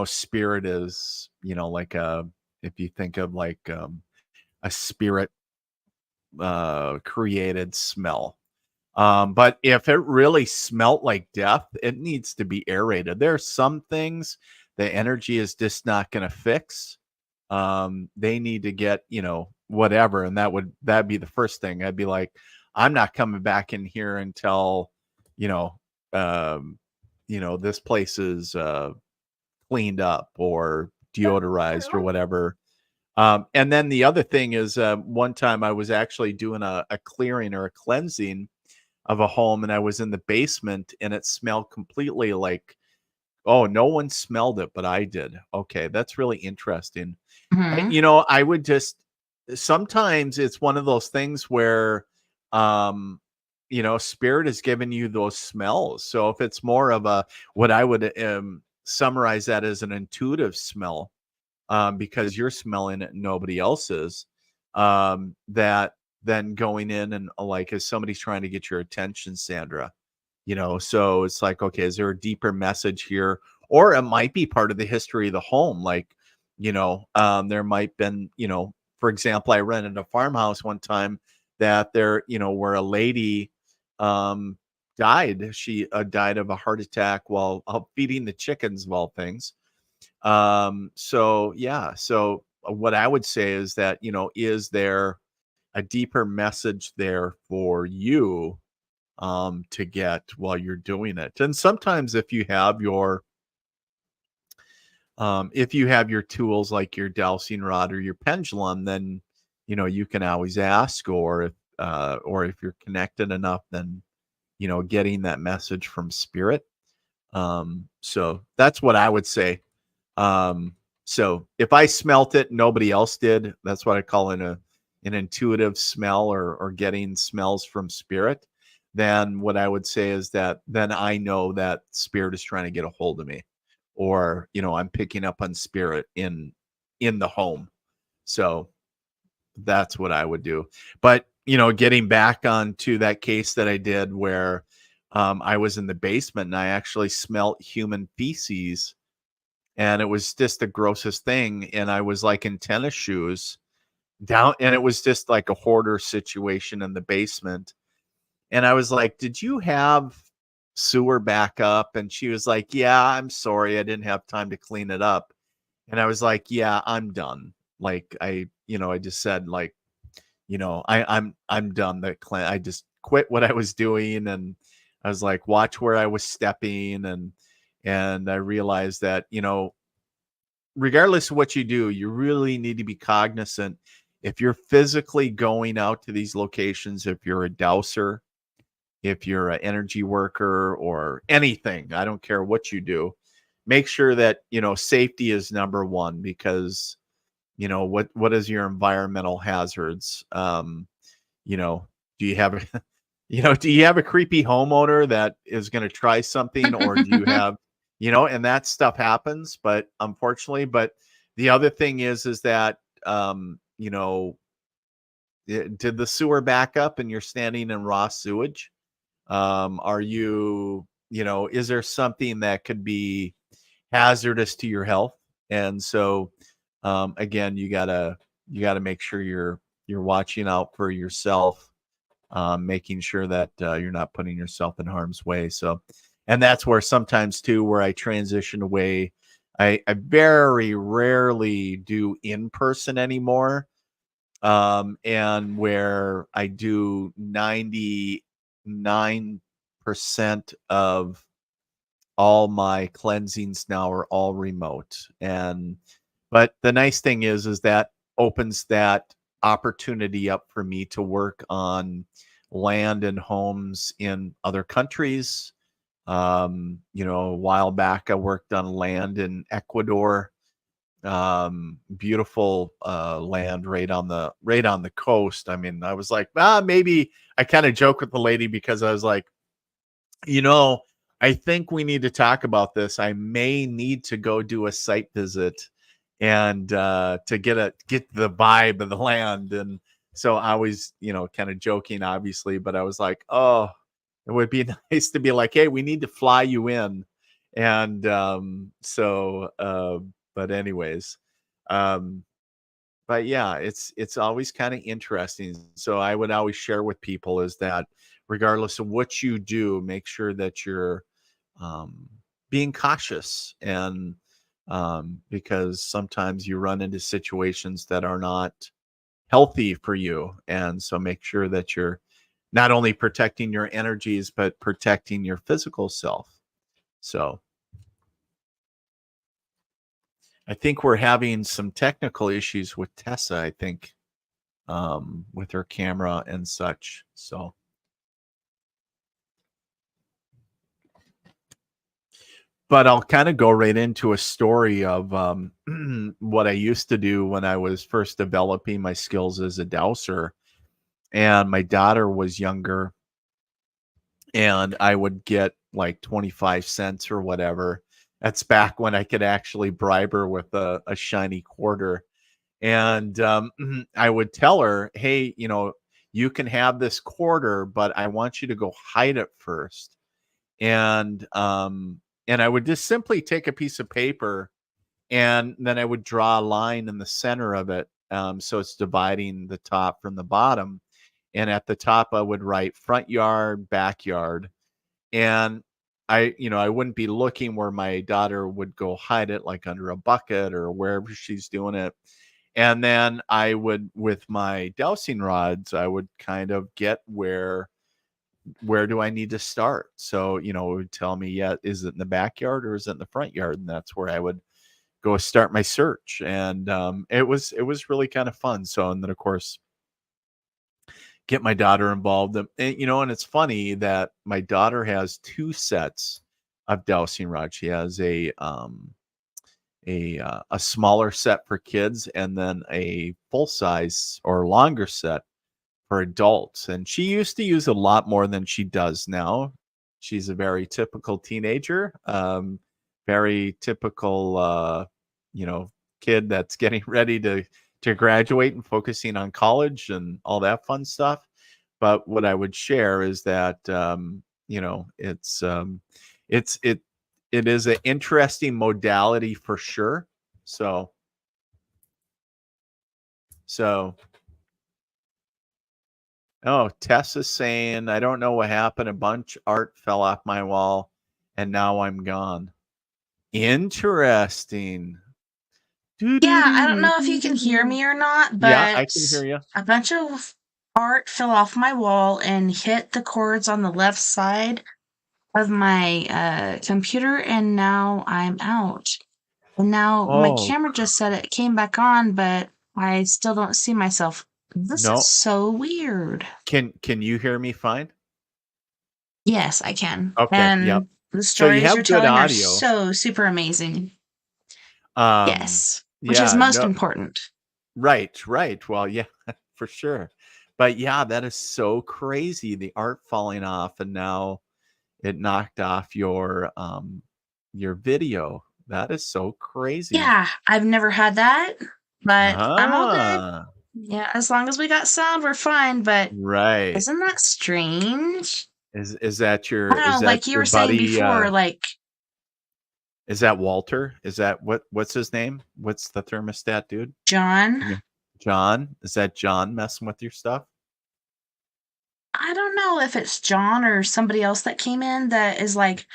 B: spirit is, like if you think of like a spirit created smell. But if it really smelt like death, it needs to be aerated. There are some things the energy is just not going to fix. They need to get, whatever. And that'd be the first thing. I'd be like, I'm not coming back in here until, this place is cleaned up or deodorized or whatever. And then the other thing is, one time I was actually doing a clearing or a cleansing of a home, and I was in the basement, and it smelled completely like, oh, no one smelled it, but I did. Okay, that's really interesting. I would just, sometimes it's one of those things where, spirit has given you those smells. So if it's more of what I would summarize that as an intuitive smell, because you're smelling it and nobody else is, that then going in and like, as somebody's trying to get your attention, Sandra, so it's like, okay, is there a deeper message here? Or it might be part of the history of the home. Like, there might been, for example, I rented a farmhouse one time that there, where a lady died. She died of a heart attack while feeding the chickens of all things. So what I would say is that, is there a deeper message there for you to get while you're doing it? And sometimes if you have your If you have your tools like your dowsing rod or your pendulum, then you can always ask, or if you're connected enough, then getting that message from spirit. So that's what I would say. So if I smelt it, nobody else did. That's what I call an intuitive smell, or getting smells from spirit. Then what I would say is that then I know that spirit is trying to get a hold of me, or I'm picking up on spirit in the home. So that's what I would do. But getting back onto that case that I did where I was in the basement and I actually smelt human feces, and it was just the grossest thing. And I was like in tennis shoes down, and it was just like a hoarder situation in the basement. And I was like, "Did you have sewer backup?" And she was like, "Yeah, I'm sorry, I didn't have time to clean it up." And I was like, "Yeah, I'm done." Like I just said, like, I'm done. I just quit what I was doing, and I was like, watch where I was stepping, and I realized that regardless of what you do, you really need to be cognizant. If you're physically going out to these locations, if you're a dowser, if you're an energy worker or anything, I don't care what you do, make sure that safety is number one, because what is your environmental hazards? Do you have do you have a creepy homeowner that is going to try something, or do you have and that stuff happens, but unfortunately. But the other thing is that did the sewer back up and you're standing in raw sewage? Are you is there something that could be hazardous to your health? And so again, you gotta make sure you're watching out for yourself, making sure that you're not putting yourself in harm's way. So, and that's where sometimes too, where I transition away. I very rarely do in person anymore, and where I do 99% of all my cleansings now are all remote. And but the nice thing is that opens that opportunity up for me to work on land and homes in other countries. A while back I worked on land in Ecuador. Beautiful land right on the coast. I mean, I was like, maybe I kind of joke with the lady, because I was like, I think we need to talk about this. I may need to go do a site visit and to get the vibe of the land. And so I was, kind of joking, obviously, but I was like, oh, it would be nice to be like, hey, we need to fly you in. And but anyways, but yeah, it's always kind of interesting. So I would always share with people is that regardless of what you do, make sure that you're being cautious, and because sometimes you run into situations that are not healthy for you. And so make sure that you're not only protecting your energies, but protecting your physical self. So I think we're having some technical issues with Tessa, I think, with her camera and such. So, but I'll kind of go right into a story of what I used to do when I was first developing my skills as a dowser. And my daughter was younger, and I would get like 25 cents or whatever. That's back when I could actually bribe her with a shiny quarter. And I would tell her, hey, you can have this quarter, but I want you to go hide it first. And I would just simply take a piece of paper, and then I would draw a line in the center of it. So it's dividing the top from the bottom. And at the top, I would write front yard, backyard. And I wouldn't be looking where my daughter would go hide it, like under a bucket or wherever she's doing it. And then I would, with my dowsing rods, I would kind of get where do I need to start? So, it would tell me, yeah, is it in the backyard or is it in the front yard? And that's where I would go start my search. And it was really kind of fun. So, and then of course, get my daughter involved. And and it's funny that my daughter has 2 sets of dowsing rods. She has a smaller set for kids, and then a full size or longer set for adults. And she used to use a lot more than she does now. She's a very typical teenager, very typical, kid that's getting ready to graduate and focusing on college and all that fun stuff. But what I would share is that, it is an interesting modality for sure. So, oh, Tess is saying, I don't know what happened. A bunch art fell off my wall and now I'm gone. Interesting.
A: Yeah, I don't know if you can hear me or not, but
B: yeah, I can hear you.
A: A bunch of art fell off my wall and hit the cords on the left side of my computer, and now I'm out. And now my camera just said it came back on, but I still don't see myself. This is so weird.
B: Can you hear me fine?
A: Yes, I can.
B: Okay.
A: And the stories you're telling are so super amazing. Yes. Which is most important.
B: Right. Well, yeah, for sure. But yeah, that is so crazy. The art falling off, and now it knocked off your video. That is so crazy.
A: Yeah, I've never had that, but I'm all good. Yeah, as long as we got sound, we're fine. But isn't that strange?
B: Is that your?
A: I don't know, like you were saying before, like.
B: Is that Walter? Is that what's his name? What's the thermostat dude?
A: John.
B: John? Is that John messing with your stuff?
A: I don't know if it's John or somebody else that came in that is like,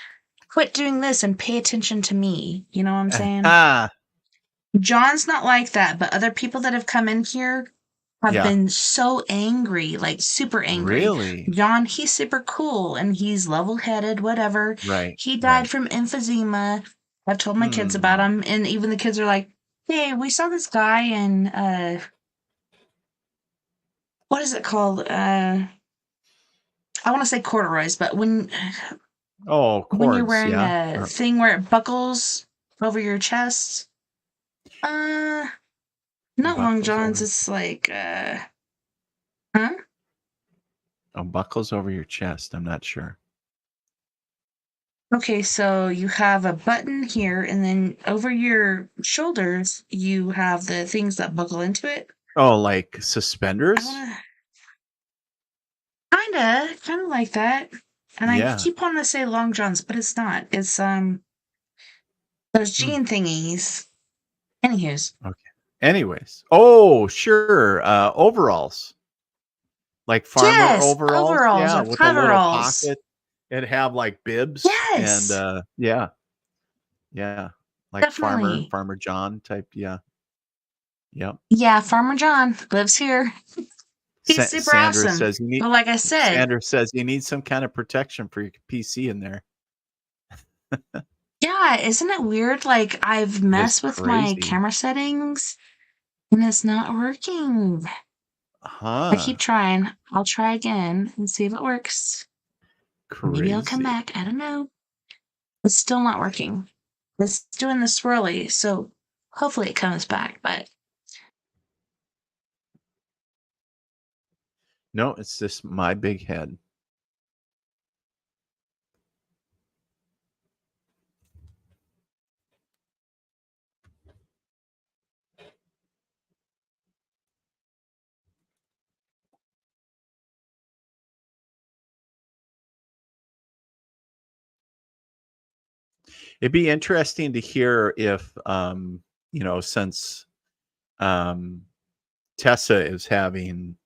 A: quit doing this and pay attention to me. You know what I'm saying? John's not like that, but other people that have come in here have been so angry, like super angry.
B: Really?
A: John, he's super cool and he's level-headed, whatever.
B: Right.
A: He died from emphysema. I've told my kids about him, and even the kids are like, hey, we saw this guy in, what is it called? I want to say corduroys, but when you're wearing a thing where it buckles over your chest, not long johns, it's like, huh?
B: Oh, buckles over your chest. I'm not sure.
A: Okay, so you have a button here, and then over your shoulders, you have the things that buckle into it.
B: Oh, like suspenders?
A: Kinda like that. And I keep wanting to say long johns, but it's not. It's those jean thingies. Anywho's.
B: Okay. Anyways. Oh, sure. Overalls. Like farmer overalls.
A: Yeah,
B: with
A: coveralls.
B: A little pocket. It'd have like bibs.
A: Yes.
B: And yeah. Like
A: definitely.
B: Farmer John type, yeah. Yep.
A: Yeah, Farmer John lives here. He's super
B: Sandra
A: awesome.
B: Says you need,
A: but like I said,
B: Sandra says you need some kind of protection for your PC in there.
A: Yeah, isn't it weird? Like I've messed with my camera settings and it's not working. I keep trying. I'll try again and see if it works.
B: Crazy.
A: Maybe I'll come back. I don't know. It's still not working. It's doing the swirly, so hopefully it comes back, but
B: no, it's just my big head. It'd be interesting to hear if, since Tessa is having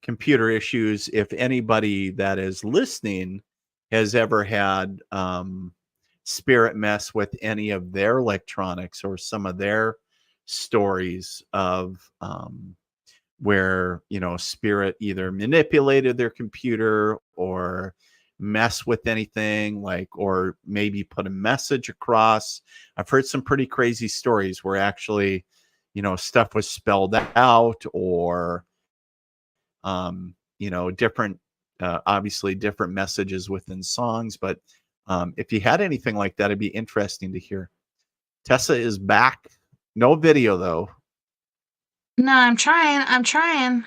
B: computer issues, if anybody that is listening has ever had spirit mess with any of their electronics or some of their stories of where spirit either manipulated their computer or mess with anything, like, or maybe put a message across. I've heard some pretty crazy stories where actually, stuff was spelled out, or, different, obviously different messages within songs. But if you had anything like that, it'd be interesting to hear. Tessa is back. No video though.
A: No, I'm trying.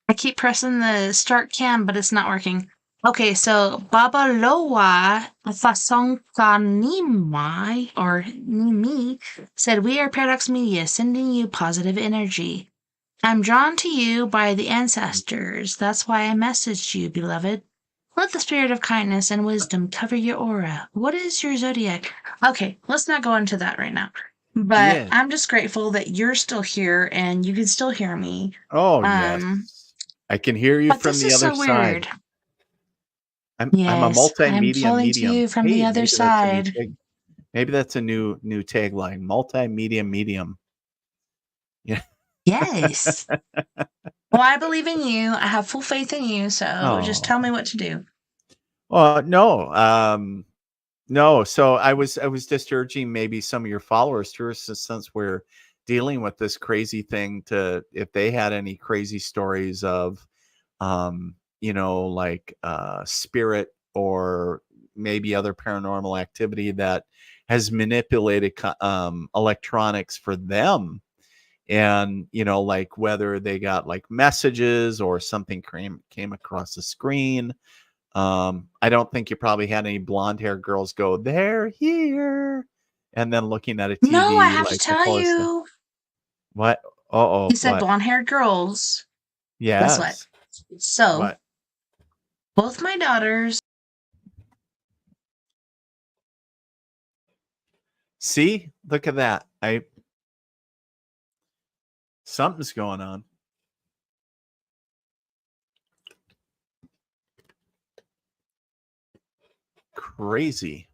A: I keep pressing the start cam, but it's not working. Okay, so Babaloa Fasongkanimai, or Nimi, said, "We are Paradox Media, sending you positive energy. I'm drawn to you by the ancestors. That's why I messaged you, beloved. Let the spirit of kindness and wisdom cover your aura. What is your zodiac?" Okay, let's not go into that right now. But
B: Yeah.
A: I'm just grateful that you're still here and you can still hear me.
B: Oh, yes. I can hear you from the other side. I'm a multimedia
A: calling
B: medium.
A: to you from the other side.
B: Maybe that's a new tagline. Multimedia medium. Yeah.
A: Yes. Well, I believe in you. I have full faith in you. So just tell me what to do.
B: No. No. So I was just urging maybe some of your followers to, since we're dealing with this crazy thing, to, if they had any crazy stories of, like spirit or maybe other paranormal activity that has manipulated electronics for them. And, like whether they got like messages or something came across the screen. I don't think you probably had any blonde haired girls go, "They're here," and then looking at a TV.
A: No, I have to tell you.
B: What? Uh-oh.
A: You said blonde haired girls.
B: Yes.
A: Guess what? So,
B: what?
A: Both my daughters.
B: See? Look at that. Something's going on. Crazy.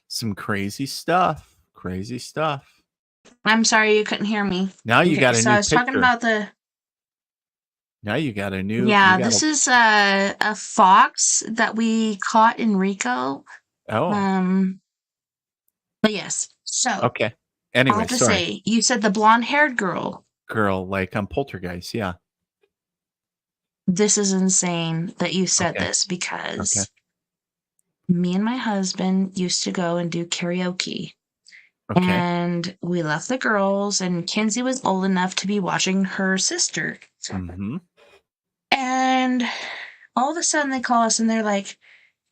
B: Some crazy stuff. Crazy stuff.
A: I'm sorry you couldn't hear me.
B: Now you got a new
A: I was
B: picture.
A: talking about the...
B: Now you got a new...
A: Yeah, this is a fox that we caught in Rico.
B: Oh.
A: But yes, so...
B: Okay. Anyway,
A: I have to say, you said the blonde-haired girl.
B: Girl, like on Poltergeist, yeah.
A: This is insane that you said this, because me and my husband used to go and do karaoke. Okay. And we left the girls, and Kenzie was old enough to be watching her sister.
B: Mm-hmm.
A: And all of a sudden they call us and they're like,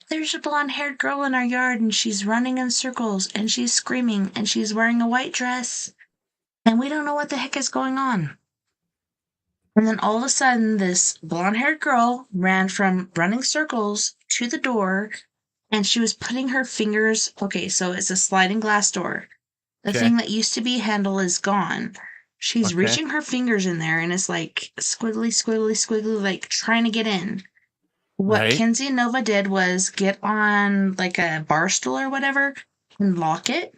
A: "There's a blonde-haired girl in our yard, and she's running in circles, and she's screaming, and she's wearing a white dress, and we don't know what the heck is going on." And then all of a sudden, this blonde-haired girl ran from running circles to the door, and she was putting her fingers... Okay, so it's a sliding glass door. The thing that used to be handle is gone. She's reaching her fingers in there, and it's like squiggly, squiggly, squiggly, like trying to get in. What Kenzie and Nova did was get on like a bar stool or whatever and lock it.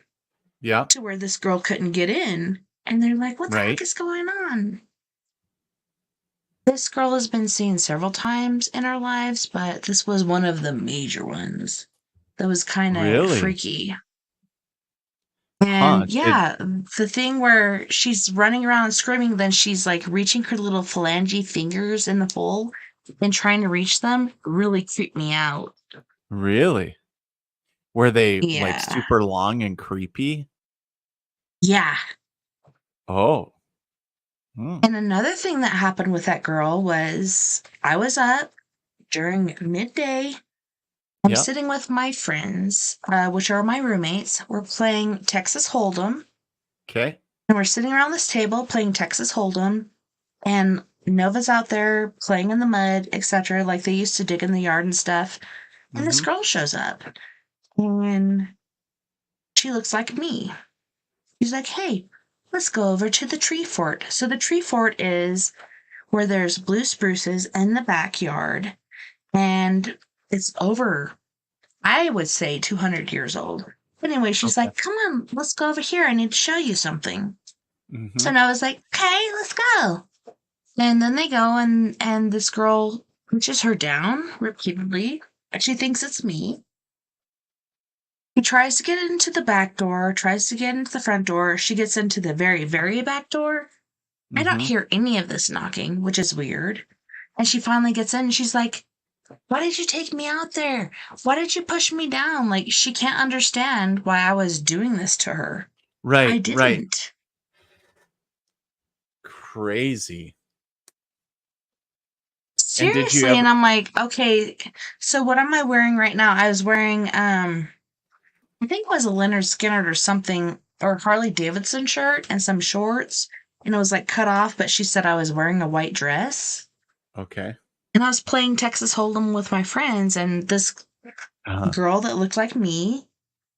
B: Yeah.
A: To where this girl couldn't get in. And they're like, "What the heck is going on?" This girl has been seen several times in our lives, but this was one of the major ones. That was kind of freaky. And the thing where she's running around screaming, then she's like reaching her little phalange fingers in the hole and trying to reach them, really creeped me out.
B: Really? Were they like super long and creepy?
A: Yeah.
B: Oh.
A: And another thing that happened with that girl was I was up during midday. I'm sitting with my friends, which are my roommates. We're playing Texas Hold'em.
B: Okay.
A: And we're sitting around this table playing Texas Hold'em. And Nova's out there playing in the mud, etc. Like they used to dig in the yard and stuff. And this girl shows up. And she looks like me. She's like, "Hey, let's go over to the tree fort." So the tree fort is where there's blue spruces in the backyard. And it's over, I would say, 200 years old. But anyway, she's like, "Come on, let's go over here. I need to show you something." So I was like, "Okay, let's go." And then they go and this girl pushes her down repeatedly. And she thinks it's me. He tries to get into the back door, tries to get into the front door. She gets into the very, very back door. I don't hear any of this knocking, which is weird. And she finally gets in and she's like, why did you take me out there? Why did you push me down? Like, she can't understand why I was doing this to her.
B: Right.
A: I didn't.
B: Right. Crazy.
A: Seriously, and I'm like, okay, so what am I wearing right now? I was wearing, I think it was a Leonard Skinner or something, or Harley Davidson shirt and some shorts, and it was like cut off, but she said I was wearing a white dress.
B: Okay.
A: And I was playing Texas Hold'em with my friends, and this girl that looked like me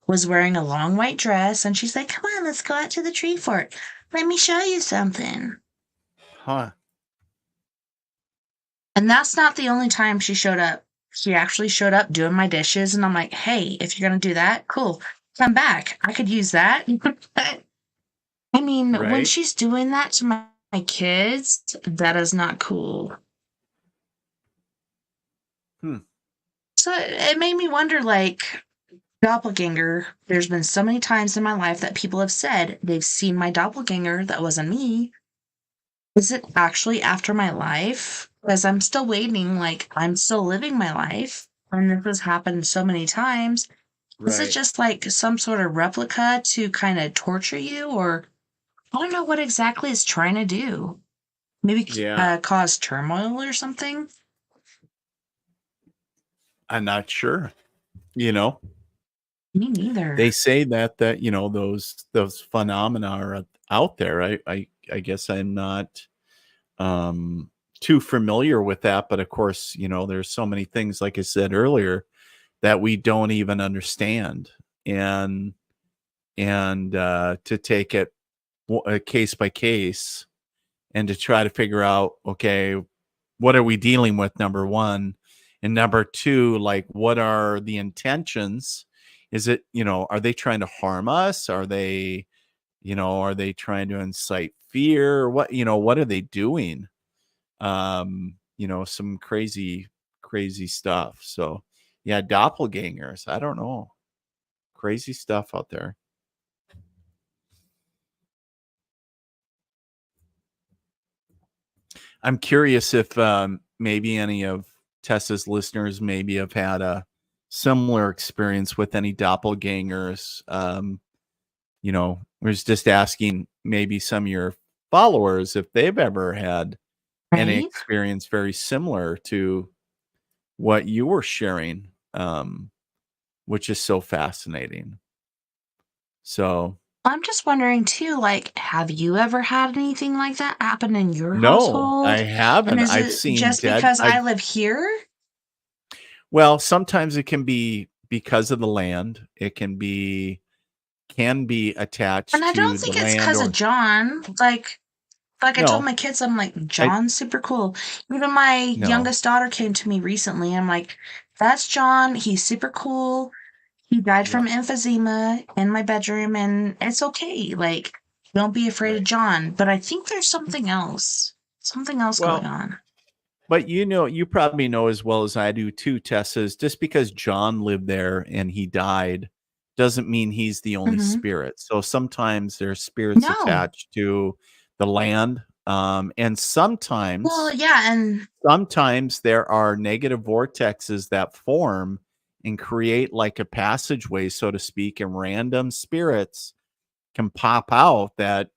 A: was wearing a long white dress, and she's like, come on, let's go out to the tree fort. Let me show you something.
B: Huh.
A: And that's not the only time she showed up. She actually showed up doing my dishes, and I'm like, hey, if you're going to do that, cool. Come back. I could use that. I mean, when she's doing that to my kids, that is not cool. So it made me wonder, like, doppelganger. There's been so many times in my life that people have said they've seen my doppelganger that wasn't me. Is it actually after my life? Because I'm still waiting, like, I'm still living my life, and this has happened so many times. Is it just, like, some sort of replica to kind of torture you, or I don't know what exactly it's trying to do. Maybe cause turmoil or something?
B: I'm not sure. You know?
A: Me neither.
B: They say that you know, those phenomena are out there. I guess I'm not too familiar with that, but of course, you know, there's so many things, like I said earlier, that we don't even understand, and to take it case by case and to try to figure out, okay, what are we dealing with, number one, and number two, like, what are the intentions? Is it, you know, are they trying to harm us? Are they, you know, are they trying to incite fear? What, you know, what are they doing? You know, some crazy stuff. So yeah, doppelgangers. I don't know. Crazy stuff out there. I'm curious if maybe any of Tessa's listeners maybe have had a similar experience with any doppelgangers. You know, I was just asking maybe some of your followers if they've ever had any experience very similar to what you were sharing, which is so fascinating. So
A: I'm just wondering too, like, have you ever had anything like that happen in your
B: no,
A: household?
B: I haven't.
A: And is
B: I've
A: it
B: seen
A: just because I live here?
B: Well, sometimes it can be because of the land. It can be attached
A: And I don't
B: to the
A: think it's
B: land,
A: because
B: or
A: of John. Like I told
B: no,
A: my kids, I'm like, John's super cool. Even my youngest daughter came to me recently. I'm like, that's John. He's super cool. He died from emphysema in my bedroom, and it's okay. Like, don't be afraid of John. But I think there's something else. Something else going on.
B: But you know, you probably know as well as I do too, Tessa's, just because John lived there and he died doesn't mean he's the only spirit. So sometimes there's spirits attached to the land. And sometimes, sometimes there are negative vortexes that form and create like a passageway, so to speak, and random spirits can pop out that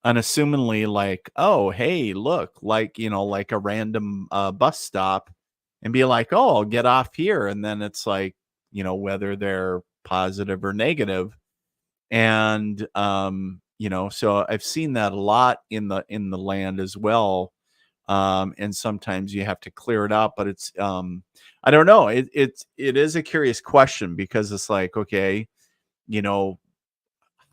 B: unassumingly, like, oh, hey, look, like, you know, like a random bus stop, and be like, oh, I'll get off here. And then it's like, you know, whether they're positive or negative. And you know, so I've seen that a lot in the land as well. And sometimes you have to clear it out, but it's I don't know. It is a curious question, because it's like, okay, you know,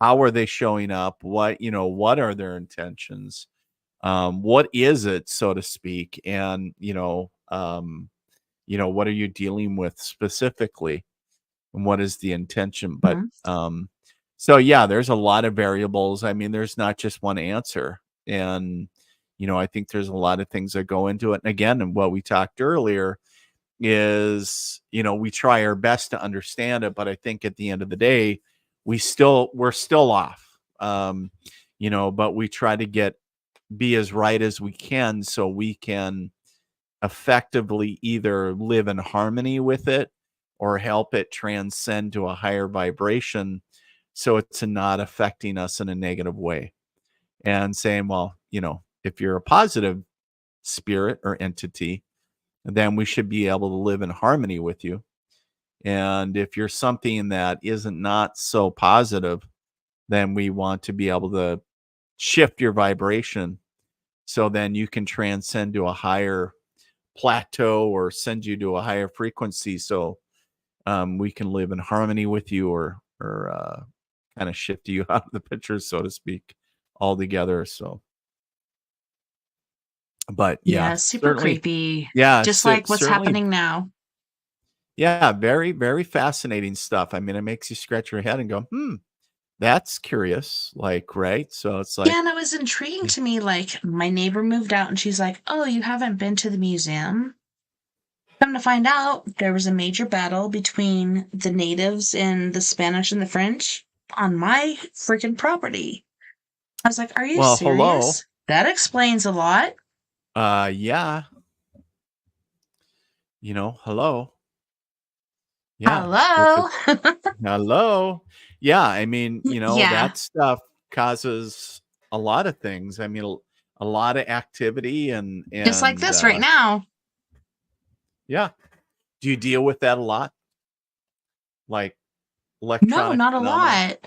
B: how are they showing up? What, you know, what are their intentions? What is it, so to speak? And, you know, what are you dealing with specifically? And what is the intention? But so yeah, there's a lot of variables. I mean, there's not just one answer. And I think there's a lot of things that go into it. And again, and what we talked earlier is, we try our best to understand it, but I think at the end of the day, we're still off. But we try to be as right as we can so we can effectively either live in harmony with it or help it transcend to a higher vibration so it's not affecting us in a negative way. And saying, well, if you're a positive spirit or entity, then we should be able to live in harmony with you. And if you're something that isn't not so positive, then we want to be able to shift your vibration so then you can transcend to a higher plateau or send you to a higher frequency so we can live in harmony with you or kind of shift you out of the picture, so to speak, altogether. So, but
A: Yeah, super creepy.
B: Yeah,
A: just like what's happening now.
B: Yeah, very, very fascinating stuff. I mean, it makes you scratch your head and go, that's curious. Like, right? So it's like,
A: yeah, and it was intriguing to me. Like, my neighbor moved out and she's like, "Oh, you haven't been to the museum?" Come to find out, there was a major battle between the natives and the Spanish and the French on my freaking property. I was like, "Are you serious?"
B: Hello.
A: That explains a lot.
B: Yeah. Hello. Yeah.
A: Hello.
B: Hello. Yeah. I mean, that stuff causes a lot of things. I mean, a lot of activity and
A: just like this right now.
B: Yeah. Do you deal with that a lot? Like electronic?
A: No, not a lot.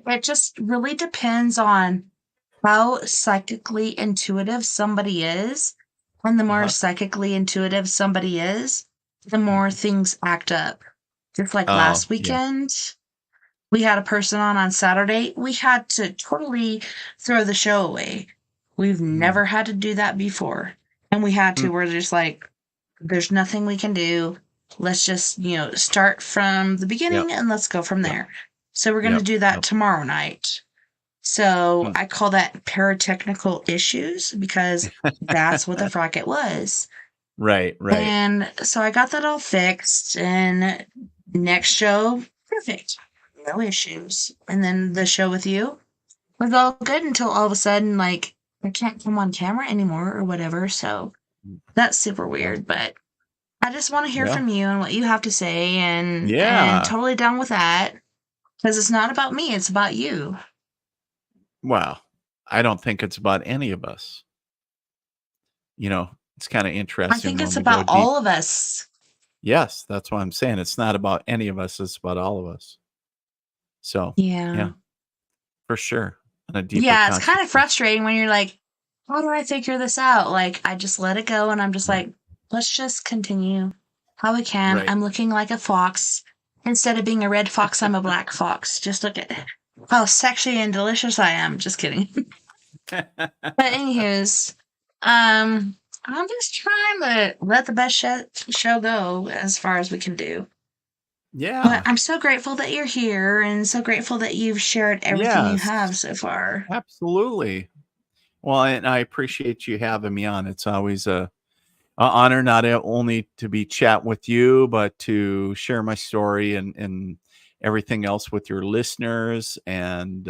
A: It just really depends on how psychically intuitive somebody is. And the more psychically intuitive somebody is, the more things act up. Just like last weekend, we had a person on Saturday. We had to totally throw the show away. We've never had to do that before. And we had to. We're just like, there's nothing we can do. Let's just, start from the beginning and let's go from there. So we're going to do that tomorrow night. So I call that paratechnical issues because that's what the frack it was.
B: Right.
A: And so I got that all fixed, and next show, perfect. No issues. And then the show with you was all good until all of a sudden, like, I can't come on camera anymore or whatever. So that's super weird, but I just want to hear from you and what you have to say, and totally down with that because it's not about me, it's about you.
B: Well, I don't think it's about any of us. It's kind of interesting.
A: I think it's about all of us.
B: Yes, that's what I'm saying. It's not about any of us. It's about all of us. So,
A: yeah,
B: for sure.
A: It's kind of frustrating when you're like, how do I figure this out? Like, I just let it go and I'm just like, let's just continue how we can. Right. I'm looking like a fox. Instead of being a red fox, I'm a black fox. Just look at how sexy and delicious I am. Just kidding. But anywho's, I'm just trying to let the best show go as far as we can do.
B: Yeah.
A: But I'm so grateful that you're here and so grateful that you've shared everything you have so far.
B: Absolutely. Well, and I appreciate you having me on. It's always a honor not only to be chat with you, but to share my story and everything else with your listeners and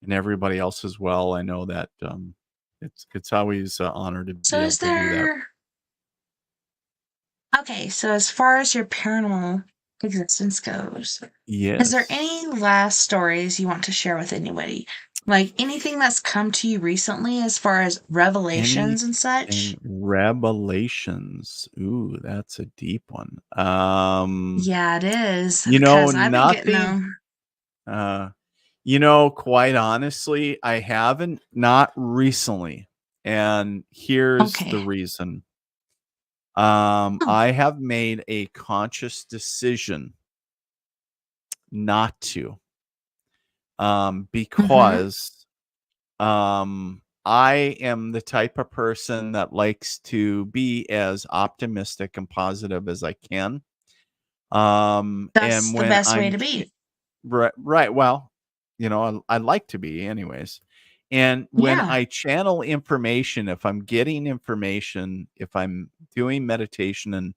B: everybody else as well. I know that it's always an honor to be able to do that.
A: Okay, so as far as your paranormal existence goes, is there any last stories you want to share with anybody? Like anything that's come to you recently as far as revelations and such?
B: Revelations. Ooh, that's a deep one.
A: Yeah, it is.
B: Nothing. Quite honestly, I haven't, not recently. And here's the reason. I have made a conscious decision not to. Because I am the type of person that likes to be as optimistic and positive as I can.
A: That's
B: and
A: the best way to be.
B: Right. Well, I like to be anyways. And when
A: Yeah.
B: I channel information, if I'm getting information, if I'm doing meditation and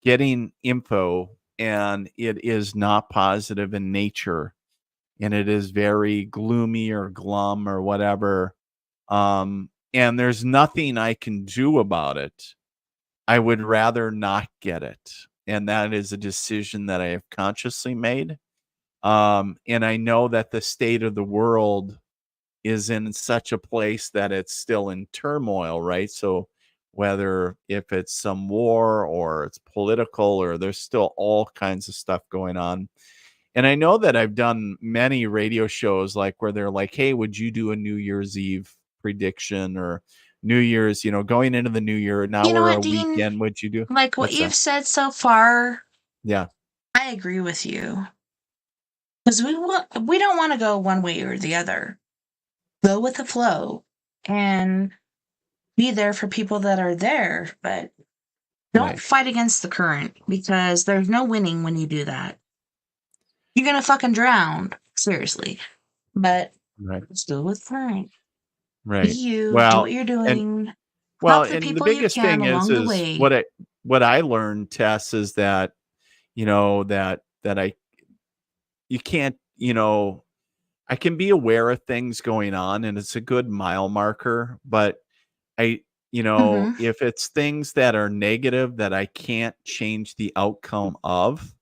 B: getting info and it is not positive in nature and it is very gloomy or glum or whatever, and there's nothing I can do about it, I would rather not get it. And that is a decision that I have consciously made. And I know that the state of the world is in such a place that it's still in turmoil, right? So whether if it's some war or it's political or there's still all kinds of stuff going on. And I know that I've done many radio shows like where they're like, "Hey, would you do a New Year's Eve prediction or New Year's, going into the new year, now
A: You know
B: we're
A: what,
B: a
A: Dean?
B: weekend, would you do?"
A: Like what
B: What's
A: you've
B: that?
A: said so far,
B: Yeah.
A: I agree with you. Because we don't want to go one way or the other. Go with the flow and be there for people that are there, but don't
B: Right.
A: fight against the current because there's no winning when you do that. You're gonna fucking drown, seriously. But
B: Right.
A: still with current. Be
B: Right.
A: you, do
B: Well,
A: what you're
B: and
A: doing,
B: well,
A: help the
B: and the
A: people you
B: biggest
A: can
B: thing
A: along the
B: is
A: way.
B: what I learned, Tess, is that, that you can't, I can be aware of things going on and it's a good mile marker, but I,
A: Mm-hmm.
B: if it's things that are negative that I can't change the outcome of,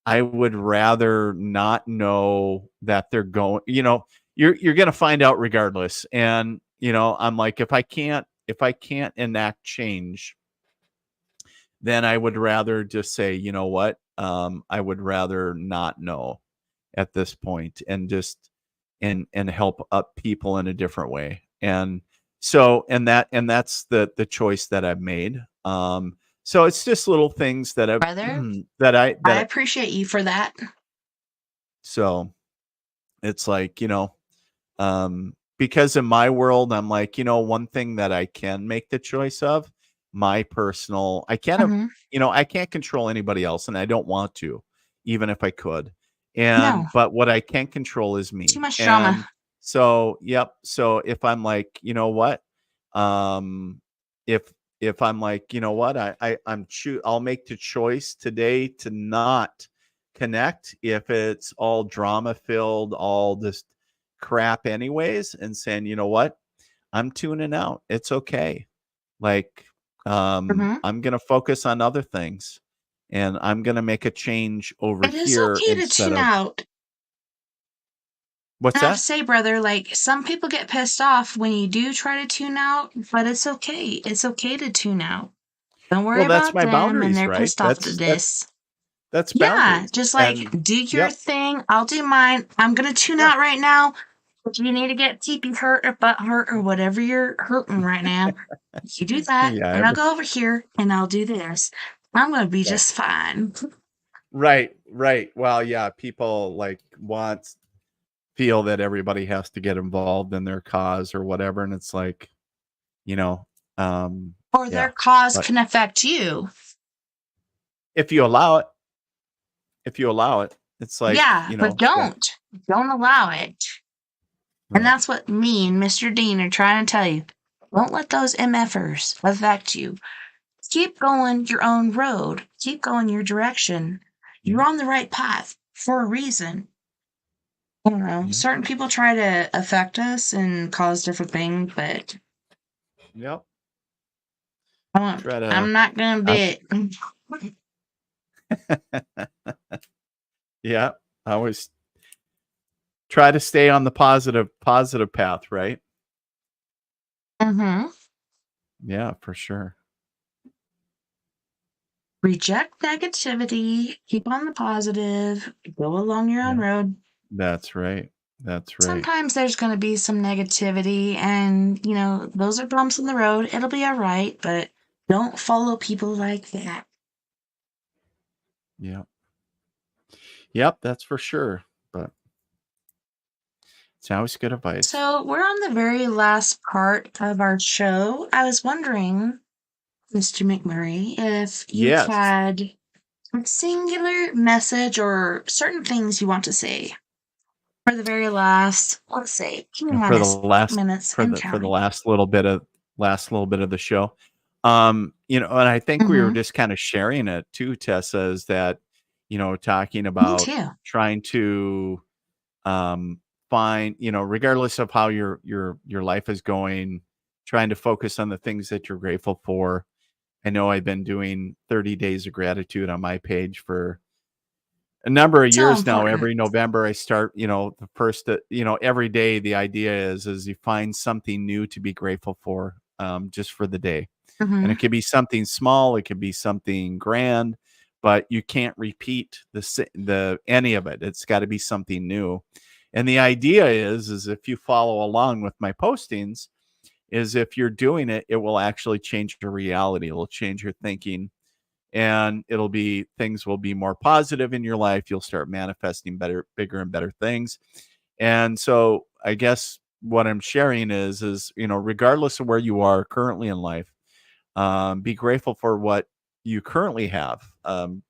B: I would rather not know that they're going, you're going to find out regardless. And, I'm like, if I can't enact change, then I would rather just say, you know what? I would rather not know at this point and just and help up people in a different way. And so that's the choice that I've made. So it's just little things that I've
A: Brother,
B: that I
A: I
B: that
A: appreciate you for that.
B: so it's like, because in my world, I'm like, one thing that I can make the choice of, my personal,
A: Mm-hmm.
B: I can't control anybody else and I don't want to, even if I could.
A: No,
B: But what I can control is
A: too
B: me.
A: much drama.
B: And so, yep. So if I'm like, you know what, um, if, if I'm like, you know what, I'll make the choice today to not connect if it's all drama filled, all this crap anyways, and saying, "You know what? I'm tuning out. It's okay." Like,
A: Mm-hmm.
B: I'm going to focus on other things and I'm going to make a change over
A: It is
B: here
A: okay to
B: instead
A: tune
B: of
A: out.
B: what's
A: I have to
B: that?
A: say, brother, like some people get pissed off when you do try to tune out, but it's okay. It's okay to tune out. Don't worry
B: Well, that's
A: about
B: my
A: them and
B: boundaries,
A: they're
B: right?
A: pissed off at this.
B: That's
A: Yeah,
B: boundaries.
A: just like
B: And
A: do your
B: yep.
A: thing. I'll do mine. I'm gonna tune
B: Yeah.
A: out right now. If you need to get teepee hurt or butt hurt or whatever you're hurting right now, you do that,
B: Yeah,
A: and I'll go over here and I'll do this. I'm gonna be
B: right.
A: just fine.
B: Right, right. Well, yeah, people like feel that everybody has to get involved in their cause or whatever, and it's like, you know,
A: Or their
B: yeah.
A: cause
B: But
A: can affect you.
B: if you allow it, it's like,
A: Yeah, but don't. Don't allow it. And
B: right.
A: that's what me and Mr. Dean are trying to tell you. Don't let those MFers affect you. Keep going your own road. Keep going your direction. You're on the right path for a reason. I don't know.
B: Yeah.
A: Certain people try to affect us and cause different things, but
B: Yep.
A: I won't.
B: Try to
A: I'm not gonna
B: I
A: be.
B: yeah, I always try to stay on the positive path, right?
A: Mm-hmm.
B: Yeah, for sure.
A: Reject negativity. Keep on the positive. Go along your own
B: Yeah.
A: road.
B: That's right. That's right.
A: Sometimes there's going to be some negativity, and those are bumps in the road. It'll be all right, but don't follow people like that.
B: Yeah. Yep, that's for sure. But it's always good advice.
A: So we're on the very last part of our show. I was wondering, Mr. McMurray, if you
B: Yes.
A: had a singular message or certain things you want to say For the very last, let's say,
B: for the last
A: minutes
B: for
A: and
B: the
A: counting.
B: last little bit of the show. And I think we were just kind of sharing it too, Tessa, is that, talking
A: Me
B: about
A: too.
B: trying to find, regardless of how your life is going, trying to focus on the things that you're grateful for. I know I've been doing 30 days of gratitude on my page for a number of
A: So
B: years now.
A: important.
B: Every November I start, the first, every day the idea is you find something new to be grateful for, just for the day. And it could be something small, it could be something grand, but you can't repeat any of it. It's got to be something new. And the idea is if you follow along with my postings, is if you're doing it, it will actually change your reality. It will change your thinking, and things will be more positive in your life. You'll start manifesting bigger and better things. And so I guess what I'm sharing is, regardless of where you are currently in life, be grateful for what you currently have.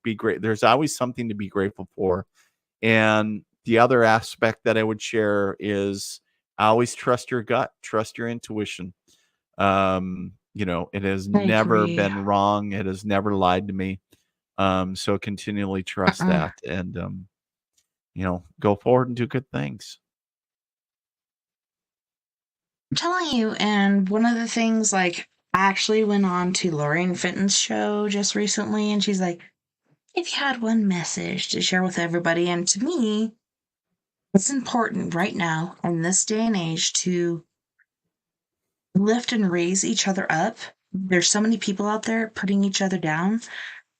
B: Be great. There's always something to be grateful for. And the other aspect that I would share is always trust your gut, trust your intuition. It has
A: I
B: never
A: agree.
B: been wrong. It has never lied to me. So continually trust that, and go forward and do good things.
A: I'm telling you, and one of the things, like, I actually went on to Lorraine Fenton's show just recently, and she's like, if you had one message to share with everybody, and to me, it's important right now in this day and age to lift and raise each other up. There's so many people out there putting each other down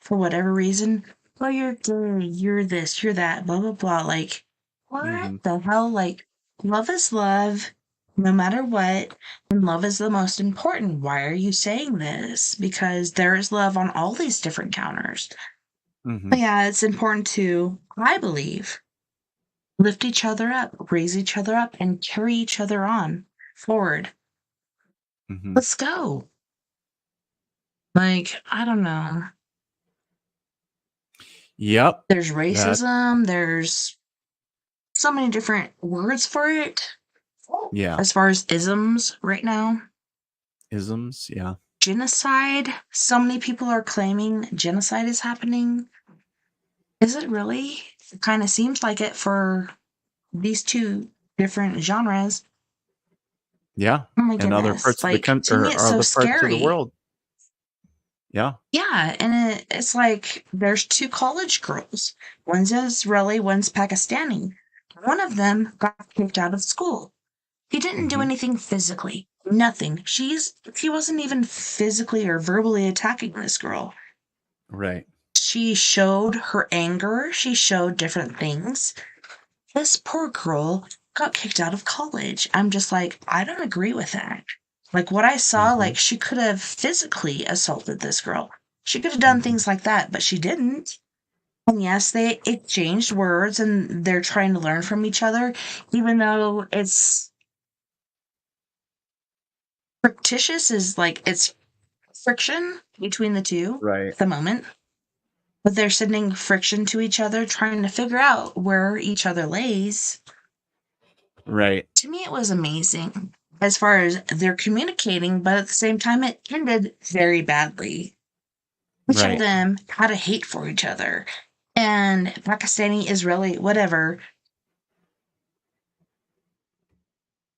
A: for whatever reason. Oh, you're gay, you're this, you're that, blah, blah, blah. Like, what the hell? Like, love is love, no matter what. And love is the most important. Why are you saying this? Because there is love on all these different counters. But yeah, it's important to, I believe, lift each other up, raise each other up, and carry each other on forward. Let's go. Like, I don't know.
B: Yep.
A: There's racism, there's so many different words for it.
B: Yeah.
A: As far as isms right now.
B: Isms, yeah.
A: Genocide. So many people are claiming genocide is happening. Is it really? It kind of seems like it for these two different genres.
B: Yeah.
A: Oh my
B: and other
A: goodness.
B: parts of the
A: Like, to
B: country,
A: me,
B: or
A: it's so
B: other parts of the
A: scary.
B: world. Yeah.
A: Yeah, and it's like there's two college girls. One's Israeli, one's Pakistani. One of them got kicked out of school. He didn't do anything physically. Nothing. He wasn't even physically or verbally attacking this girl.
B: Right.
A: She showed her anger. She showed different things. This poor girl got kicked out of college. I'm just like, I don't agree with that. Like, what I saw, like, she could have physically assaulted this girl. She could have done things like that, but she didn't. And yes, they exchanged words and they're trying to learn from each other, even though it's fictitious, is like it's friction between the two
B: Right.
A: at the moment. But they're sending friction to each other, trying to figure out where each other lays.
B: Right.
A: To me, it was amazing as far as they're communicating, but at the same time, it ended very badly. Each of them had a hate for each other. And Pakistani, Israeli, whatever.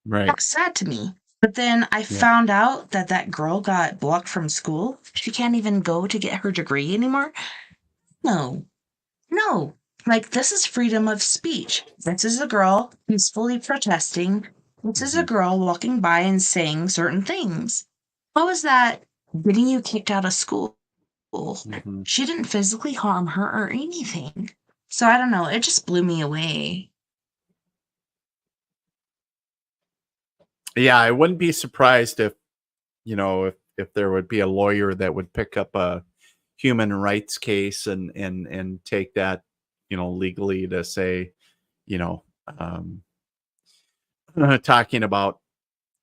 B: Right.
A: That's sad to me. But then I found out that that girl got blocked from school. She can't even go to get her degree anymore. No. Like, this is freedom of speech. This is a girl peacefully protesting. This is a girl walking by and saying certain things. How is that getting you kicked out of school? She didn't physically harm her or anything. So I don't know. It just blew me away.
B: Yeah, I wouldn't be surprised if there would be a lawyer that would pick up a human rights case and take that, legally, to say, talking about,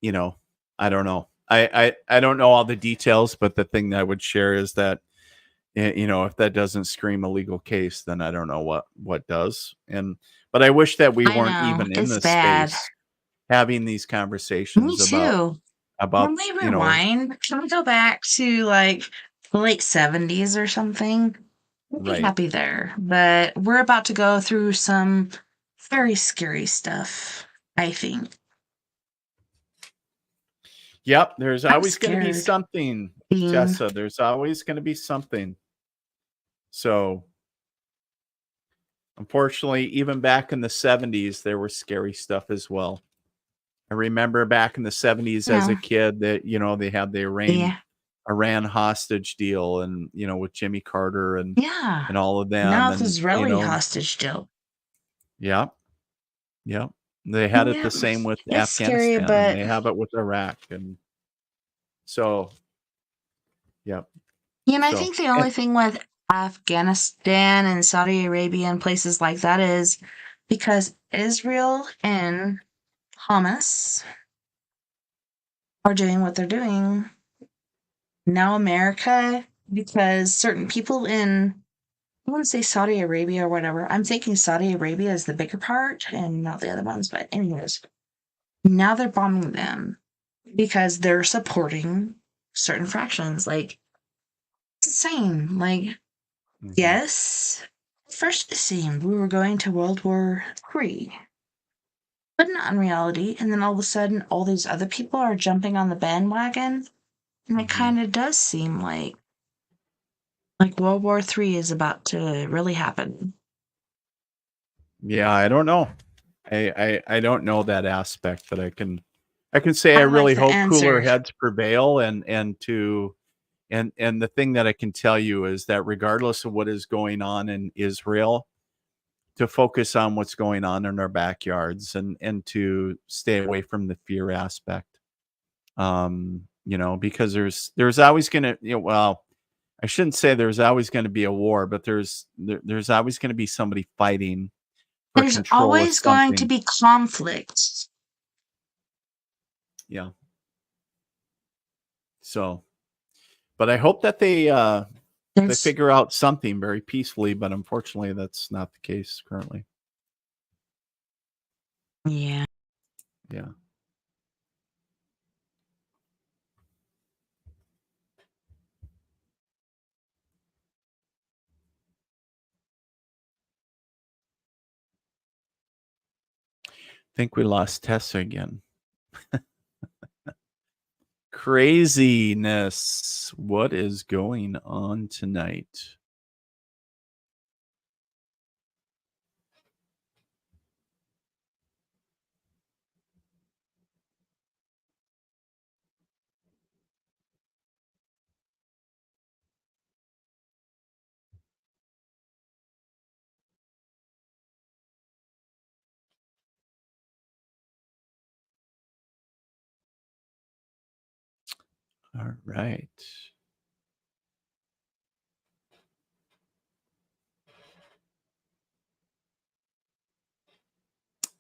B: I don't know. I don't know all the details, but the thing that I would share is that, if that doesn't scream a legal case, then I don't know what does. But But I wish that we
A: I
B: weren't
A: know,
B: even in
A: it's
B: this
A: bad.
B: space having these
A: Me
B: conversations
A: too.
B: about
A: Can we rewind? Can we go back to like the late 70s or something? We'd be
B: right.
A: happy there. But we're about to go through some very scary stuff, I think.
B: Yep, there's
A: I'm
B: always going to be
A: scared.
B: something,
A: Being,
B: Tessa. There's always going to be something. So, unfortunately, even back in the 70s, there was scary stuff as well. I remember back in the 70s
A: you
B: as a
A: know,
B: kid that, they had the
A: yeah,
B: Iran hostage deal and, with Jimmy Carter
A: yeah.
B: and all of them.
A: Now the
B: And,
A: Israeli hostage deal.
B: yeah, yeah. They had it
A: Yeah,
B: the same with
A: it's scary,
B: Afghanistan and
A: but
B: they have it with Iraq. And so, yeah.
A: I
B: So,
A: think the
B: and,
A: only thing with Afghanistan and Saudi Arabia and places like that is because Israel and Hamas are doing what they're doing. Now America, because certain people in, I want to say Saudi Arabia or whatever. I'm thinking Saudi Arabia is the bigger part and not the other ones. But anyways, now they're bombing them because they're supporting certain fractions. Like, it's insane. Like, yes, at first it seemed we were going to World War III, but not in reality. And then all of a sudden, all these other people are jumping on the bandwagon. And it kind of does seem like World War III is about to really happen.
B: yeah, I don't know. I don't know that aspect, but I can say I
A: I like
B: really
A: the
B: hope cooler
A: answer.
B: heads prevail and the thing that I can tell you is that regardless of what is going on in Israel, to focus on what's going on in our backyards and to stay away from the fear aspect. Because there's always going to, well, I shouldn't say there's always going to be a war, but there's always going to be somebody fighting for
A: There's
B: control of
A: always going to
B: something.
A: be conflict.
B: Yeah. So, but I hope that they
A: There's,
B: figure out something very peacefully, but unfortunately that's not the case currently.
A: yeah.
B: Yeah. Think we lost Tessa again. Craziness. What is going on tonight? All right.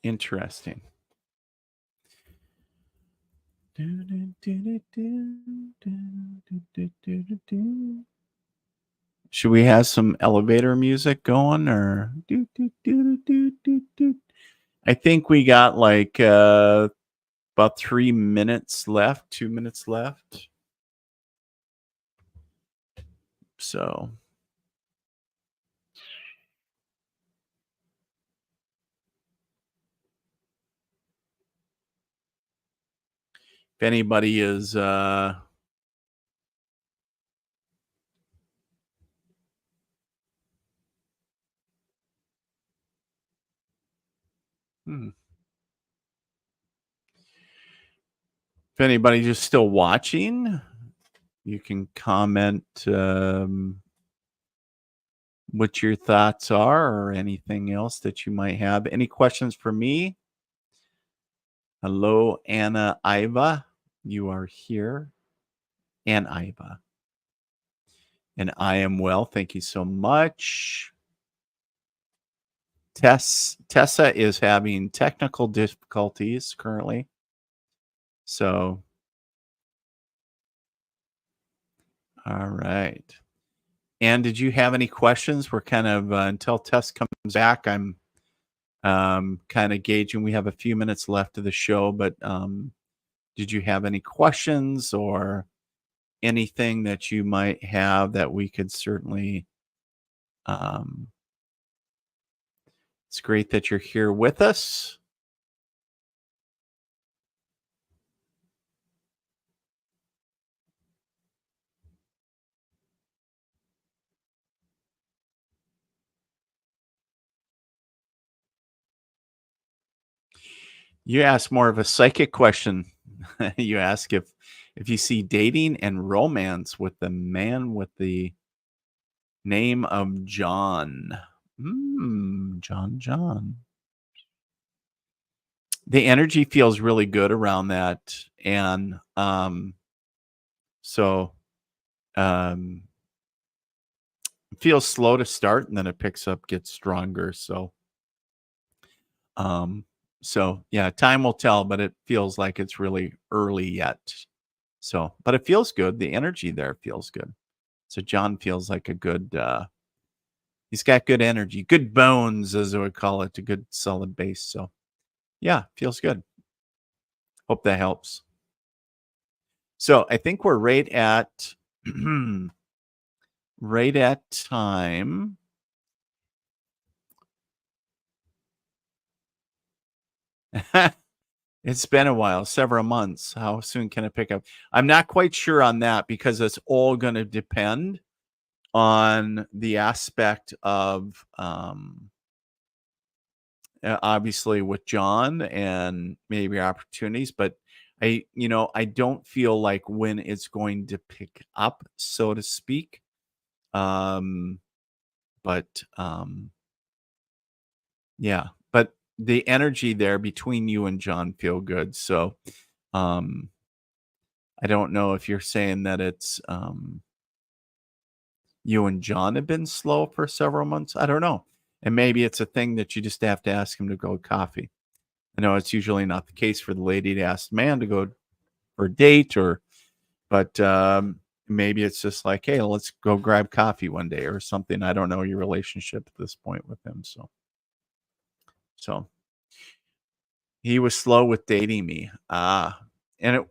B: Interesting. Should we have some elevator music going or I think we got like about 3 minutes left, 2 minutes left. So if anybody is if anybody's just still watching, you can comment what your thoughts are or anything else that you might have. Any questions for me? Hello, Anna Iva. You are here. And Iva. And I am well. Thank you so much. Tessa is having technical difficulties currently. So, all right. And did you have any questions? We're kind of until Tess comes back. I'm kind of gauging. We have a few minutes left of the show, but did you have any questions or anything that you might have that we could certainly it's great that you're here with us. You ask more of a psychic question. You ask if you see dating and romance with the man with the name of John. John. The energy feels really good around that. And so it feels slow to start and then it picks up, gets stronger. So yeah, time will tell, but it feels like it's really early yet. So, but it feels good. The energy there feels good. So John feels like a good, he's got good energy, good bones, as I would call it, a good solid base. So yeah, feels good. Hope that helps. So I think we're right at, right at time. It's been a while, several months. How soon can it pick up? I'm not quite sure on that because it's all going to depend on the aspect of obviously with John and maybe opportunities, but I don't feel like when it's going to pick up, so to speak. Yeah, but the energy there between you and John feel good. So I don't know if you're saying that it's you and John have been slow for several months. I don't know. And maybe it's a thing that you just have to ask him to go coffee. I know it's usually not the case for the lady to ask the man to go for a date but maybe it's just like, hey, let's go grab coffee one day or something. I don't know your relationship at this point with him. So he was slow with dating me. And it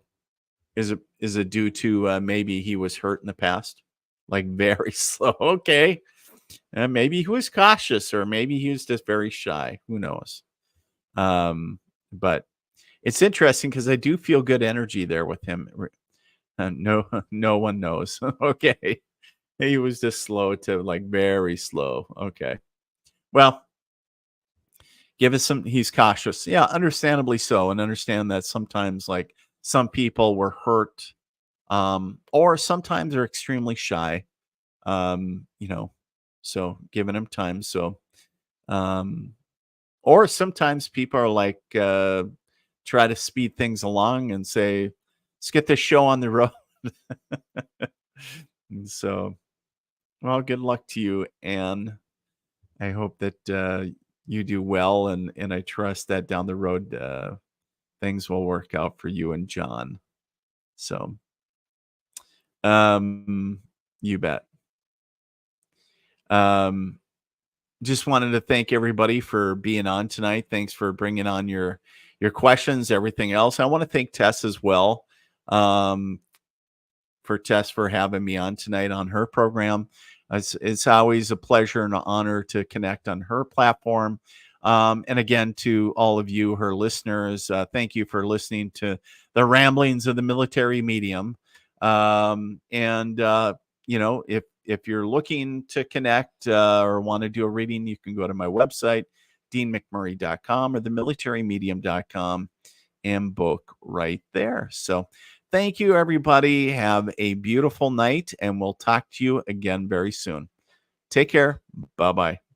B: is it due to maybe he was hurt in the past? Like very slow. Okay. And maybe he was cautious or maybe he was just very shy. Who knows? But it's interesting because I do feel good energy there with him. No one knows. Okay. He was just slow to like very slow. Okay. Well, give us he's cautious. Yeah, understandably so. And understand that sometimes like some people were hurt or sometimes they're extremely shy. So giving him time. So or sometimes people are like try to speed things along and say, let's get this show on the road. So, well, good luck to you, Anne. I hope that you do well, and I trust that down the road things will work out for you and John. So, you bet. Just wanted to thank everybody for being on tonight. Thanks for bringing on your questions, everything else. I want to thank Tess as well. For Tess for having me on tonight on her program. It's always a pleasure and an honor to connect on her platform. And again, to all of you, her listeners, thank you for listening to the ramblings of the military medium. If you're looking to connect or want to do a reading, you can go to my website, deanmcmurray.com or themilitarymedium.com and book right there. So thank you, everybody. Have a beautiful night, and we'll talk to you again very soon. Take care. Bye-bye.